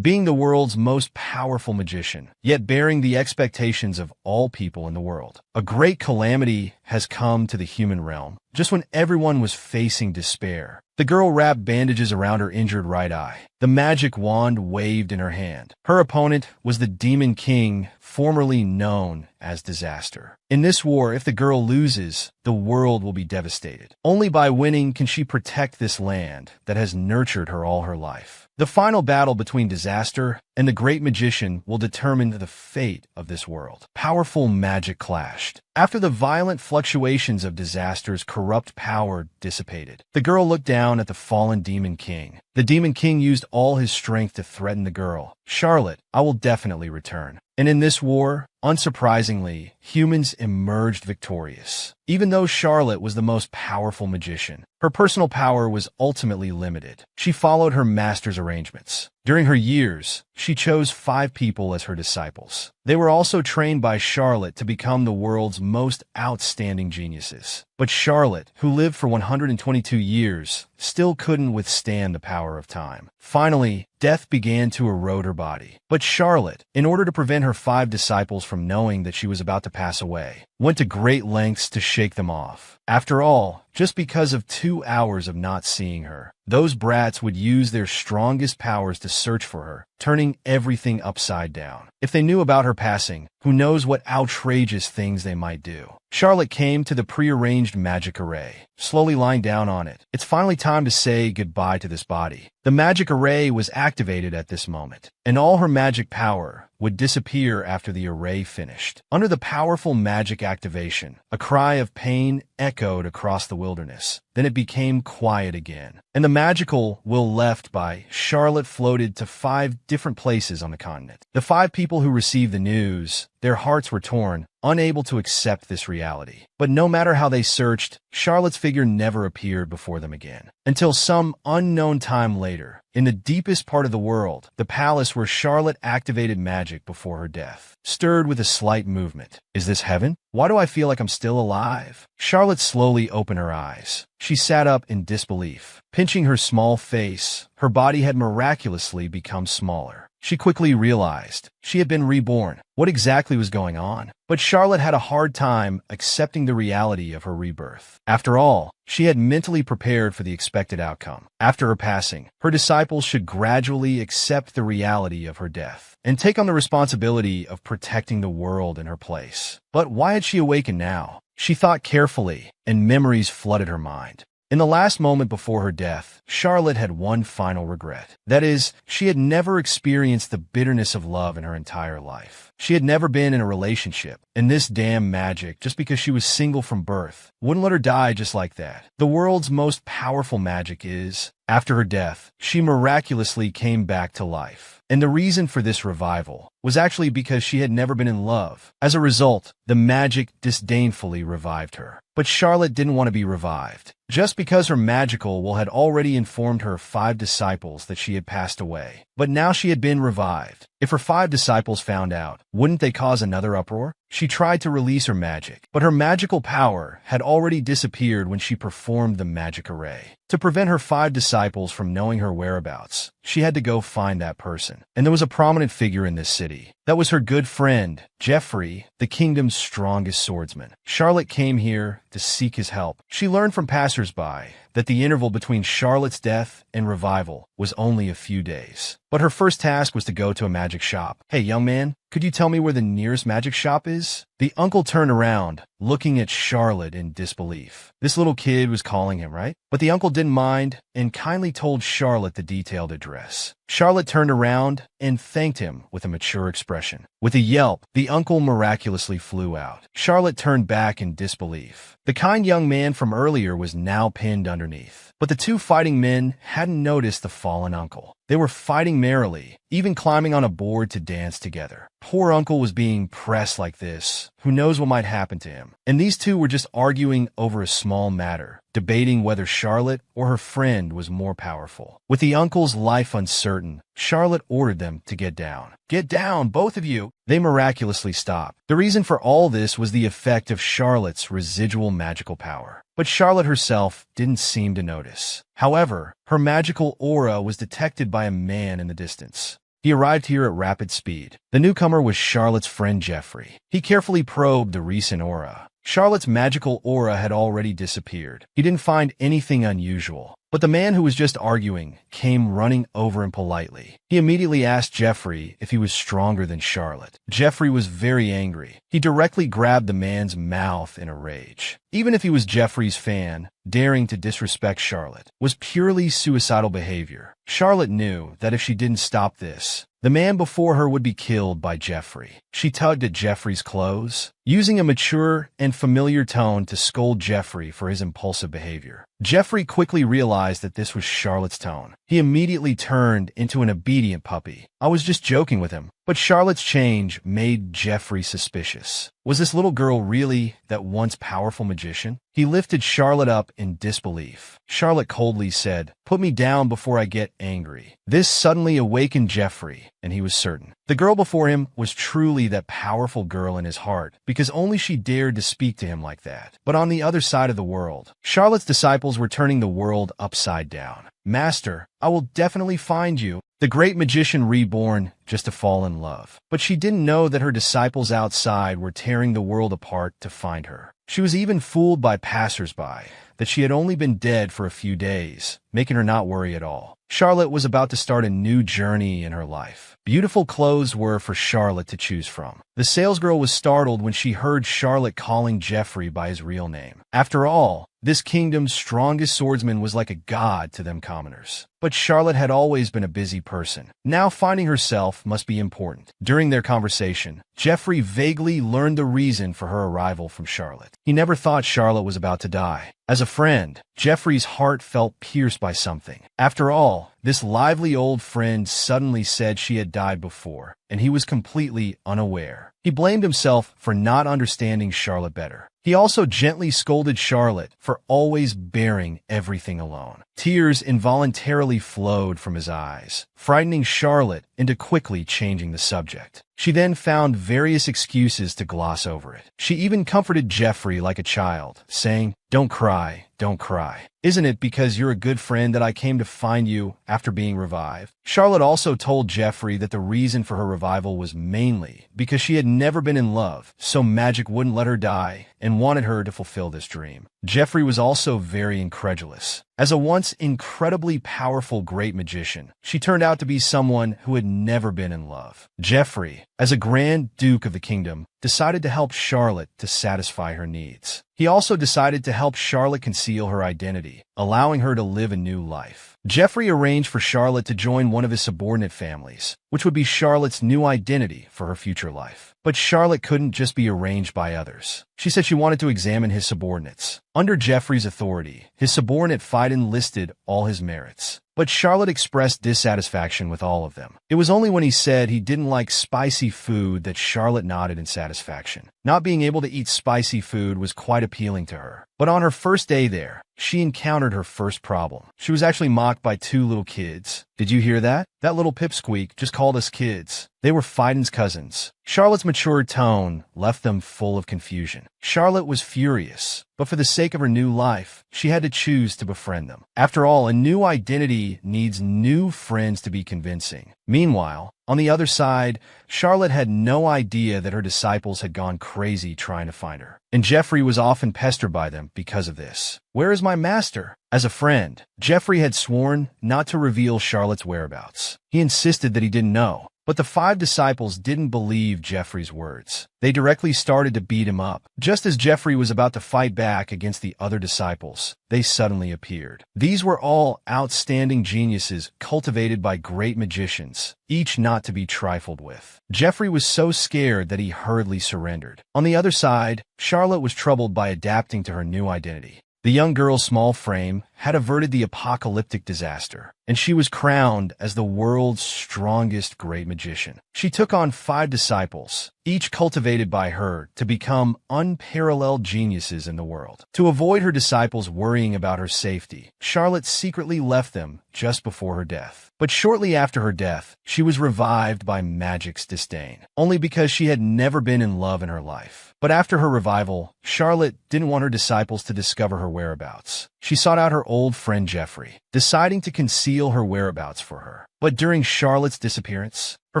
being the world's most powerful magician, yet bearing the expectations of all people in the world. A great calamity has come to the human realm, just when everyone was facing despair. The girl wrapped bandages around her injured right eye. The magic wand waved in her hand. Her opponent was the Demon King, formerly known as Disaster. In this war, if the girl loses, the world will be devastated. Only by winning can she protect this land that has nurtured her all her life. The final battle between Disaster and the Great Magician will determine the fate of this world. Powerful magic clashed. After the violent fluctuations of Disaster's corrupt power dissipated, the girl looked down at the fallen Demon King. The Demon King used all his strength to threaten the girl. "Charlotte, I will definitely return." And in this war, unsurprisingly, humans emerged victorious. Even though Charlotte was the most powerful magician, her personal power was ultimately limited. She followed her master's arrangements. During her years, she chose 5 people as her disciples. They were also trained by Charlotte to become the world's most outstanding geniuses. But Charlotte, who lived for 122 years, still couldn't withstand the power of time. Finally, death began to erode her body. But Charlotte, in order to prevent her 5 disciples from knowing that she was about to pass away, went to great lengths to shake them off. After all, just because of 2 hours of not seeing her, those brats would use their strongest powers to search for her, turning everything upside down. If they knew about her passing, who knows what outrageous things they might do. Charlotte came to the prearranged magic array, slowly lying down on it. It's finally time to say goodbye to this body. The magic array was activated at this moment, and all her magic power would disappear after the array finished. Under the powerful magic activation, a cry of pain echoed across the wilderness. Then it became quiet again, and the magical will left by Charlotte floated to 5 different places on the continent. The 5 people who received the news, their hearts were torn, unable to accept this reality. But no matter how they searched, Charlotte's figure never appeared before them again. Until some unknown time later, in the deepest part of the world, the palace where Charlotte activated magic before her death, stirred with a slight movement. Is this heaven? Why do I feel like I'm still alive? Charlotte slowly opened her eyes. She sat up in disbelief. Pinching her small face, her body had miraculously become smaller. She quickly realized she had been reborn. What exactly was going on? But Charlotte had a hard time accepting the reality of her rebirth. After all, she had mentally prepared for the expected outcome. After her passing, her disciples should gradually accept the reality of her death and take on the responsibility of protecting the world in her place. But why had she awakened now? She thought carefully, and memories flooded her mind. In the last moment before her death, Charlotte had one final regret. That is, she had never experienced the bitterness of love in her entire life. She had never been in a relationship, and this damn magic, just because she was single from birth, wouldn't let her die just like that. The world's most powerful magic is, after her death, she miraculously came back to life. And the reason for this revival was actually because she had never been in love. As a result, the magic disdainfully revived her. But Charlotte didn't want to be revived. Just because her magical will had already informed her 5 disciples that she had passed away. But now she had been revived. If her 5 disciples found out, wouldn't they cause another uproar? She tried to release her magic, but her magical power had already disappeared when she performed the magic array. To prevent her 5 disciples from knowing her whereabouts, she had to go find that person. And there was a prominent figure in this city. That was her good friend, Geoffrey, the kingdom's strongest swordsman. Charlotte came here to seek his help. She learned from passersby that the interval between Charlotte's death and revival was only a few days. But her first task was to go to a magic shop. "Hey, young man, could you tell me where the nearest magic shop is?" The uncle turned around, looking at Charlotte in disbelief. This little kid was calling him, right? But the uncle didn't mind and kindly told Charlotte the detailed address. Charlotte turned around and thanked him with a mature expression. With a yelp, the uncle miraculously flew out. Charlotte turned back in disbelief. The kind young man from earlier was now pinned underneath. But the 2 fighting men hadn't noticed the fallen uncle. They were fighting merrily, even climbing on a board to dance together. Poor uncle was being pressed like this. Who knows what might happen to him? And these 2 were just arguing over a small matter, debating whether Charlotte or her friend was more powerful. With the uncle's life uncertain, Charlotte ordered them to get down. "Get down, both of you!" They miraculously stopped. The reason for all this was the effect of Charlotte's residual magical power. But Charlotte herself didn't seem to notice. However, her magical aura was detected by a man in the distance. He arrived here at rapid speed. The newcomer was Charlotte's friend Jeffrey. He carefully probed the recent aura. Charlotte's magical aura had already disappeared. He didn't find anything unusual. But the man who was just arguing came running over him politely. He immediately asked Jeffrey if he was stronger than Charlotte. Jeffrey was very angry. He directly grabbed the man's mouth in a rage. Even if he was Jeffrey's fan, daring to disrespect Charlotte was purely suicidal behavior. Charlotte knew that if she didn't stop this, the man before her would be killed by Jeffrey. She tugged at Jeffrey's clothes, using a mature and familiar tone to scold Jeffrey for his impulsive behavior. Jeffrey quickly realized that this was Charlotte's tone. He immediately turned into an obedient puppy. I was just joking with him. But Charlotte's change made Jeffrey suspicious. Was this little girl really that once powerful magician? He lifted Charlotte up in disbelief. Charlotte coldly said, "Put me down before I get angry." This suddenly awakened Jeffrey, and he was certain. The girl before him was truly that powerful girl in his heart, because only she dared to speak to him like that. But on the other side of the world, Charlotte's disciples were turning the world upside down. "Master, I will definitely find you." The great magician reborn just to fall in love. But she didn't know that her disciples outside were tearing the world apart to find her. She was even fooled by passers-by that she had only been dead for a few days, making her not worry at all. Charlotte was about to start a new journey in her life. Beautiful clothes were for Charlotte to choose from. The salesgirl was startled when she heard Charlotte calling Jeffrey by his real name. After all, this kingdom's strongest swordsman was like a god to them commoners. But Charlotte had always been a busy person. Now finding herself must be important. During their conversation, Jeffrey vaguely learned the reason for her arrival from Charlotte. He never thought Charlotte was about to die. As a friend, Jeffrey's heart felt pierced by something. After all, this lively old friend suddenly said she had died before, and he was completely unaware. He blamed himself for not understanding Charlotte better. He also gently scolded Charlotte for always bearing everything alone. Tears involuntarily flowed from his eyes, frightening Charlotte into quickly changing the subject. She then found various excuses to gloss over it. She even comforted Jeffrey like a child, saying, "Don't cry, don't cry. Isn't it because you're a good friend that I came to find you after being revived?" Charlotte also told Jeffrey that the reason for her revival was mainly because she had never been in love, so magic wouldn't let her die, and wanted her to fulfill this dream. Jeffrey was also very incredulous. As a once incredibly powerful great magician, she turned out to be someone who had never been in love. Jeffrey, as a Grand Duke of the kingdom, decided to help Charlotte to satisfy her needs. He also decided to help Charlotte conceal her identity, allowing her to live a new life. Jeffrey arranged for Charlotte to join one of his subordinate families, which would be Charlotte's new identity for her future life. But Charlotte couldn't just be arranged by others. She said she wanted to examine his subordinates. Under Jeffrey's authority, his subordinate Phidon listed all his merits. But Charlotte expressed dissatisfaction with all of them. It was only when he said he didn't like spicy food that Charlotte nodded in satisfaction. Not being able to eat spicy food was quite appealing to her. But on her first day there, she encountered her first problem. She was actually mocked by two little kids. "Did you hear that? That little pipsqueak just called us kids." They were Phidon's cousins. Charlotte's mature tone left them full of confusion. Charlotte was furious, but for the sake of her new life, she had to choose to befriend them. After all, a new identity needs new friends to be convincing. Meanwhile, on the other side, Charlotte had no idea that her disciples had gone crazy trying to find her. And Jeffrey was often pestered by them because of this. "Where is my master?" As a friend, Jeffrey had sworn not to reveal Charlotte's whereabouts. He insisted that he didn't know. But the 5 disciples didn't believe Jeffrey's words. They directly started to beat him up. Just as Jeffrey was about to fight back against the other disciples, they suddenly appeared. These were all outstanding geniuses cultivated by great magicians, each not to be trifled with. Jeffrey was so scared that he hurriedly surrendered. On the other side, Charlotte was troubled by adapting to her new identity. The young girl's small frame had averted the apocalyptic disaster, and she was crowned as the world's strongest great magician. She took on 5 disciples, each cultivated by her to become unparalleled geniuses in the world. To avoid her disciples worrying about her safety, Charlotte secretly left them just before her death. But shortly after her death, she was revived by magic's disdain, only because she had never been in love in her life. But after her revival, Charlotte didn't want her disciples to discover her whereabouts. She sought out her old friend Jeffrey, deciding to conceal her whereabouts for her. But during Charlotte's disappearance, her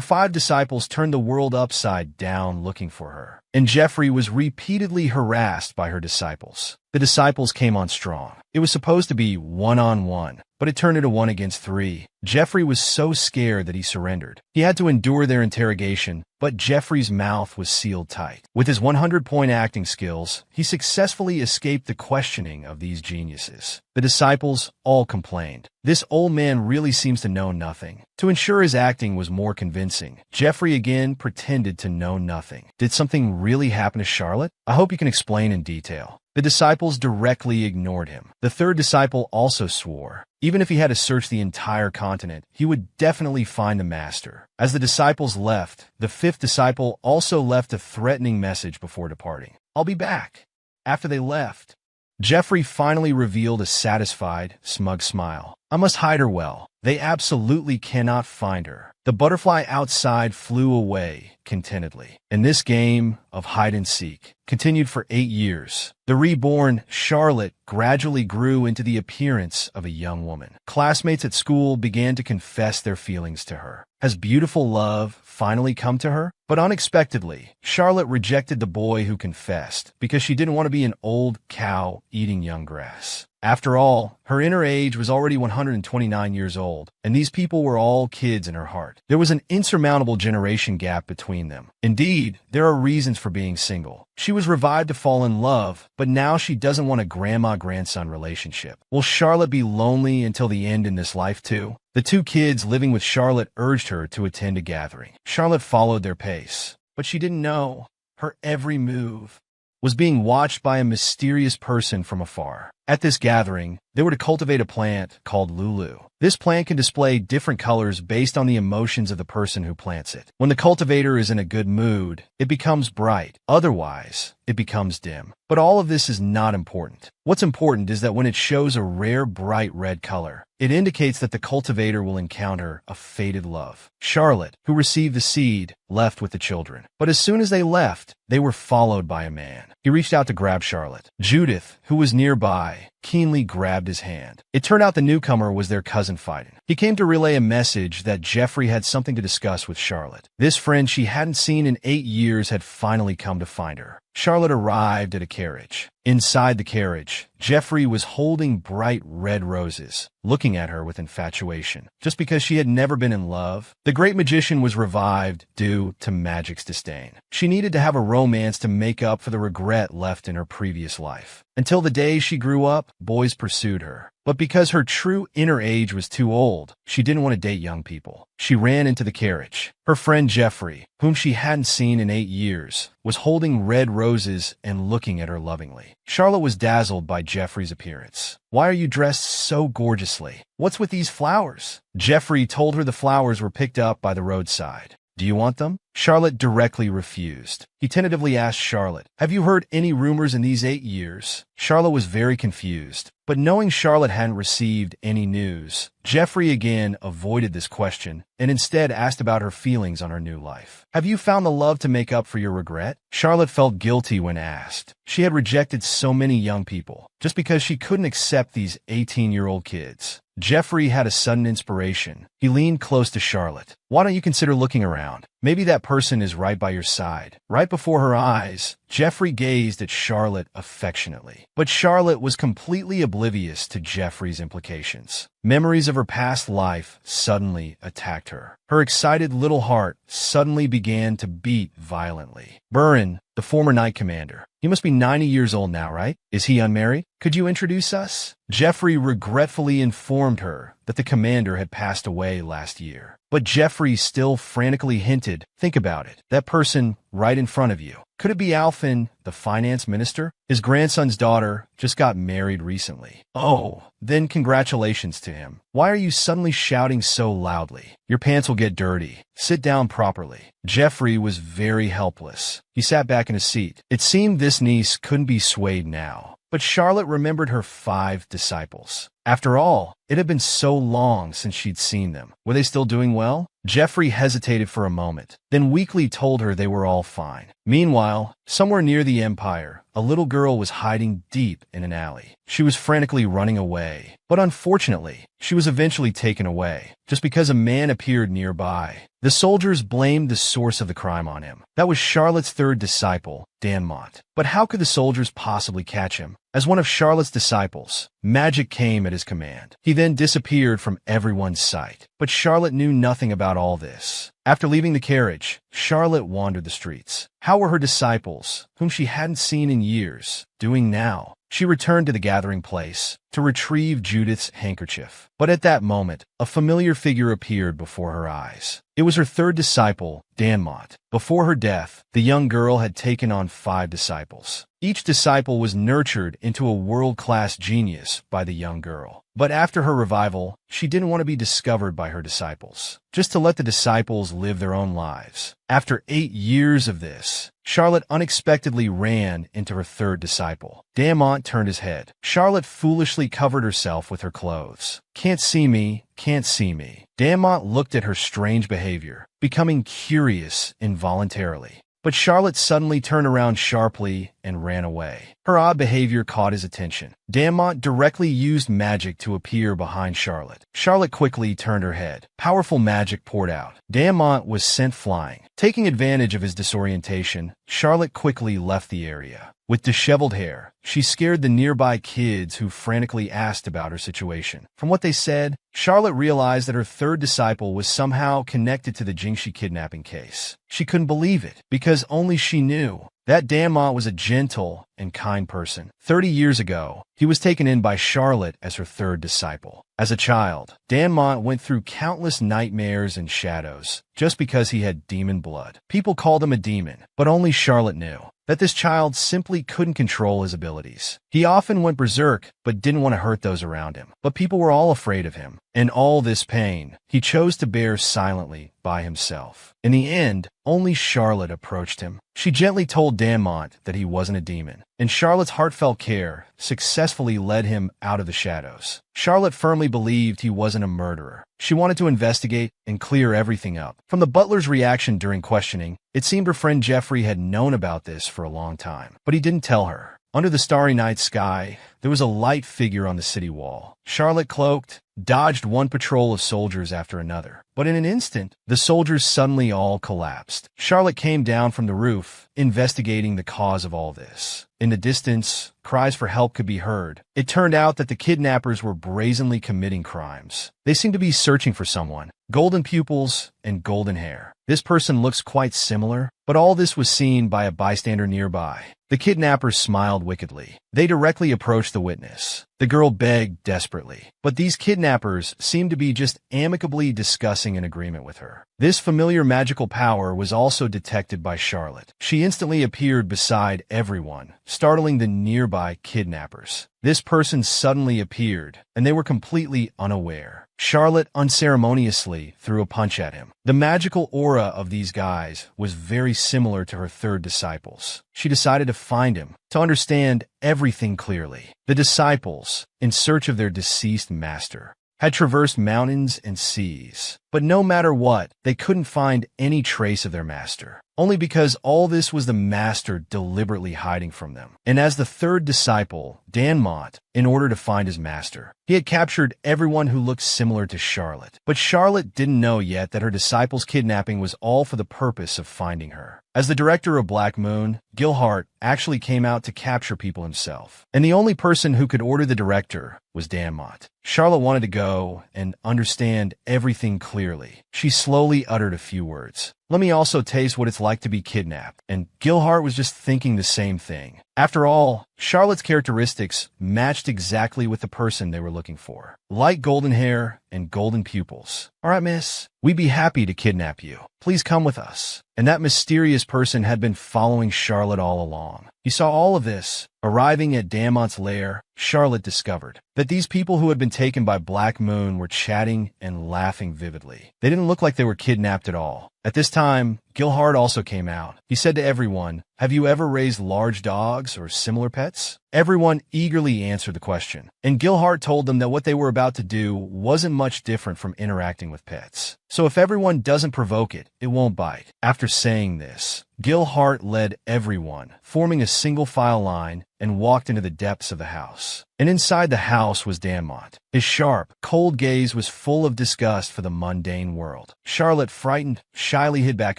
5 disciples turned the world upside down looking for her, and Jeffrey was repeatedly harassed by her disciples. The disciples came on strong. It was supposed to be one-on-one, but it turned into 1 against 3. Jeffrey was so scared that he surrendered. He had to endure their interrogation, but Jeffrey's mouth was sealed tight. With his 100-point acting skills, he successfully escaped the questioning of these geniuses. The disciples all complained. This old man really seems to know nothing. To ensure his acting was more convincing, Jeffrey again pretended to know nothing. Did something really happen to Charlotte? I hope you can explain in detail. The disciples directly ignored him. The 3rd disciple also swore. Even if he had to search the entire continent, he would definitely find the master. As the disciples left, the 5th disciple also left a threatening message before departing. "I'll be back." After they left, Jeffrey finally revealed a satisfied, smug smile. "I must hide her well. They absolutely cannot find her." The butterfly outside flew away contentedly. And this game of hide-and-seek continued for 8 years. The reborn Charlotte gradually grew into the appearance of a young woman. Classmates at school began to confess their feelings to her. Has beautiful love finally come to her? But unexpectedly, Charlotte rejected the boy who confessed because she didn't want to be an old cow eating young grass. After all, her inner age was already 129 years old, and these people were all kids in her heart. There was an insurmountable generation gap between them. Indeed, there are reasons for being single. She was revived to fall in love, but now she doesn't want a grandma-grandson relationship. Will Charlotte be lonely until the end in this life too? The 2 kids living with Charlotte urged her to attend a gathering. Charlotte followed their pace, but she didn't know her every move was being watched by a mysterious person from afar. At this gathering, they were to cultivate a plant called Lulu. This plant can display different colors based on the emotions of the person who plants it. When the cultivator is in a good mood, it becomes bright. Otherwise, it becomes dim. But all of this is not important. What's important is that when it shows a rare bright red color, it indicates that the cultivator will encounter a fated love. Charlotte, who received the seed, left with the children. But as soon as they left, they were followed by a man. He reached out to grab Charlotte. Judith, who was nearby, keenly grabbed his hand. It turned out the newcomer was their cousin Fiden. He came to relay a message that Jeffrey had something to discuss with Charlotte. This friend she hadn't seen in 8 years had finally come to find her. Charlotte arrived at a carriage. Inside the carriage, Jeffrey was holding bright red roses, looking at her with infatuation. Just because she had never been in love, the great magician was revived due to magic's disdain. She needed to have a romance to make up for the regret left in her previous life. Until the day she grew up, boys pursued her. But because her true inner age was too old, she didn't want to date young people. She ran into the carriage. Her friend Jeffrey, whom she hadn't seen in 8 years, was holding red roses and looking at her lovingly. Charlotte was dazzled by Jeffrey's appearance. "Why are you dressed so gorgeously? What's with these flowers?" Jeffrey told her the flowers were picked up by the roadside. "Do you want them?" Charlotte directly refused. He tentatively asked Charlotte, "Have you heard any rumors in these 8 years?" Charlotte was very confused, but knowing Charlotte hadn't received any news, Jeffrey again avoided this question and instead asked about her feelings on her new life. "Have you found the love to make up for your regret?" Charlotte felt guilty when asked. She had rejected so many young people just because she couldn't accept these 18-year-old kids. Jeffrey had a sudden inspiration. He leaned close to Charlotte. "Why don't you consider looking around? Maybe that person is right by your side." Right before her eyes, Jeffrey gazed at Charlotte affectionately. But Charlotte was completely oblivious to Jeffrey's implications. Memories of her past life suddenly attacked her. Her excited little heart suddenly began to beat violently. Burin, the former knight commander. He must be 90 years old now, right? Is he unmarried? Could you introduce us? Jeffrey regretfully informed her that the commander had passed away last year. But Jeffrey still frantically hinted, "Think about it. That person right in front of you. Could it be Alfin, the finance minister? His grandson's daughter just got married recently." "Oh, then congratulations to him. Why are you suddenly shouting so loudly? Your pants will get dirty. Sit down properly." Jeffrey was very helpless. He sat back in his seat. It seemed this niece couldn't be swayed now. But Charlotte remembered her 5 disciples. After all, it had been so long since she'd seen them. Were they still doing well? Jeffrey hesitated for a moment, then weakly told her they were all fine. Meanwhile, somewhere near the Empire, a little girl was hiding deep in an alley. She was frantically running away, but unfortunately, she was eventually taken away, just because a man appeared nearby. The soldiers blamed the source of the crime on him. That was Charlotte's third disciple, Danmont. But how could the soldiers possibly catch him? As one of Charlotte's disciples, magic came at his command. He then disappeared from everyone's sight. But Charlotte knew nothing about all this. After leaving the carriage, Charlotte wandered the streets. How were her disciples, whom she hadn't seen in years, doing now? She returned to the gathering place to retrieve Judith's handkerchief. But at that moment, a familiar figure appeared before her eyes. It was her third disciple, Danmont. Before her death, the young girl had taken on 5 disciples. Each disciple was nurtured into a world-class genius by the young girl. But after her revival, she didn't want to be discovered by her disciples, just to let the disciples live their own lives. After 8 years of this, Charlotte unexpectedly ran into her third disciple. Danmont turned his head. Charlotte foolishly covered herself with her clothes. "Can't see me, can't see me." Danmont looked at her strange behavior, becoming curious involuntarily. But Charlotte suddenly turned around sharply and ran away. Her odd behavior caught his attention. Danmont directly used magic to appear behind Charlotte. Charlotte quickly turned her head. Powerful magic poured out. Danmont was sent flying. Taking advantage of his disorientation, Charlotte quickly left the area. With disheveled hair, she scared the nearby kids who frantically asked about her situation. From what they said, Charlotte realized that her third disciple was somehow connected to the Jingxi kidnapping case. She couldn't believe it, because only she knew that Danmont was a gentle and kind person. 30 years ago, he was taken in by Charlotte as her third disciple. As a child, Danmont went through countless nightmares and shadows just because he had demon blood. People called him a demon, but only Charlotte knew that this child simply couldn't control his abilities. He often went berserk, but didn't want to hurt those around him. But people were all afraid of him. In all this pain, he chose to bear silently by himself. In the end, only Charlotte approached him. She gently told Danmont that he wasn't a demon, and Charlotte's heartfelt care successfully led him out of the shadows. Charlotte firmly believed he wasn't a murderer. She wanted to investigate and clear everything up. From the butler's reaction during questioning, it seemed her friend Jeffrey had known about this for a long time, but he didn't tell her. Under the starry night sky, there was a light figure on the city wall. Charlotte, cloaked, dodged one patrol of soldiers after another. But in an instant, the soldiers suddenly all collapsed. Charlotte came down from the roof, investigating the cause of all this. In the distance, cries for help could be heard. It turned out that the kidnappers were brazenly committing crimes. They seemed to be searching for someone. Golden pupils and golden hair. This person looks quite similar, but all this was seen by a bystander nearby. The kidnappers smiled wickedly. They directly approached the witness. The girl begged desperately, but these kidnappers seemed to be just amicably discussing an agreement with her. This familiar magical power was also detected by Charlotte. She instantly appeared beside everyone, startling the nearby kidnappers. This person suddenly appeared, and they were completely unaware. Charlotte unceremoniously threw a punch at him. The magical aura of these guys was very similar to her third disciples. She decided to find him, to understand everything clearly. The disciples, in search of their deceased master, had traversed mountains and seas. But no matter what, they couldn't find any trace of their master. Only because all this was the master deliberately hiding from them. And as the third disciple, Danmont, in order to find his master, he had captured everyone who looked similar to Charlotte. But Charlotte didn't know yet that her disciples' kidnapping was all for the purpose of finding her. As the director of Black Moon, Gilhart actually came out to capture people himself. And the only person who could order the director was Danmont. Charlotte wanted to go and understand everything clearly. She slowly uttered a few words. "Let me also taste what it's like to be kidnapped." And Gilhart was just thinking the same thing. After all, Charlotte's characteristics matched exactly with the person they were looking for. Light golden hair and golden pupils. "All right, miss, we'd be happy to kidnap you. Please come with us." And that mysterious person had been following Charlotte all along. He saw all of this. Arriving at Damont's lair, Charlotte discovered that these people who had been taken by Black Moon were chatting and laughing vividly. They didn't look like they were kidnapped at all. At this time, Gilhard also came out. He said to everyone, "Have you ever raised large dogs or similar pets?" Everyone eagerly answered the question, and Gilhard told them that what they were about to do wasn't much different from interacting with pets. So if everyone doesn't provoke it, it won't bite. After saying this, Gilhard led everyone, forming a single file line, and walked into the depths of the house. And inside the house was Damont. His sharp, cold gaze was full of disgust for the mundane world. Charlotte, frightened, shyly hid back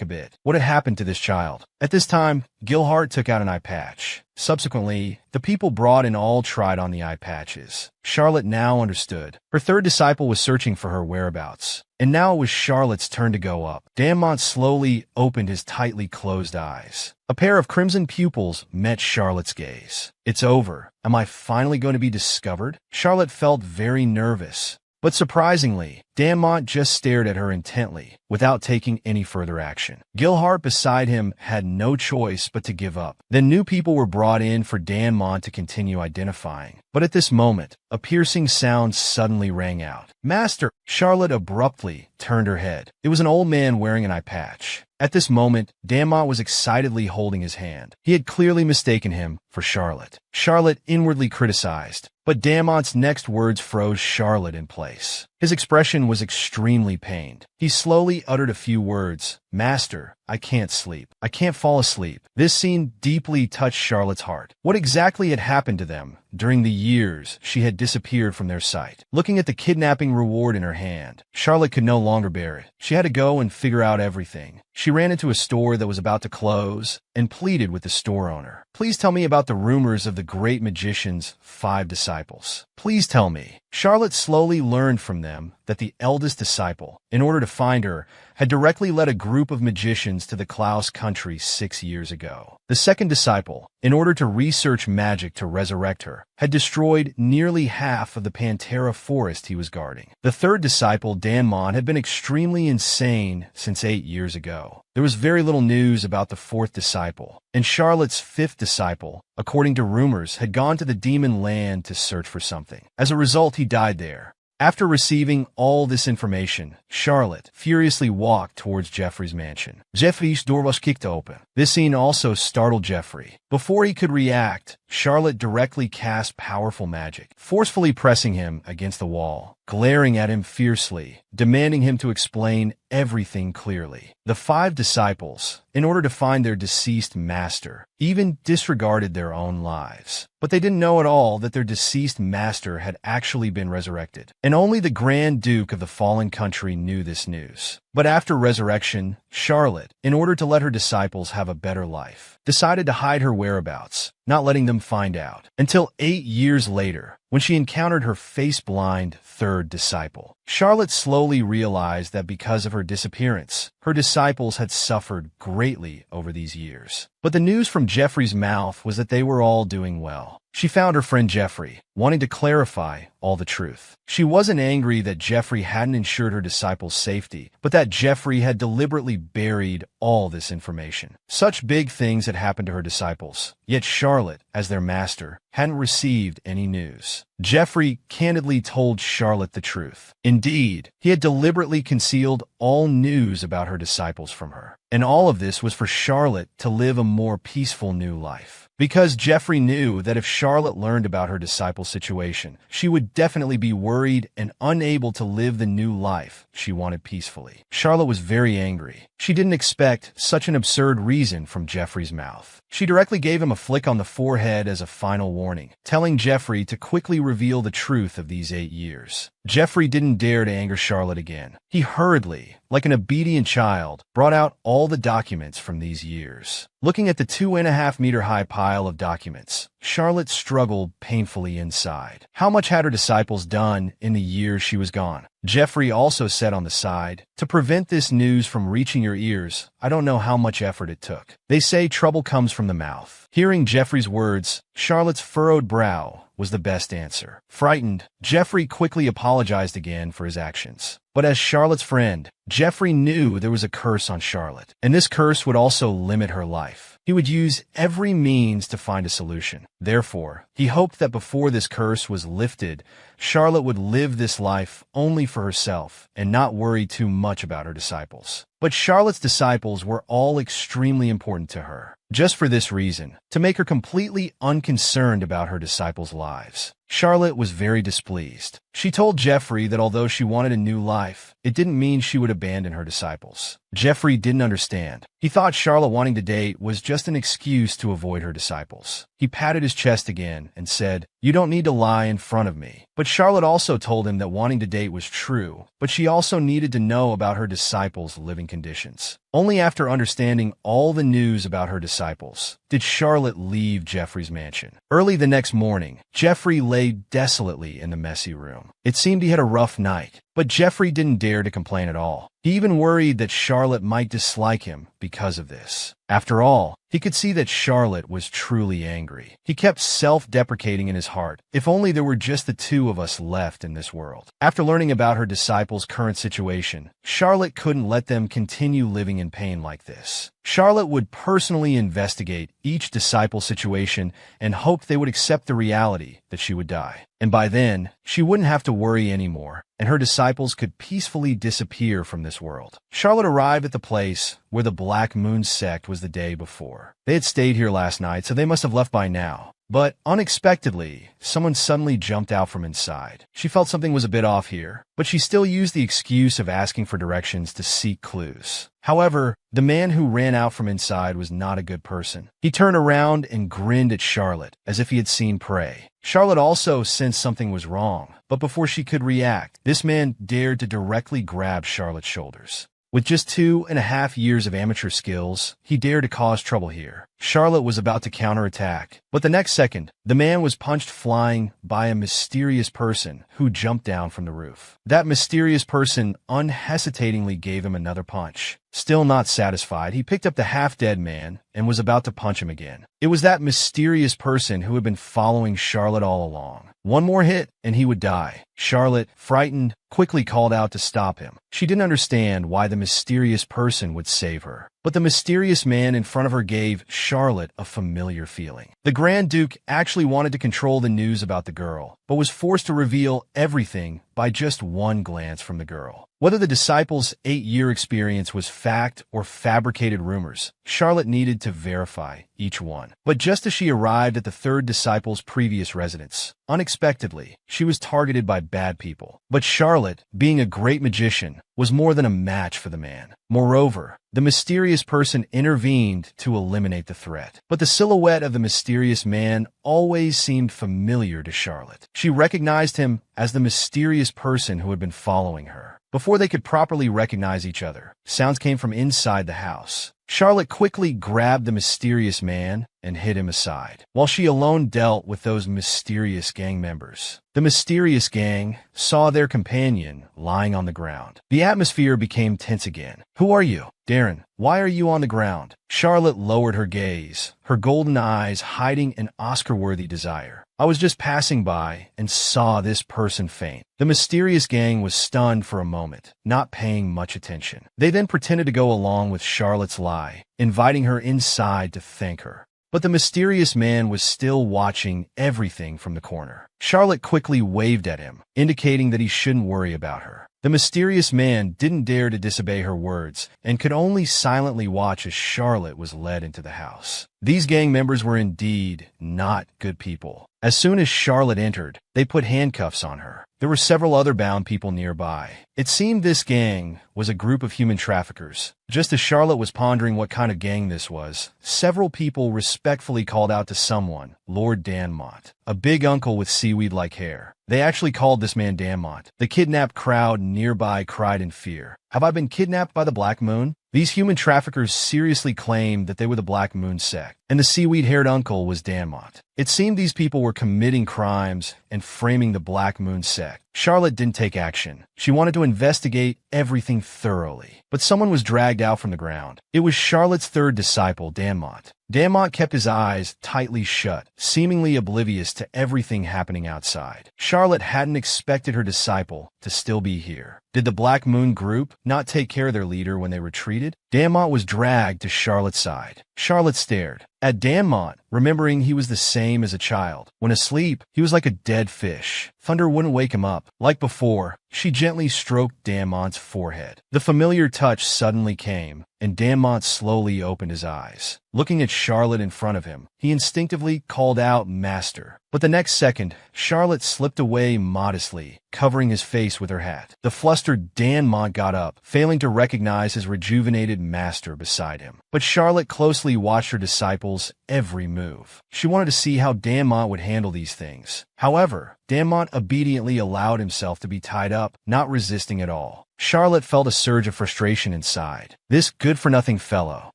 a bit. What had happened to this child? At this time, Gilhard took out an eye patch. Subsequently, the people brought in all tried on the eye patches. Charlotte now understood. Her third disciple was searching for her whereabouts. And now it was Charlotte's turn to go up. Damont slowly opened his tightly closed eyes. A pair of crimson pupils met Charlotte's gaze. "It's over. Am I finally going to be discovered?" Charlotte felt very nervous. But surprisingly, Damont just stared at her intently, without taking any further action. Gilhard beside him had no choice but to give up. Then new people were brought in for Damont to continue identifying. But at this moment, a piercing sound suddenly rang out. "Master!" Charlotte abruptly turned her head. It was an old man wearing an eye patch. At this moment, Damont was excitedly holding his hand. He had clearly mistaken him for Charlotte. Charlotte inwardly criticized, but Damont's next words froze Charlotte in place. His expression was extremely pained. He slowly uttered a few words. "Master, I can't sleep. I can't fall asleep." This scene deeply touched Charlotte's heart. What exactly had happened to them during the years she had disappeared from their sight? Looking at the kidnapping reward in her hand, Charlotte could no longer bear it. She had to go and figure out everything. She ran into a store that was about to close and pleaded with the store owner. "Please tell me about the rumors of the great magician's 5 disciples. Please tell me." Charlotte slowly learned from them that the eldest disciple, in order to find her, had directly led a group of magicians to the Klaus country 6 years ago. The second disciple, in order to research magic to resurrect her, had destroyed nearly half of the Pantera forest he was guarding. The third disciple, Damont, had been extremely insane since 8 years ago. There was very little news about the fourth disciple, and Charlotte's fifth disciple, according to rumors, had gone to the demon land to search for something. As a result, he died there. After receiving all this information, Charlotte furiously walked towards Jeffrey's mansion. Jeffrey's door was kicked open. This scene also startled Jeffrey. Before he could react, Charlotte directly cast powerful magic, forcefully pressing him against the wall, glaring at him fiercely, demanding him to explain everything clearly. The 5 disciples, in order to find their deceased master, even disregarded their own lives. But they didn't know at all that their deceased master had actually been resurrected. And only the Grand Duke of the fallen country knew this news. But after resurrection, Charlotte, in order to let her disciples have a better life, decided to hide her whereabouts, not letting them find out, until 8 years later, when she encountered her face-blind third disciple. Charlotte slowly realized that because of her disappearance, her disciples had suffered greatly over these years. But the news from Jeffrey's mouth was that they were all doing well. She found her friend Jeffrey, wanting to clarify all the truth. She wasn't angry that Jeffrey hadn't ensured her disciples' safety, but that Jeffrey had deliberately buried all this information. Such big things had happened to her disciples, yet Charlotte, as their master, hadn't received any news. Jeffrey candidly told Charlotte the truth. Indeed, he had deliberately concealed all news about her disciples from her. And all of this was for Charlotte to live a more peaceful new life. Because Jeffrey knew that if Charlotte learned about her disciples' situation, she would definitely be worried and unable to live the new life she wanted peacefully. Charlotte was very angry. She didn't expect such an absurd reason from Jeffrey's mouth. She directly gave him a flick on the forehead as a final warning, telling Jeffrey to quickly reveal the truth of these 8 years. Jeffrey didn't dare to anger Charlotte again. He hurriedly, like an obedient child, brought out all the documents from these years. Looking at the 2.5-meter high pile of documents, Charlotte struggled painfully inside. How much had her disciples done in the years she was gone? Jeffrey also said on the side, "To prevent this news from reaching your ears, I don't know how much effort it took. They say trouble comes from the mouth." Hearing Jeffrey's words, Charlotte's furrowed brow was the best answer. Frightened, Jeffrey quickly apologized again for his actions. But as Charlotte's friend, Jeffrey knew there was a curse on Charlotte, and this curse would also limit her life. He would use every means to find a solution. Therefore, he hoped that before this curse was lifted, Charlotte would live this life only for herself and not worry too much about her disciples. But Charlotte's disciples were all extremely important to her. Just for this reason, to make her completely unconcerned about her disciples' lives. Charlotte was very displeased. She told Geoffrey that although she wanted a new life, it didn't mean she would abandon her disciples. Geoffrey didn't understand. He thought Charlotte wanting to date was just an excuse to avoid her disciples. He patted his chest again and said, "You don't need to lie in front of me." But Charlotte also told him that wanting to date was true, but she also needed to know about her disciples' living conditions. Only after understanding all the news about her disciples did Charlotte leave Geoffrey's mansion. Early the next morning, Geoffrey lay desolately in the messy room. It seemed he had a rough night, but Geoffrey didn't dare to complain at all. He even worried that Charlotte might dislike him because of this. After all, he could see that Charlotte was truly angry. He kept self-deprecating in his heart. If only there were just the two of us left in this world. After learning about her disciples' current situation, Charlotte couldn't let them continue living in pain like this. Charlotte would personally investigate each disciple's situation and hoped they would accept the reality that she would die. And by then, she wouldn't have to worry anymore, and her disciples could peacefully disappear from this world. Charlotte arrived at the place where the Black Moon sect was the day before. They had stayed here last night, so they must have left by now. But unexpectedly, someone suddenly jumped out from inside. She felt something was a bit off here, but she still used the excuse of asking for directions to seek clues. However, the man who ran out from inside was not a good person. He turned around and grinned at Charlotte, as if he had seen prey. Charlotte also sensed something was wrong, but before she could react, this man dared to directly grab Charlotte's shoulders. With just 2.5 years of amateur skills, he dared to cause trouble here. Charlotte was about to counterattack, but the next second, the man was punched flying by a mysterious person who jumped down from the roof. That mysterious person unhesitatingly gave him another punch. Still not satisfied, he picked up the half-dead man and was about to punch him again. It was that mysterious person who had been following Charlotte all along. One more hit, and he would die. Charlotte, frightened, quickly called out to stop him. She didn't understand why the mysterious person would save her. But the mysterious man in front of her gave Charlotte a familiar feeling. The Grand Duke actually wanted to control the news about the girl, but was forced to reveal everything by just one glance from the girl. Whether the disciples' 8-year experience was fact or fabricated rumors, Charlotte needed to verify each one. But just as she arrived at the third disciple's previous residence, unexpectedly, she was targeted by bad people. But Charlotte, being a great magician, was more than a match for the man. Moreover, the mysterious person intervened to eliminate the threat. But the silhouette of the mysterious man always seemed familiar to Charlotte. She recognized him as the mysterious person who had been following her. Before they could properly recognize each other, sounds came from inside the house. Charlotte quickly grabbed the mysterious man and hid him aside, while she alone dealt with those mysterious gang members. The mysterious gang saw their companion lying on the ground. The atmosphere became tense again. "Who are you?" "Darren, why are you on the ground?" Charlotte lowered her gaze, her golden eyes hiding an Oscar-worthy desire. "I was just passing by and saw this person faint." The mysterious gang was stunned for a moment, not paying much attention. They then pretended to go along with Charlotte's lie, inviting her inside to thank her. But the mysterious man was still watching everything from the corner. Charlotte quickly waved at him, indicating that he shouldn't worry about her. The mysterious man didn't dare to disobey her words and could only silently watch as Charlotte was led into the house. These gang members were indeed not good people. As soon as Charlotte entered, they put handcuffs on her. There were several other bound people nearby. It seemed this gang was a group of human traffickers. Just as Charlotte was pondering what kind of gang this was, several people respectfully called out to someone, Lord Danmont, a big uncle with seaweed-like hair. They actually called this man Danmont. The kidnapped crowd nearby cried in fear. "Have I been kidnapped by the Black Moon?" These human traffickers seriously claimed that they were the Black Moon sect, and the seaweed-haired uncle was Danmont. It seemed these people were committing crimes and framing the Black Moon sect. Charlotte didn't take action. She wanted to investigate everything thoroughly. But someone was dragged out from the ground. It was Charlotte's third disciple, Danmont. Danmont kept his eyes tightly shut, seemingly oblivious to everything happening outside. Charlotte hadn't expected her disciple to still be here. Did the Black Moon group not take care of their leader when they retreated? Danmont was dragged to Charlotte's side. Charlotte stared at Danmont, remembering he was the same as a child. When asleep, he was like a dead fish. Thunder wouldn't wake him up. Like before, she gently stroked Danmont's forehead. The familiar touch suddenly came, and Danmont slowly opened his eyes. Looking at Charlotte in front of him, he instinctively called out, "Master." But the next second, Charlotte slipped away modestly, covering his face with her hat. The flustered Danmont got up, failing to recognize his rejuvenated master beside him. But Charlotte closely watched her disciple's every move. She wanted to see how Danmont would handle these things. However, Danmont obediently allowed himself to be tied up, not resisting at all. Charlotte felt a surge of frustration inside. This good-for-nothing fellow.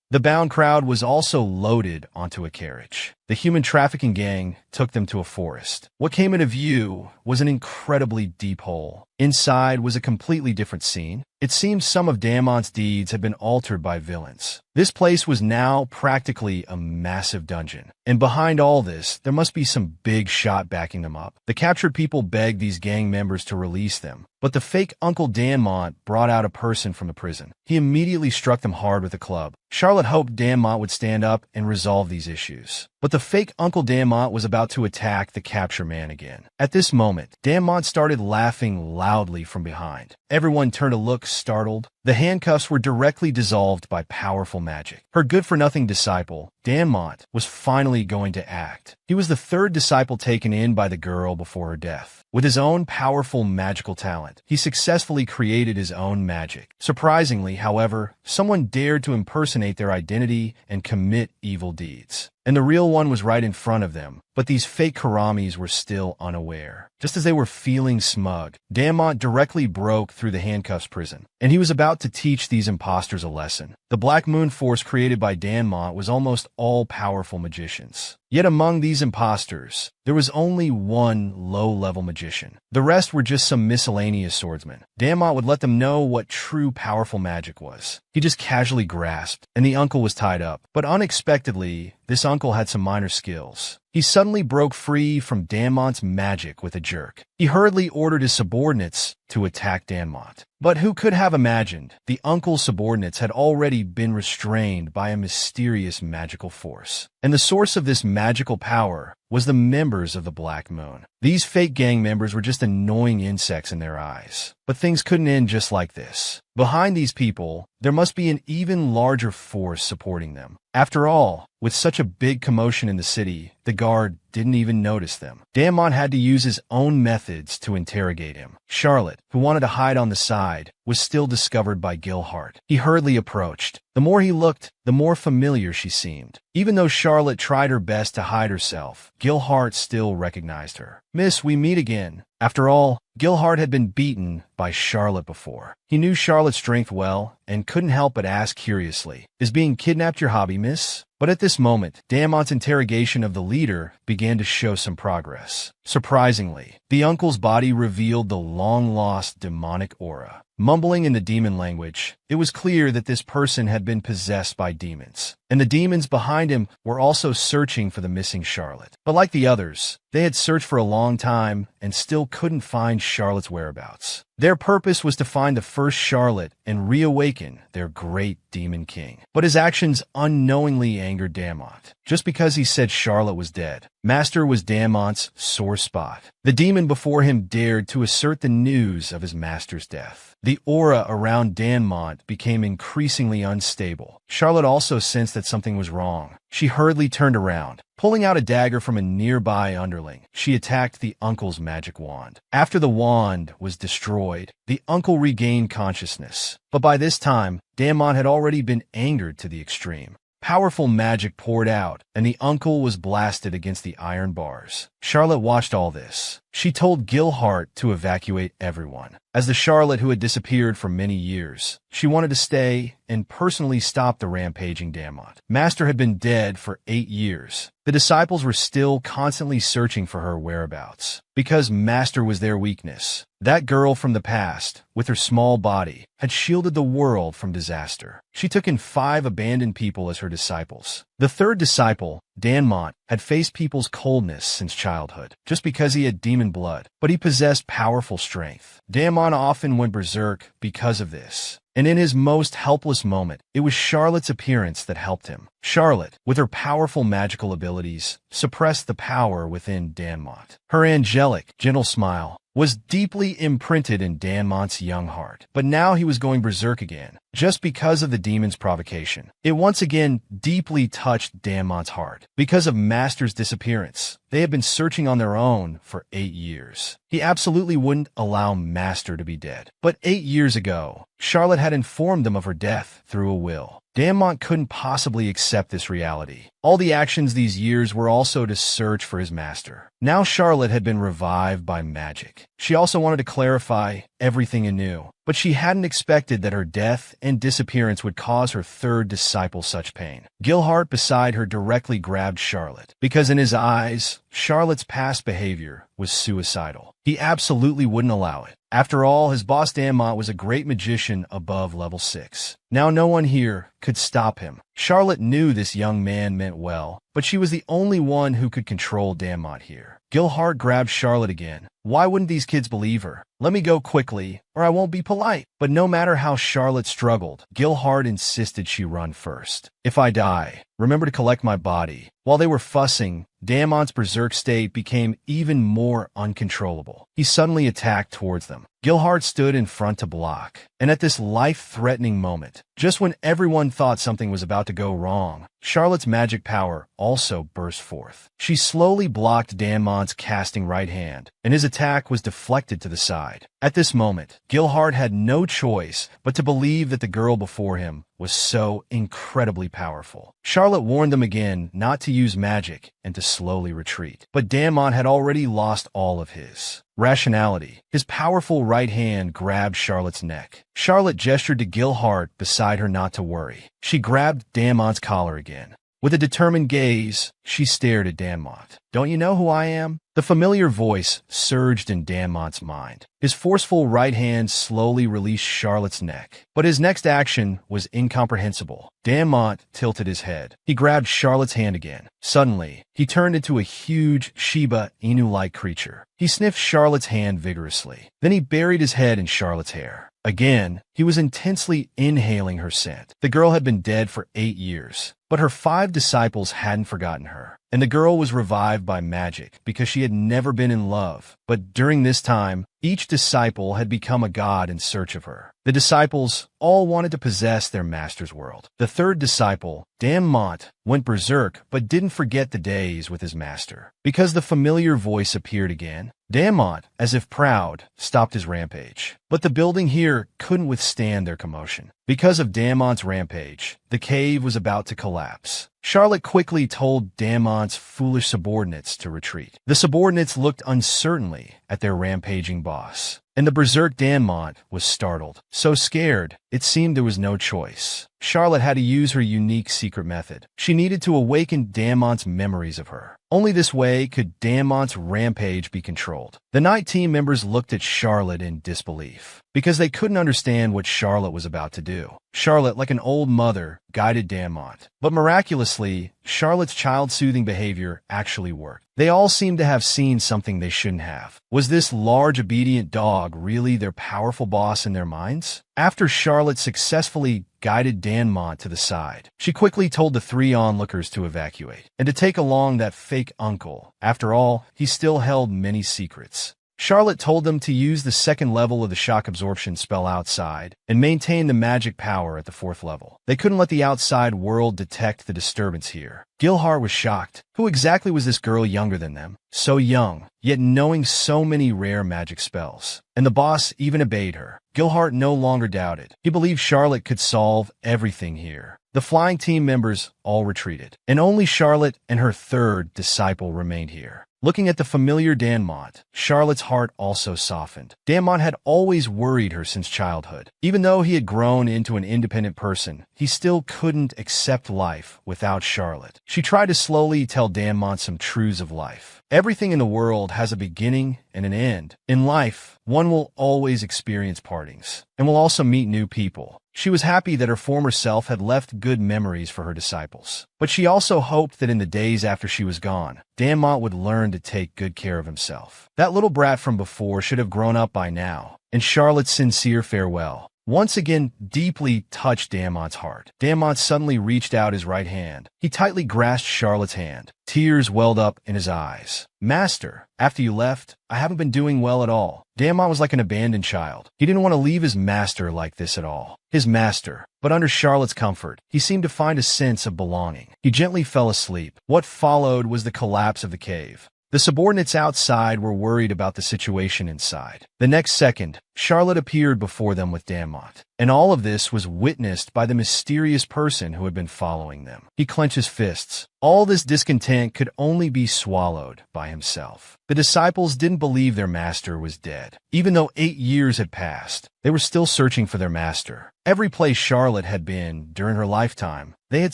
The bound crowd was also loaded onto a carriage. The human trafficking gang took them to a forest. What came into view was an incredibly deep hole. Inside was a completely different scene. It seemed some of Danmont's deeds had been altered by villains. This place was now practically a massive dungeon. And behind all this, there must be some big shot backing them up. The captured people begged these gang members to release them. But the fake Uncle Danmont brought out a person from the prison. He immediately struck them hard with a club. Charlotte hoped Danmont would stand up and resolve these issues. But the fake Uncle Danmont was about to attack the capture man again. At this moment, Danmont started laughing loudly from behind. Everyone turned to look startled. The handcuffs were directly dissolved by powerful magic. Her good-for-nothing disciple, Danmont, was finally going to act. He was the third disciple taken in by the girl before her death. With his own powerful magical talent, he successfully created his own magic. Surprisingly, however, someone dared to impersonate their identity and commit evil deeds. And the real one was right in front of them, but these fake Karamis were still unaware. Just as they were feeling smug, Danmont directly broke through the handcuffs prison, and he was about to teach these imposters a lesson. The Black Moon Force created by Danmont was almost all powerful magicians. Yet among these imposters, there was only one low-level magician. The rest were just some miscellaneous swordsmen. Danmont would let them know what true powerful magic was. He just casually grasped, and the uncle was tied up. But unexpectedly, this uncle had some minor skills. He suddenly broke free from Danmont's magic with a jerk. He hurriedly ordered his subordinates to attack Danmont. But who could have imagined the uncle's subordinates had already been restrained by a mysterious magical force? And the source of this magical power was the members of the Black Moon. These fake gang members were just annoying insects in their eyes. But things couldn't end just like this. Behind these people, there must be an even larger force supporting them. After all, with such a big commotion in the city, the guard didn't even notice them. Danmont had to use his own methods to interrogate him. Charlotte, who wanted to hide on the side, was still discovered by Gilhart. He hurriedly approached. The more he looked, the more familiar she seemed. Even though Charlotte tried her best to hide herself, Gilhart still recognized her. "Miss, we meet again." After all, Gilhart had been beaten by Charlotte before. He knew Charlotte's strength well and couldn't help but ask curiously, "Is being kidnapped your hobby, miss?" But at this moment, Danmont's interrogation of the leader began to show some progress. Surprisingly, the uncle's body revealed the long-lost demonic aura. Mumbling in the demon language, it was clear that this person had been possessed by demons. And the demons behind him were also searching for the missing Charlotte. But like the others, they had searched for a long time and still couldn't find Charlotte's whereabouts. Their purpose was to find the first Charlotte and reawaken their great demon king. But his actions unknowingly angered Danmont. Just because he said Charlotte was dead, Master was Danmont's sore spot. The demon before him dared to assert the news of his master's death. The aura around Danmont became increasingly unstable. Charlotte also sensed that something was wrong. She hurriedly turned around. Pulling out a dagger from a nearby underling, she attacked the uncle's magic wand. After the wand was destroyed, the uncle regained consciousness. But by this time, Danmont had already been angered to the extreme. Powerful magic poured out, and the uncle was blasted against the iron bars. Charlotte watched all this. She told Gilhart to evacuate everyone. As the Charlotte who had disappeared for many years, she wanted to stay and personally stop the rampaging Danmont. Master had been dead for 8 years. The disciples were still constantly searching for her whereabouts, because Master was their weakness. That girl from the past, with her small body, had shielded the world from disaster. She took in 5 abandoned people as her disciples. The third disciple, Danmont, had faced people's coldness since childhood, just because he had demon blood, but he possessed powerful strength. Danmont often went berserk because of this. And in his most helpless moment, it was Charlotte's appearance that helped him. Charlotte, with her powerful magical abilities, suppressed the power within Danmont. Her angelic, gentle smile was deeply imprinted in Danmont's young heart. But now he was going berserk again, just because of the demon's provocation. It once again deeply touched Danmont's heart. Because of Master's disappearance, they had been searching on their own for 8 years. He absolutely wouldn't allow Master to be dead. But 8 years ago, Charlotte had informed them of her death through a will. Danmont couldn't possibly accept this reality. All the actions these years were also to search for his master. Now Charlotte had been revived by magic. She also wanted to clarify everything anew, but she hadn't expected that her death and disappearance would cause her third disciple such pain. Gilhart beside her directly grabbed Charlotte, because in his eyes, Charlotte's past behavior was suicidal. He absolutely wouldn't allow it. After all, his boss Danmont was a great magician above level 6. Now no one here could stop him. Charlotte knew this young man meant well, but she was the only one who could control Danmont here. Gilhart grabbed Charlotte again. Why wouldn't these kids believe her? Let me go quickly, or I won't be polite. But no matter how Charlotte struggled, Gilhart insisted she run first. If I die, remember to collect my body. While they were fussing, Danmont's berserk state became even more uncontrollable. He suddenly attacked towards them. Gilhart stood in front to block. And at this life-threatening moment, just when everyone thought something was about to go wrong, Charlotte's magic power also burst forth. She slowly blocked Danmont's casting right hand, and his attack was deflected to the side. At this moment, Gilhart had no choice but to believe that the girl before him was so incredibly powerful. Charlotte warned them again not to use magic and to slowly retreat. But Danmont had already lost all of his rationality. His powerful right hand grabbed Charlotte's neck. Charlotte gestured to Gilhart beside her not to worry. She grabbed Danmont's collar again. With a determined gaze, she stared at Danmont. Don't you know who I am? The familiar voice surged in Danmont's mind. His forceful right hand slowly released Charlotte's neck. But his next action was incomprehensible. Danmont tilted his head. He grabbed Charlotte's hand again. Suddenly, he turned into a huge Shiba Inu-like creature. He sniffed Charlotte's hand vigorously. Then he buried his head in Charlotte's hair. Again, he was intensely inhaling her scent. The girl had been dead for 8 years, but her 5 disciples hadn't forgotten her. And the girl was revived by magic because she had never been in love. But during this time, each disciple had become a god in search of her. The disciples all wanted to possess their master's world. The third disciple, Danmont, went berserk but didn't forget the days with his master. Because the familiar voice appeared again, Danmont, as if proud, stopped his rampage. But the building here couldn't withstand their commotion. Because of Danmont's rampage, the cave was about to collapse. Charlotte quickly told Danmont's foolish subordinates to retreat. The subordinates looked uncertainly at their rampaging boss, and the berserk Danmont was startled. So scared, it seemed there was no choice. Charlotte had to use her unique secret method. She needed to awaken Danmont's memories of her. Only this way could Danmont's rampage be controlled. The night team members looked at Charlotte in disbelief, because they couldn't understand what Charlotte was about to do. Charlotte, like an old mother, guided Danmont. But miraculously, Charlotte's child-soothing behavior actually worked. They all seemed to have seen something they shouldn't have. Was this large, obedient dog really their powerful boss in their minds? After Charlotte successfully guided Danmont to the side, she quickly told the 3 onlookers to evacuate, and to take along that fake uncle. After all, he still held many secrets. Charlotte told them to use the 2nd level of the shock absorption spell outside and maintain the magic power at the 4th level. They couldn't let the outside world detect the disturbance here. Gilhart was shocked. Who exactly was this girl younger than them? So young, yet knowing so many rare magic spells. And the boss even obeyed her. Gilhart no longer doubted. He believed Charlotte could solve everything here. The flying team members all retreated, and only Charlotte and her 3rd disciple remained here. Looking at the familiar Danmont, Charlotte's heart also softened. Danmont had always worried her since childhood. Even though he had grown into an independent person, he still couldn't accept life without Charlotte. She tried to slowly tell Danmont some truths of life. Everything in the world has a beginning and an end. In life, one will always experience partings, and will also meet new people. She was happy that her former self had left good memories for her disciples. But she also hoped that in the days after she was gone, Danmont would learn to take good care of himself. That little brat from before should have grown up by now. And Charlotte's sincere farewell once again deeply touched Damont's heart. Damont suddenly reached out his right hand. He tightly grasped Charlotte's hand. Tears welled up in his eyes. Master, after you left, I haven't been doing well at all. Damont was like an abandoned child. He didn't want to leave his master like this at all. His master. But under Charlotte's comfort, he seemed to find a sense of belonging. He gently fell asleep. What followed was the collapse of the cave. The subordinates outside were worried about the situation inside. The next second, Charlotte appeared before them with Damont, and all of this was witnessed by the mysterious person who had been following them. He clenched his fists. All this discontent could only be swallowed by himself. The disciples didn't believe their master was dead. Even though 8 years had passed, they were still searching for their master. Every place Charlotte had been during her lifetime, they had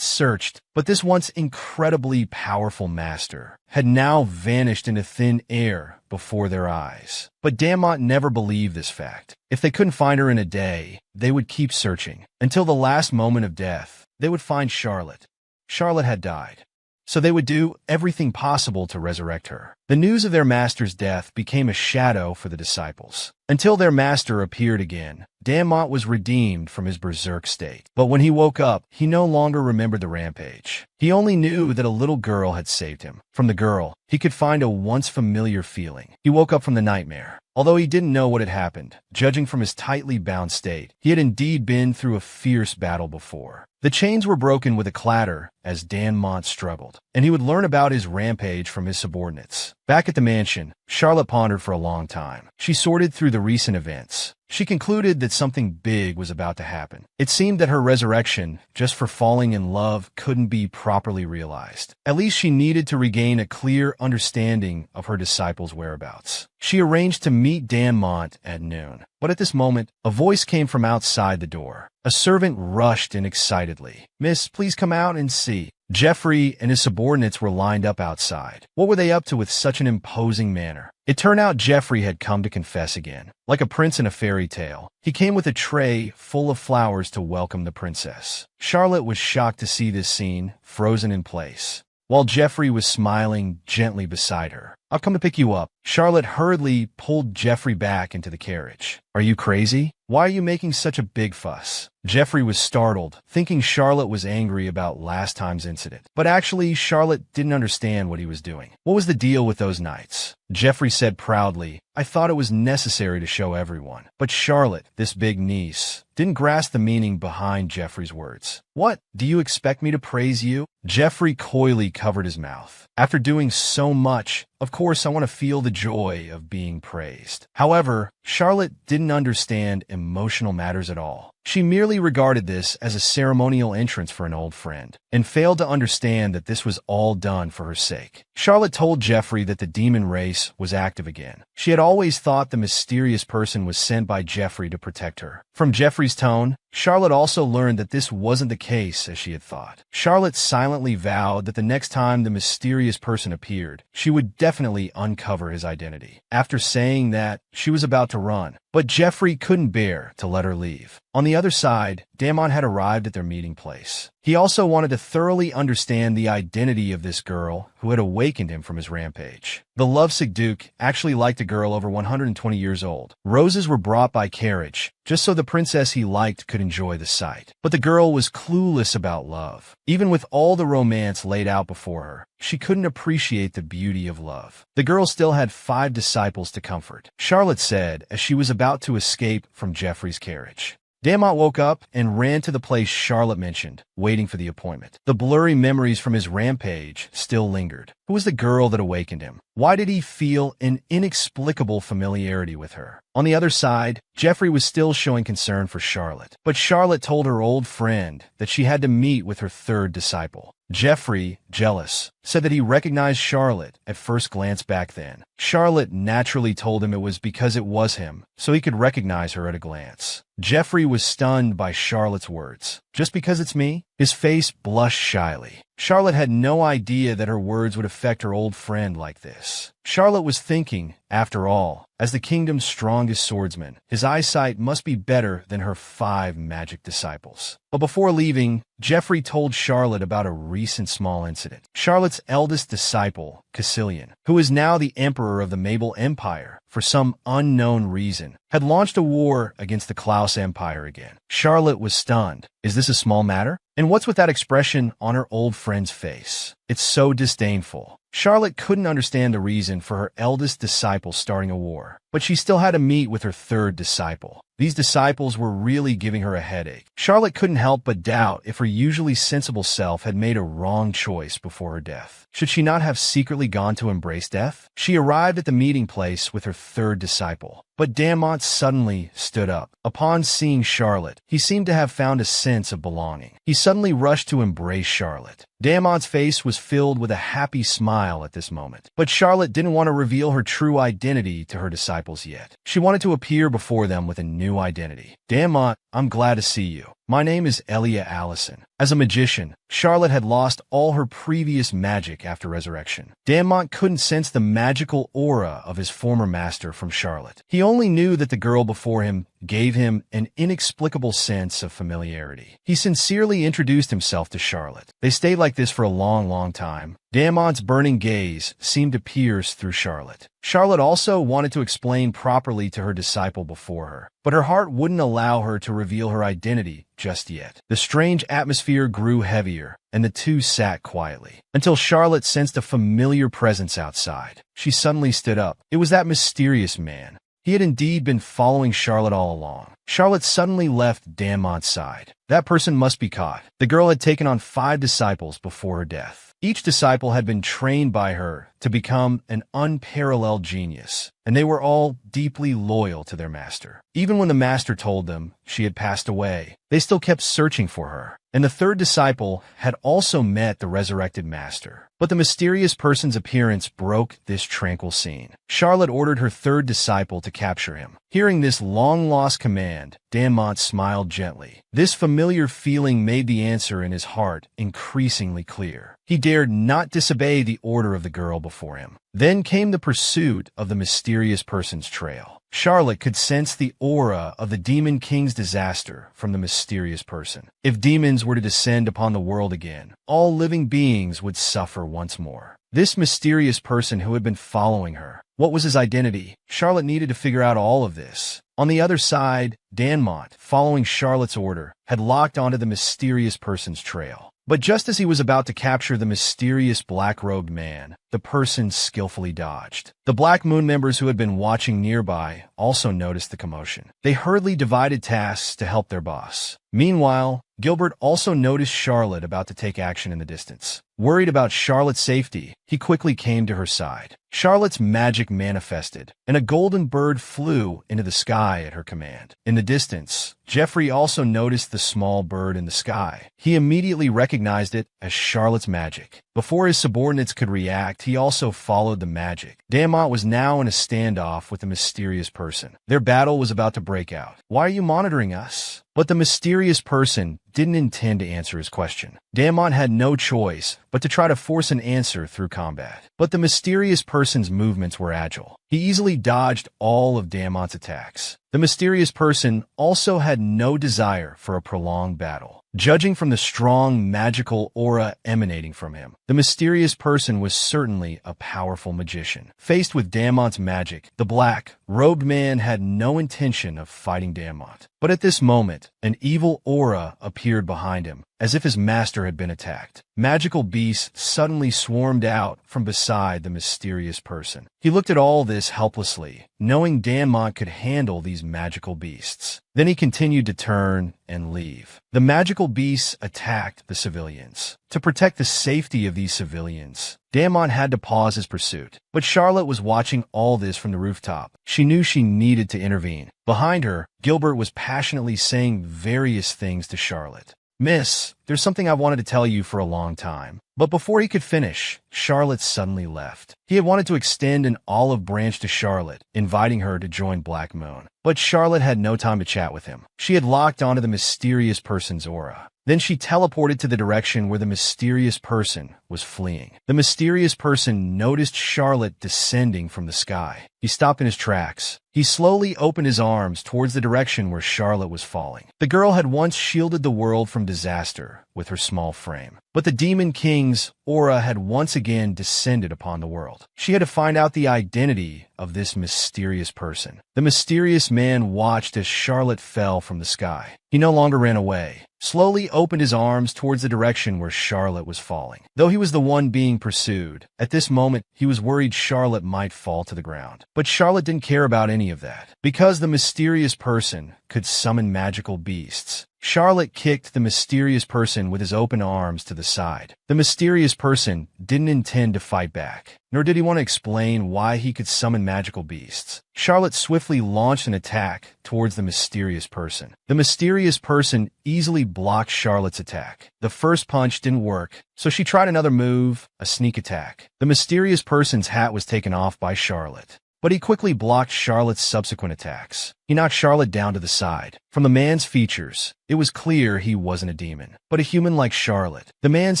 searched, but this once incredibly powerful master had now vanished into thin air before their eyes. But Damont never believed this fact. If they couldn't find her in a day, they would keep searching. Until the last moment of death, they would find Charlotte. Charlotte had died, so they would do everything possible to resurrect her. The news of their master's death became a shadow for the disciples. Until their master appeared again, Damont was redeemed from his berserk state. But when he woke up, he no longer remembered the rampage. He only knew that a little girl had saved him. From the girl, he could find a once familiar feeling. He woke up from the nightmare. Although he didn't know what had happened, judging from his tightly bound state, he had indeed been through a fierce battle before. The chains were broken with a clatter as Damont struggled, and he would learn about his rampage from his subordinates. Back at the mansion, Charlotte pondered for a long time. She sorted through the recent events. She concluded that something big was about to happen. It seemed that her resurrection, just for falling in love, couldn't be properly realized. At least she needed to regain a clear understanding of her disciples' whereabouts. She arranged to meet Damont at noon. But at this moment, a voice came from outside the door. A servant rushed in excitedly. "Miss, please come out and see." Jeffrey and his subordinates were lined up outside. What were they up to with such an imposing manner? It turned out Jeffrey had come to confess again. Like a prince in a fairy tale, he came with a tray full of flowers to welcome the princess. Charlotte was shocked to see this scene, frozen in place, while Jeffrey was smiling gently beside her. "I've come to pick you up." Charlotte hurriedly pulled Jeffrey back into the carriage. "Are you crazy? Why are you making such a big fuss?" Jeffrey was startled, thinking Charlotte was angry about last time's incident. But actually, Charlotte didn't understand what he was doing. What was the deal with those nights? Jeffrey said proudly, "I thought it was necessary to show everyone." But Charlotte, this big niece, didn't grasp the meaning behind Jeffrey's words. "What? Do you expect me to praise you?" Jeffrey coyly covered his mouth. "After doing so much, of course I want to feel the joy of being praised." However, Charlotte didn't understand emotional matters at all. She merely regarded this as a ceremonial entrance for an old friend, and failed to understand that this was all done for her sake. Charlotte told Jeffrey that the demon race was active again. She had always thought the mysterious person was sent by Jeffrey to protect her. From Jeffrey's tone, Charlotte also learned that this wasn't the case as she had thought. Charlotte silently vowed that the next time the mysterious person appeared, she would definitely uncover his identity. After saying that, she was about to run, but Jeffrey couldn't bear to let her leave. On the other side, Damont had arrived at their meeting place. He also wanted to thoroughly understand the identity of this girl who had awakened him from his rampage. The lovesick Duke actually liked a girl over 120 years old. Roses were brought by carriage, just so the princess he liked could enjoy the sight. But the girl was clueless about love. Even with all the romance laid out before her, she couldn't appreciate the beauty of love. The girl still had 5 disciples to comfort, Charlotte said as she was about to escape from Jeffrey's carriage. Damont woke up and ran to the place Charlotte mentioned, waiting for the appointment. The blurry memories from his rampage still lingered. Who was the girl that awakened him? Why did he feel an inexplicable familiarity with her? On the other side, Jeffrey was still showing concern for Charlotte. But Charlotte told her old friend that she had to meet with her 3rd disciple. Jeffrey, jealous, said that he recognized Charlotte at first glance back then. Charlotte naturally told him it was because it was him, so he could recognize her at a glance. Jeffrey was stunned by Charlotte's words. "Just because it's me?" His face blushed shyly. Charlotte had no idea that her words would affect her old friend like this. Charlotte was thinking, after all, as the kingdom's strongest swordsman, his eyesight must be better than her 5 magic disciples. But before leaving, Geoffrey told Charlotte about a recent small incident. Charlotte's eldest disciple, Caecilian, who is now the emperor of the Mabel Empire, for some unknown reason, had launched a war against the Klaus Empire again. Charlotte was stunned. Is this a small matter? And what's with that expression on her old friend's face? It's so disdainful. Charlotte couldn't understand the reason for her eldest disciple starting a war, but she still had to meet with her 3rd disciple. These disciples were really giving her a headache. Charlotte couldn't help but doubt if her usually sensible self had made a wrong choice before her death. Should she not have secretly gone to embrace death? She arrived at the meeting place with her 3rd disciple, but Damont suddenly stood up. Upon seeing Charlotte, he seemed to have found a sense of belonging. He suddenly rushed to embrace Charlotte. Damont's face was filled with a happy smile at this moment, but Charlotte didn't want to reveal her true identity to her disciples yet. She wanted to appear before them with a new identity. Damont, I'm glad to see you. My name is Elia Allison. As a magician, Charlotte had lost all her previous magic after resurrection. Damont couldn't sense the magical aura of his former master from Charlotte. He only knew that the girl before him gave him an inexplicable sense of familiarity. He sincerely introduced himself to Charlotte. They stayed like this for a long time. Damont's burning gaze seemed to pierce through Charlotte. Charlotte also wanted to explain properly to her disciple before her, but her heart wouldn't allow her to reveal her identity just yet. The strange atmosphere grew heavier, and the two sat quietly, until Charlotte sensed a familiar presence outside. She suddenly stood up. It was that mysterious man. He had indeed been following Charlotte all along. Charlotte suddenly left Damont's side. That person must be caught. The girl had taken on 5 disciples before her death. Each disciple had been trained by her to become an unparalleled genius, and they were all deeply loyal to their master. Even when the master told them she had passed away, they still kept searching for her. And the 3rd disciple had also met the resurrected master. But the mysterious person's appearance broke this tranquil scene. Charlotte ordered her 3rd disciple to capture him. Hearing this long-lost command, Damont smiled gently. This familiar feeling made the answer in his heart increasingly clear. He dared not disobey the order of the girl before him. Then came the pursuit of the mysterious person's trail. Charlotte could sense the aura of the Demon King's disaster from the mysterious person. If demons were to descend upon the world again, all living beings would suffer once more. This mysterious person who had been following her, what was his identity? Charlotte needed to figure out all of this. On the other side, Damont, following Charlotte's order, had locked onto the mysterious person's trail. But just as he was about to capture the mysterious black-robed man, the person skillfully dodged. The Black Moon members who had been watching nearby also noticed the commotion. They hurriedly divided tasks to help their boss. Meanwhile, Gilbert also noticed Charlotte about to take action in the distance. Worried about Charlotte's safety, he quickly came to her side. Charlotte's magic manifested, and a golden bird flew into the sky at her command. In the distance, Geoffrey also noticed the small bird in the sky. He immediately recognized it as Charlotte's magic. Before his subordinates could react, he also followed the magic. Damont was now in a standoff with the mysterious person. Their battle was about to break out. "Why are you monitoring us?" But the mysterious person didn't intend to answer his question. Damont had no choice but to try to force an answer through combat. But the mysterious person's movements were agile. He easily dodged all of Damont's attacks. The mysterious person also had no desire for a prolonged battle. Judging from the strong magical aura emanating from him, the mysterious person was certainly a powerful magician. Faced with Damont's magic, the black-robed man had no intention of fighting Damont. But at this moment, an evil aura appeared behind him, as if his master had been attacked. Magical beasts suddenly swarmed out from beside the mysterious person. He looked at all this helplessly, knowing Damont could handle these magical beasts. Then he continued to turn and leave. The magical beasts attacked the civilians. To protect the safety of these civilians, Damont had to pause his pursuit. But Charlotte was watching all this from the rooftop. She knew she needed to intervene. Behind her, Gilbert was passionately saying various things to Charlotte. "Miss, there's something I've wanted to tell you for a long time." But before he could finish, Charlotte suddenly left. He had wanted to extend an olive branch to Charlotte, inviting her to join Black Moon. But Charlotte had no time to chat with him. She had locked onto the mysterious person's aura. Then she teleported to the direction where the mysterious person was fleeing. The mysterious person noticed Charlotte descending from the sky. He stopped in his tracks. He slowly opened his arms towards the direction where Charlotte was falling. The girl had once shielded the world from disaster with her small frame. But the Demon King's aura had once again descended upon the world. She had to find out the identity of this mysterious person. The mysterious man watched as Charlotte fell from the sky. He no longer ran away, slowly opened his arms towards the direction where Charlotte was falling. Though he was the one being pursued, at this moment he was worried Charlotte might fall to the ground. But Charlotte didn't care about any of that. Because the mysterious person could summon magical beasts, Charlotte kicked the mysterious person with his open arms to the side. The mysterious person didn't intend to fight back, nor did he want to explain why he could summon magical beasts. Charlotte swiftly launched an attack towards the mysterious person. The mysterious person easily blocked Charlotte's attack. The first punch didn't work, so she tried another move, a sneak attack. The mysterious person's hat was taken off by Charlotte, but he quickly blocked Charlotte's subsequent attacks. He knocked Charlotte down to the side. From the man's features, it was clear he wasn't a demon, but a human like Charlotte. The man's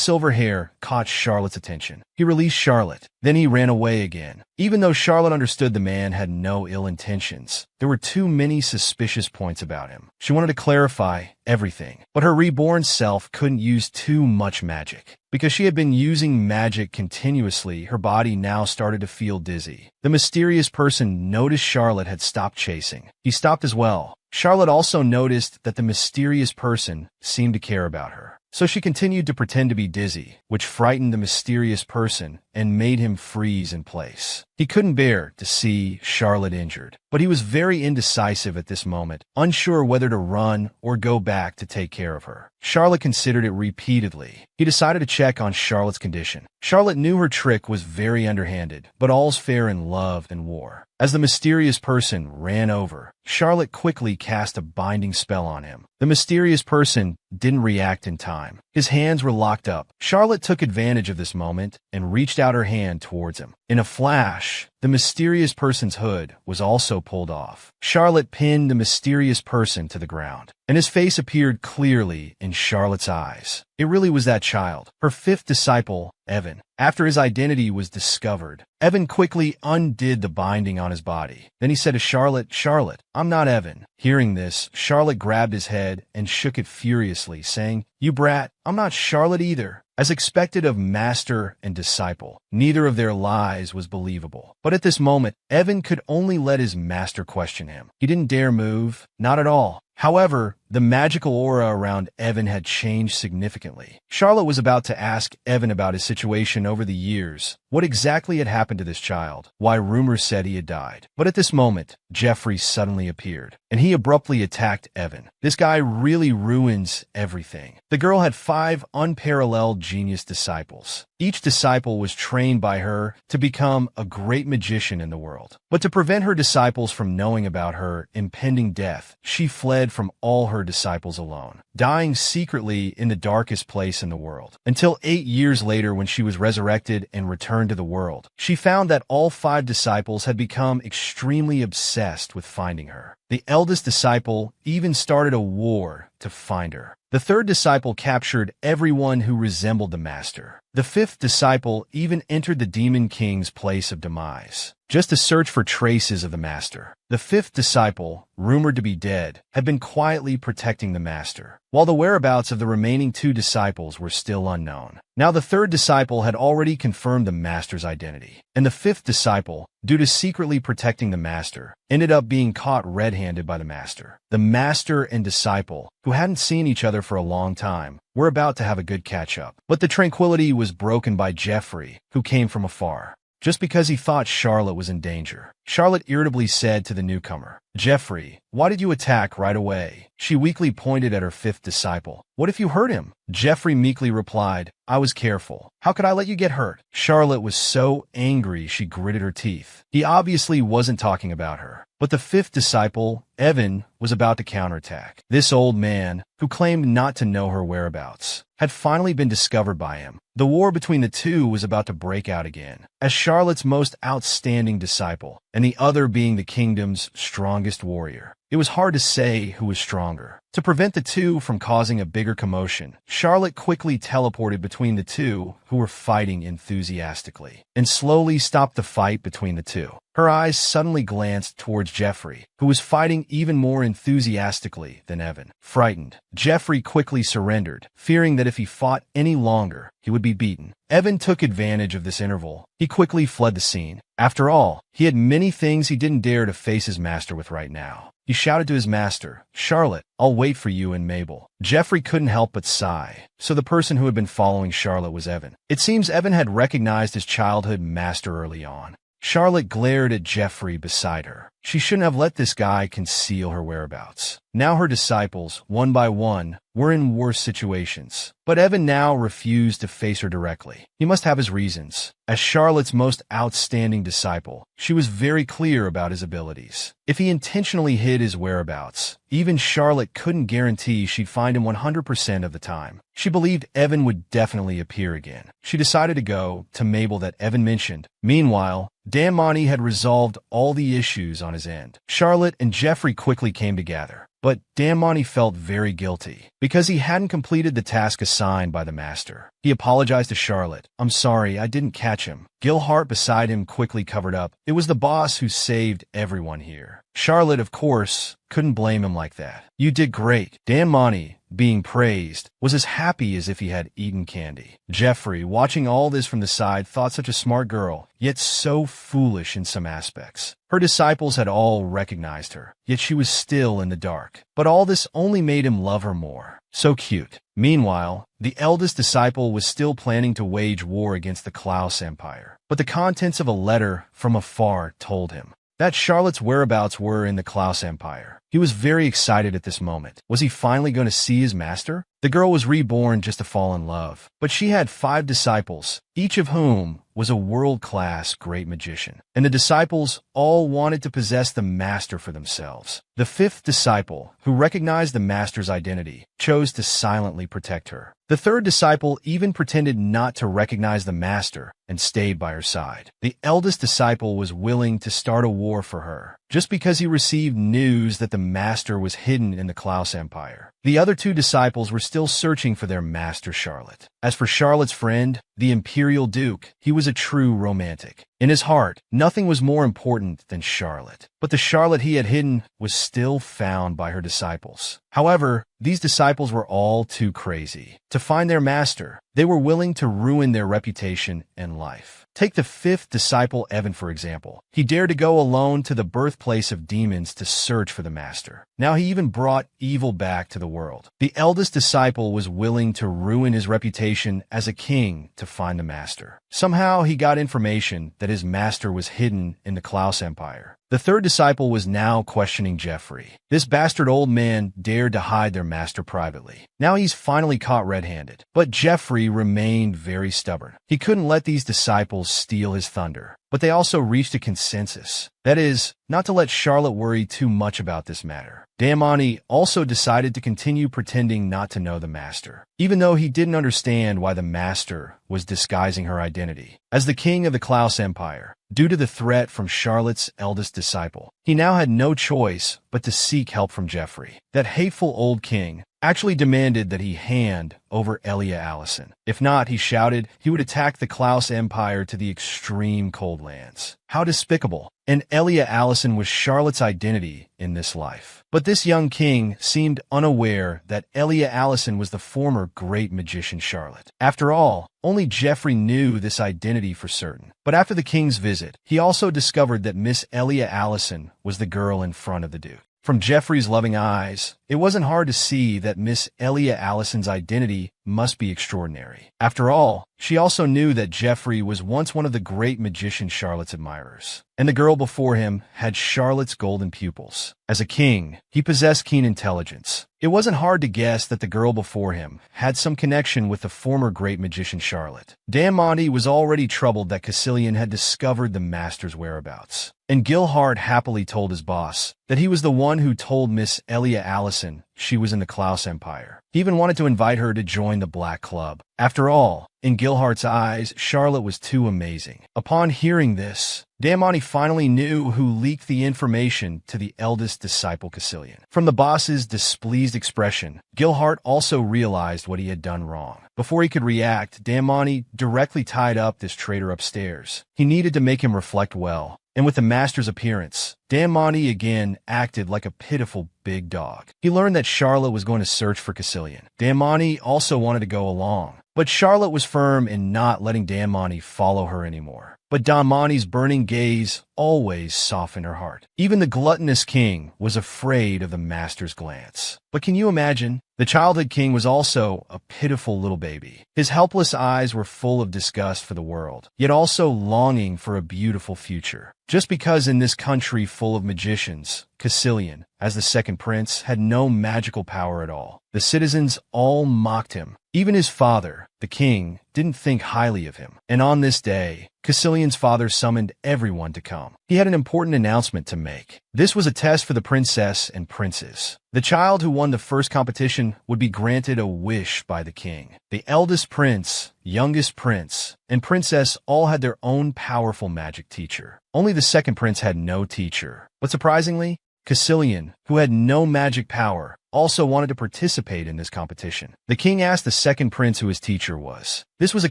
silver hair caught Charlotte's attention. He released Charlotte. Then he ran away again. Even though Charlotte understood the man had no ill intentions, there were too many suspicious points about him. She wanted to clarify everything, but her reborn self couldn't use too much magic. Because she had been using magic continuously, her body now started to feel dizzy. The mysterious person noticed Charlotte had stopped chasing. He stopped as well. Charlotte also noticed that the mysterious person seemed to care about her. So she continued to pretend to be dizzy, which frightened the mysterious person and made him freeze in place. He couldn't bear to see Charlotte injured, but he was very indecisive at this moment, unsure whether to run or go back to take care of her. Charlotte considered it repeatedly. He decided to check on Charlotte's condition. Charlotte knew her trick was very underhanded, but all's fair in love and war. As the mysterious person ran over, Charlotte quickly cast a binding spell on him. The mysterious person didn't react in time. His hands were locked up. Charlotte took advantage of this moment and reached out her hand towards him. In a flash, the mysterious person's hood was also pulled off. Charlotte pinned the mysterious person to the ground, and his face appeared clearly in Charlotte's eyes. It really was that child, her fifth disciple, Evan. After his identity was discovered, Evan quickly undid the binding on his body. Then he said to Charlotte, "Charlotte, I'm not Evan." Hearing this, Charlotte grabbed his head and shook it furiously, saying, "You brat, I'm not Charlotte either." As expected of master and disciple, neither of their lies was believable. But at this moment, Evan could only let his master question him. He didn't dare move, not at all. However, the magical aura around Evan had changed significantly. Charlotte was about to ask Evan about his situation over the years, what exactly had happened to this child, why rumors said he had died. But at this moment, Jeffrey suddenly appeared, and he abruptly attacked Evan. This guy really ruins everything. The girl had 5 unparalleled genius disciples. Each disciple was trained by her to become a great magician in the world. But to prevent her disciples from knowing about her impending death, she fled from all her disciples alone, dying secretly in the darkest place in the world. Until 8 years later, when she was resurrected and returned to the world, she found that all 5 disciples had become extremely obsessed with finding her. The eldest disciple even started a war to find her. The 3rd disciple captured everyone who resembled the master. The 5th disciple even entered the Demon King's place of demise, just to search for traces of the master. The 5th disciple, rumored to be dead, had been quietly protecting the master, while the whereabouts of the remaining 2 disciples were still unknown. Now the 3rd disciple had already confirmed the master's identity, and the 5th disciple, due to secretly protecting the master, ended up being caught red-handed by the master. The master and disciple, who hadn't seen each other for a long time, were about to have a good catch-up. But the tranquility was broken by Jeffrey, who came from afar. Just because he thought Charlotte was in danger. Charlotte irritably said to the newcomer. Jeffrey, why did you attack right away? She weakly pointed at her fifth disciple. What if you hurt him? Jeffrey meekly replied, I was careful. How could I let you get hurt? Charlotte was so angry she gritted her teeth. He obviously wasn't talking about her. But the fifth disciple, Evan, was about to counterattack. This old man, who claimed not to know her whereabouts, had finally been discovered by him. The war between the two was about to break out again. As Charlotte's most outstanding disciple, and the other being the kingdom's strongest warrior, it was hard to say who was stronger. To prevent the two from causing a bigger commotion, Charlotte quickly teleported between the two who were fighting enthusiastically, and slowly stopped the fight between the two. Her eyes suddenly glanced towards Jeffrey, who was fighting even more enthusiastically than Evan. Frightened, Jeffrey quickly surrendered, fearing that if he fought any longer, he would be beaten. Evan took advantage of this interval. He quickly fled the scene. After all, he had many things he didn't dare to face his master with right now. He shouted to his master, Charlotte, I'll wait for you and Mabel. Jeffrey couldn't help but sigh. So the person who had been following Charlotte was Evan. It seems Evan had recognized his childhood master early on. Charlotte glared at Jeffrey beside her. She shouldn't have let this guy conceal her whereabouts. Now her disciples, one by one, were in worse situations. But Evan now refused to face her directly. He must have his reasons. As Charlotte's most outstanding disciple, she was very clear about his abilities. If he intentionally hid his whereabouts, even Charlotte couldn't guarantee she'd find him 100% of the time. She believed Evan would definitely appear again. She decided to go to Mabel that Evan mentioned. Meanwhile, Dan Monty had resolved all the issues on his end. Charlotte and Jeffrey quickly came together. But Dan Monty felt very guilty because he hadn't completed the task assigned by the master. He apologized to Charlotte. I'm sorry, I didn't catch him. Gil Hart beside him quickly covered up. It was the boss who saved everyone here. Charlotte, of course, couldn't blame him like that. You did great. Dan Monty, being praised, was as happy as if he had eaten candy. Jeffrey, watching all this from the side, thought such a smart girl, yet so foolish in some aspects. Her disciples had all recognized her, yet she was still in the dark. But all this only made him love her more. So cute. Meanwhile, the eldest disciple was still planning to wage war against the Klaus Empire. But the contents of a letter from afar told him that Charlotte's whereabouts were in the Klaus Empire. He was very excited at this moment. Was he finally going to see his master? The girl was reborn just to fall in love. But she had 5 disciples, each of whom was a world-class great magician. And the disciples all wanted to possess the master for themselves. The 5th disciple, who recognized the master's identity, chose to silently protect her. The 3rd disciple even pretended not to recognize the master and stayed by her side. The eldest disciple was willing to start a war for her, just because he received news that the master was hidden in the Klaus Empire. The other 2 disciples were still searching for their master, Charlotte. As for Charlotte's friend, the Imperial Duke, he was a true romantic. In his heart, nothing was more important than Charlotte. But the Charlotte he had hidden was still found by her disciples. However, these disciples were all too crazy to find their master. They were willing to ruin their reputation and life. Take the 5th disciple, Evan, for example. He dared to go alone to the birthplace of demons to search for the master. Now he even brought evil back to the world. The eldest disciple was willing to ruin his reputation as a king to find the master. Somehow he got information that his master was hidden in the Klaus Empire. The 3rd disciple was now questioning Jeffrey. This bastard old man dared to hide their master privately. Now he's finally caught red-handed. But Jeffrey remained very stubborn. He couldn't let these disciples steal his thunder. But they also reached a consensus. That is, not to let Charlotte worry too much about this matter. Damani also decided to continue pretending not to know the master, even though he didn't understand why the master was disguising her identity. As the king of the Klaus Empire, due to the threat from Charlotte's eldest disciple, he now had no choice but to seek help from Jeffrey. That hateful old king actually demanded that he hand over Elia Allison. If not, he shouted, he would attack the Klaus Empire to the extreme cold lands. How despicable. And Elia Allison was Charlotte's identity in this life. But this young king seemed unaware that Elia Allison was the former great magician Charlotte. After all, only Jeffrey knew this identity for certain. But after the king's visit, he also discovered that Miss Elia Allison was the girl in front of the Duke. From Jeffrey's loving eyes, it wasn't hard to see that Miss Elia Allison's identity must be extraordinary. After all, she also knew that Jeffrey was once one of the great magician Charlotte's admirers, and the girl before him had Charlotte's golden pupils. As a king, he possessed keen intelligence. It wasn't hard to guess that the girl before him had some connection with the former great magician Charlotte. Dan Monty was already troubled that Caecilian had discovered the master's whereabouts, and Gilhart happily told his boss that he was the one who told Miss Elia Allison she was in the Klaus Empire. He even wanted to invite her to join the Black Club. After all, in Gilhart's eyes, Charlotte was too amazing. Upon hearing this, Dan Monty finally knew who leaked the information to the eldest disciple Caecilian. From the boss's displeased expression, Gilhart also realized what he had done wrong. Before he could react, Dan Monty directly tied up this traitor upstairs. He needed to make him reflect well. And with the master's appearance, Dan Monty again acted like a pitiful big dog. He learned that Charlotte was going to search for Caecilian. Dan Monty also wanted to go along, but Charlotte was firm in not letting Dan Monty follow her anymore. But Dan Monty's burning gaze always softened her heart. Even the gluttonous king was afraid of the master's glance. But can you imagine? The childhood king was also a pitiful little baby. His helpless eyes were full of disgust for the world, yet also longing for a beautiful future. Just because in this country full of magicians, Caecilian, as the second prince, had no magical power at all. The citizens all mocked him. Even his father, the king, didn't think highly of him. And on this day, Caecilian's father summoned everyone to come. He had an important announcement to make. This was a test for the princess and princes. The child who won the first competition would be granted a wish by the king. The eldest prince, youngest prince, and princess all had their own powerful magic teacher. Only the second prince had no teacher. But surprisingly, Caecilian, who had no magic power, also wanted to participate in this competition. The king asked the second prince who his teacher was. This was a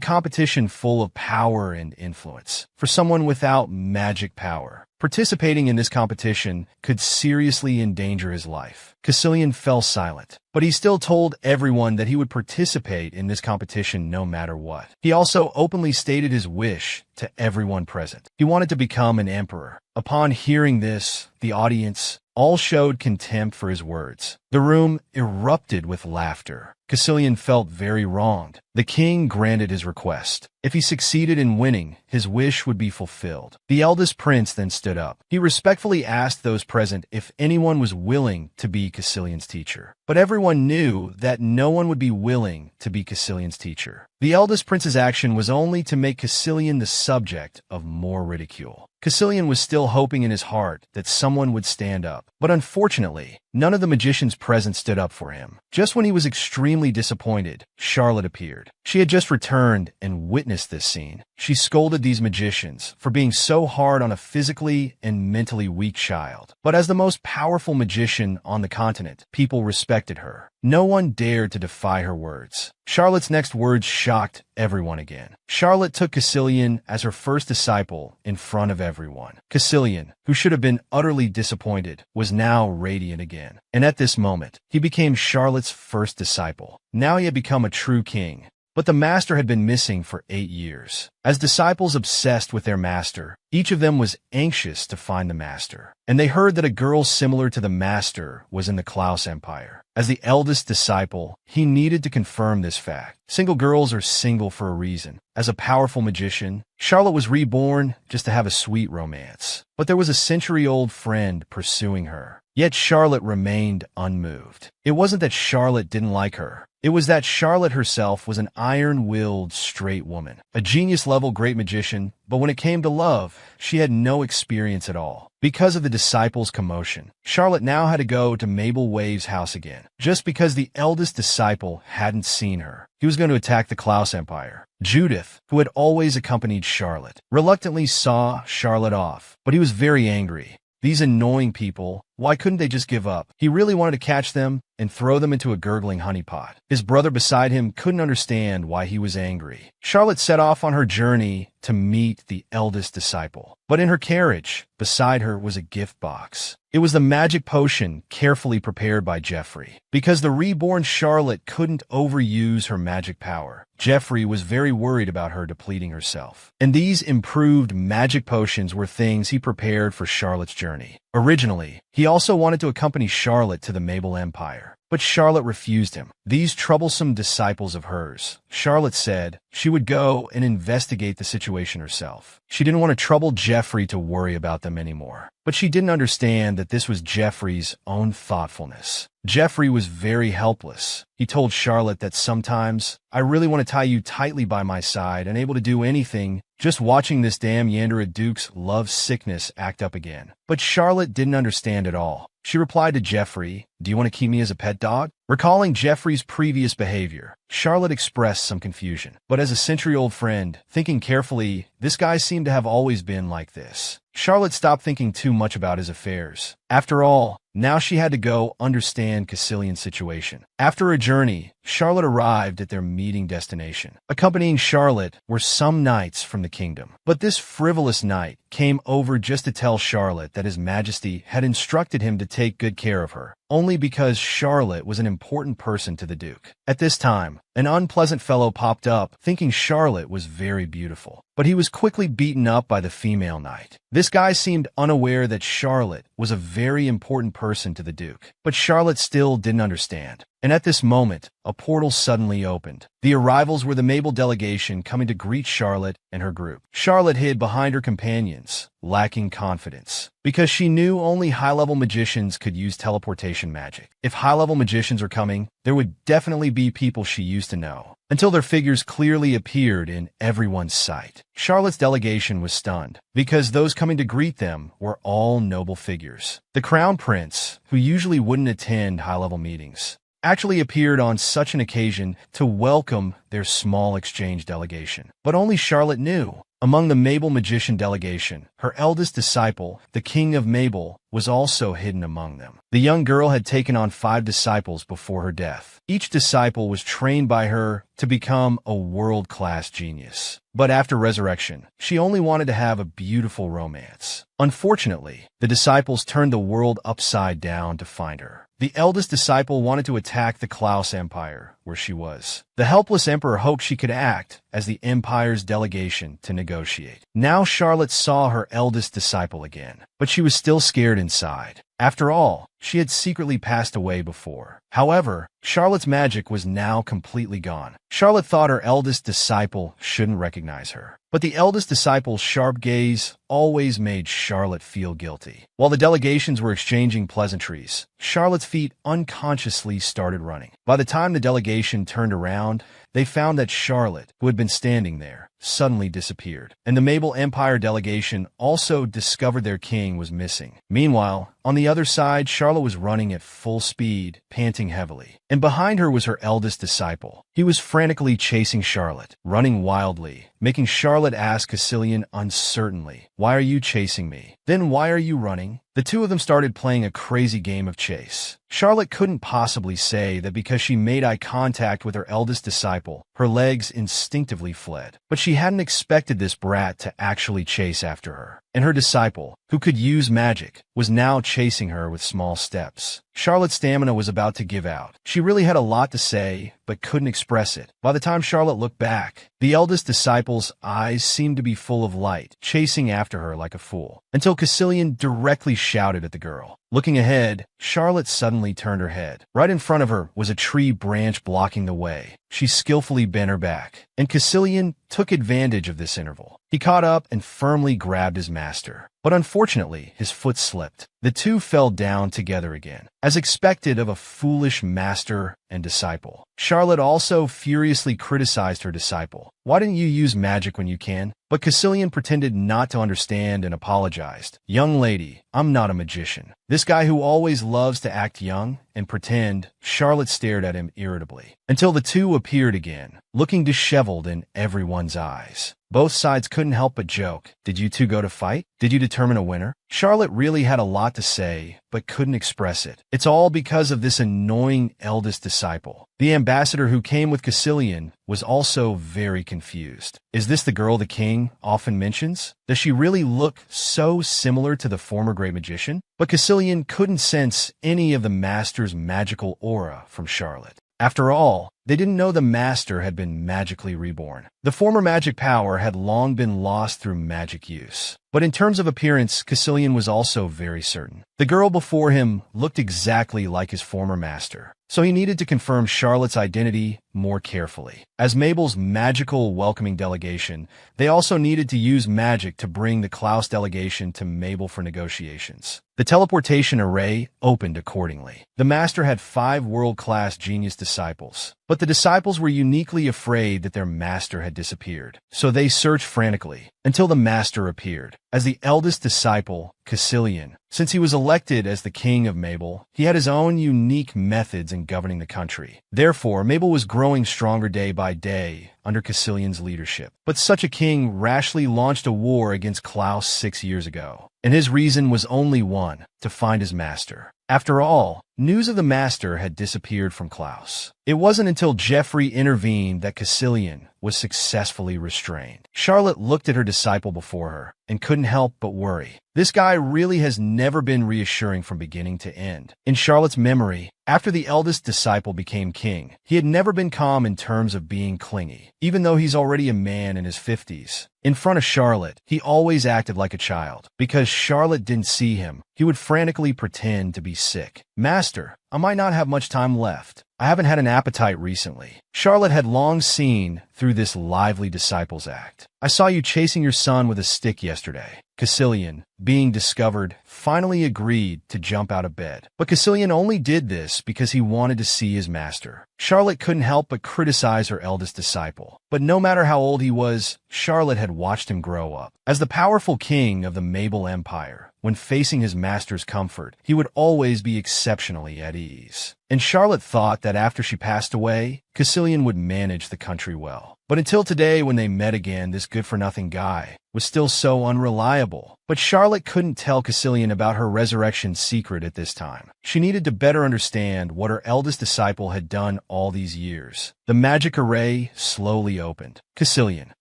competition full of power and influence for someone without magic power. Participating in this competition could seriously endanger his life. Caecilian fell silent, but he still told everyone that he would participate in this competition no matter what. He also openly stated his wish to everyone present. He wanted to become an emperor. Upon hearing this, the audience all showed contempt for his words. The room erupted with laughter. Caecilian felt very wronged. The king granted his request. If he succeeded in winning, his wish would be fulfilled. The eldest prince then stood up. He respectfully asked those present if anyone was willing to be Caecilian's teacher. But everyone knew that no one would be willing to be Caecilian's teacher. The eldest prince's action was only to make Caecilian the subject of more ridicule. Caecilian was still hoping in his heart that someone would stand up. But unfortunately, none of the magicians present stood up for him. Just when he was extremely disappointed, Charlotte appeared. She had just returned and witnessed this scene. She scolded these magicians for being so hard on a physically and mentally weak child. But as the most powerful magician on the continent, people respected her. No one dared to defy her words. Charlotte's next words shocked everyone again. Charlotte took Caecilian as her first disciple in front of everyone. Caecilian, who should have been utterly disappointed, was now radiant again. And at this moment, he became Charlotte's first disciple. Now he had become a true king. But the master had been missing for 8 years. As disciples obsessed with their master, each of them was anxious to find the master. And they heard that a girl similar to the master was in the Klaus Empire. As the eldest disciple, he needed to confirm this fact. Single girls are single for a reason. As a powerful magician, Charlotte was reborn just to have a sweet romance. But there was a century-old friend pursuing her. Yet Charlotte remained unmoved. It wasn't that Charlotte didn't like her. It was that Charlotte herself was an iron-willed, straight woman, a genius-level great magician, but when it came to love, she had no experience at all. Because of the disciples' commotion, Charlotte now had to go to Mabel Wave's house again, just because the eldest disciple hadn't seen her. He was going to attack the Klaus Empire. Judith, who had always accompanied Charlotte, reluctantly saw Charlotte off, but he was very angry. These annoying people, why couldn't they just give up? He really wanted to catch them and throw them into a gurgling honeypot. His brother beside him couldn't understand why he was angry. Charlotte set off on her journey to meet the eldest disciple. But in her carriage, beside her was a gift box. It was the magic potion carefully prepared by Jeffrey. Because the reborn Charlotte couldn't overuse her magic power, Jeffrey was very worried about her depleting herself. And these improved magic potions were things he prepared for Charlotte's journey. Originally, he He also wanted to accompany Charlotte to the Mabel Empire, but Charlotte refused him. These troublesome disciples of hers, Charlotte said she would go and investigate the situation herself. She didn't want to trouble Geoffrey to worry about them anymore. But she didn't understand that this was Geoffrey's own thoughtfulness. Geoffrey was very helpless. He told Charlotte that sometimes, I really want to tie you tightly by my side, unable to do anything, just watching this damn Yandere Duke's love sickness act up again. But Charlotte didn't understand at all. She replied to Geoffrey, do you want to keep me as a pet dog? Recalling Geoffrey's previous behavior, Charlotte expressed some confusion. But as a century-old friend, thinking carefully, this guy seemed to have always been like this. Charlotte stopped thinking too much about his affairs. After all, now she had to go understand Caecilian's situation. After a journey, Charlotte arrived at their meeting destination. Accompanying Charlotte were some knights from the kingdom. But this frivolous knight came over just to tell Charlotte that His Majesty had instructed him to take good care of her, only because Charlotte was an important person to the Duke. At this time, an unpleasant fellow popped up, thinking Charlotte was very beautiful. But he was quickly beaten up by the female knight. This guy seemed unaware that Charlotte was a very important person to the Duke. But Charlotte still didn't understand. And at this moment, a portal suddenly opened. The arrivals were the Mabel delegation coming to greet Charlotte and her group. Charlotte hid behind her companions, lacking confidence, because she knew only high-level magicians could use teleportation magic. If high-level magicians were coming, there would definitely be people she used to know, until their figures clearly appeared in everyone's sight. Charlotte's delegation was stunned, because those coming to greet them were all noble figures. The Crown Prince, who usually wouldn't attend high-level meetings, actually appeared on such an occasion to welcome their small exchange delegation. But only Charlotte knew. Among the Mabel magician delegation, her eldest disciple, the King of Mabel, was also hidden among them. The young girl had taken on 5 disciples before her death. Each disciple was trained by her to become a world-class genius. But after resurrection, she only wanted to have a beautiful romance. Unfortunately, the disciples turned the world upside down to find her. The eldest disciple wanted to attack the Klaus Empire, where she was. The helpless emperor hoped she could act as the empire's delegation to negotiate. Now Charlotte saw her eldest disciple again, but she was still scared inside. After all, she had secretly passed away before. However, Charlotte's magic was now completely gone. Charlotte thought her eldest disciple shouldn't recognize her. But the eldest disciple's sharp gaze always made Charlotte feel guilty. While the delegations were exchanging pleasantries, Charlotte's feet unconsciously started running. By the time the delegation turned around, they found that Charlotte, who had been standing there, suddenly disappeared. And the Mabel Empire delegation also discovered their king was missing. Meanwhile, on the other side, Charlotte was running at full speed, panting heavily. And behind her was her eldest disciple. He was frantically chasing Charlotte, running wildly, making Charlotte ask Caecilian uncertainly, "Why are you chasing me? Then why are you running?" The two of them started playing a crazy game of chase. Charlotte couldn't possibly say that because she made eye contact with her eldest disciple, her legs instinctively fled. But she hadn't expected this brat to actually chase after her. And her disciple, who could use magic, was now chasing her with small steps. Charlotte's stamina was about to give out. She really had a lot to say, but couldn't express it. By the time Charlotte looked back, the eldest disciple's eyes seemed to be full of light, chasing after her like a fool, until Caecilian directly shouted at the girl. Looking ahead, Charlotte suddenly turned her head. Right in front of her was a tree branch blocking the way. She skillfully bent her back, and Caecilian took advantage of this interval. He caught up and firmly grabbed his master. But unfortunately, his foot slipped. The two fell down together again, as expected of a foolish master and disciple. Charlotte also furiously criticized her disciple. "Why didn't you use magic when you can?" But Caecilian pretended not to understand and apologized. "Young lady, I'm not a magician." This guy who always loves to act young and pretend. Charlotte stared at him irritably, until the two appeared again, looking disheveled in everyone's eyes. Both sides couldn't help but joke. "Did you two go to fight? Did you determine a winner?" Charlotte really had a lot to say, but couldn't express it. It's all because of this annoying eldest disciple. The ambassador who came with Caecilian was also very confused. Is this the girl the king often mentions? Does she really look so similar to the former great magician? But Caecilian couldn't sense any of the master's magical aura from Charlotte. After all, they didn't know the master had been magically reborn. The former magic power had long been lost through magic use. But in terms of appearance, Caecilian was also very certain. The girl before him looked exactly like his former master, so he needed to confirm Charlotte's identity more carefully. As Mabel's magical welcoming delegation, they also needed to use magic to bring the Klaus delegation to Mabel for negotiations. The teleportation array opened accordingly. The master had 5 world-class genius disciples, but the disciples were uniquely afraid that their master had disappeared, so they searched frantically until the master appeared. As the eldest disciple, Caecilian, since he was elected as the king of Mabel, he had his own unique methods in governing the country. Therefore, Mabel was growing stronger day by day under Caecilian's leadership. But such a king rashly launched a war against Klaus 6 years ago, and his reason was only one: to find his master. After all, news of the master had disappeared from Klaus. It wasn't until Geoffrey intervened that Caecilian was successfully restrained. Charlotte looked at her disciple before her and couldn't help but worry. This guy really has never been reassuring from beginning to end. In Charlotte's memory, after the eldest disciple became king, he had never been calm in terms of being clingy, even though he's already a man in his 50s. In front of Charlotte, he always acted like a child. Because Charlotte didn't see him, he would frantically pretend to be sick. "Master, I might not have much time left. I haven't had an appetite recently." Charlotte had long seen through this lively disciple's act. "I saw you chasing your son with a stick yesterday." Caecilian, being discovered, finally agreed to jump out of bed. But Caecilian only did this because he wanted to see his master. Charlotte couldn't help but criticize her eldest disciple. But no matter how old he was, Charlotte had watched him grow up. As the powerful king of the Mabel Empire, when facing his master's comfort, he would always be exceptionally at ease. And Charlotte thought that after she passed away, Caecilian would manage the country well. But until today, when they met again, this good-for-nothing guy was still so unreliable. But Charlotte couldn't tell Caecilian about her resurrection secret at this time. She needed to better understand what her eldest disciple had done all these years. The magic array slowly opened. Caecilian,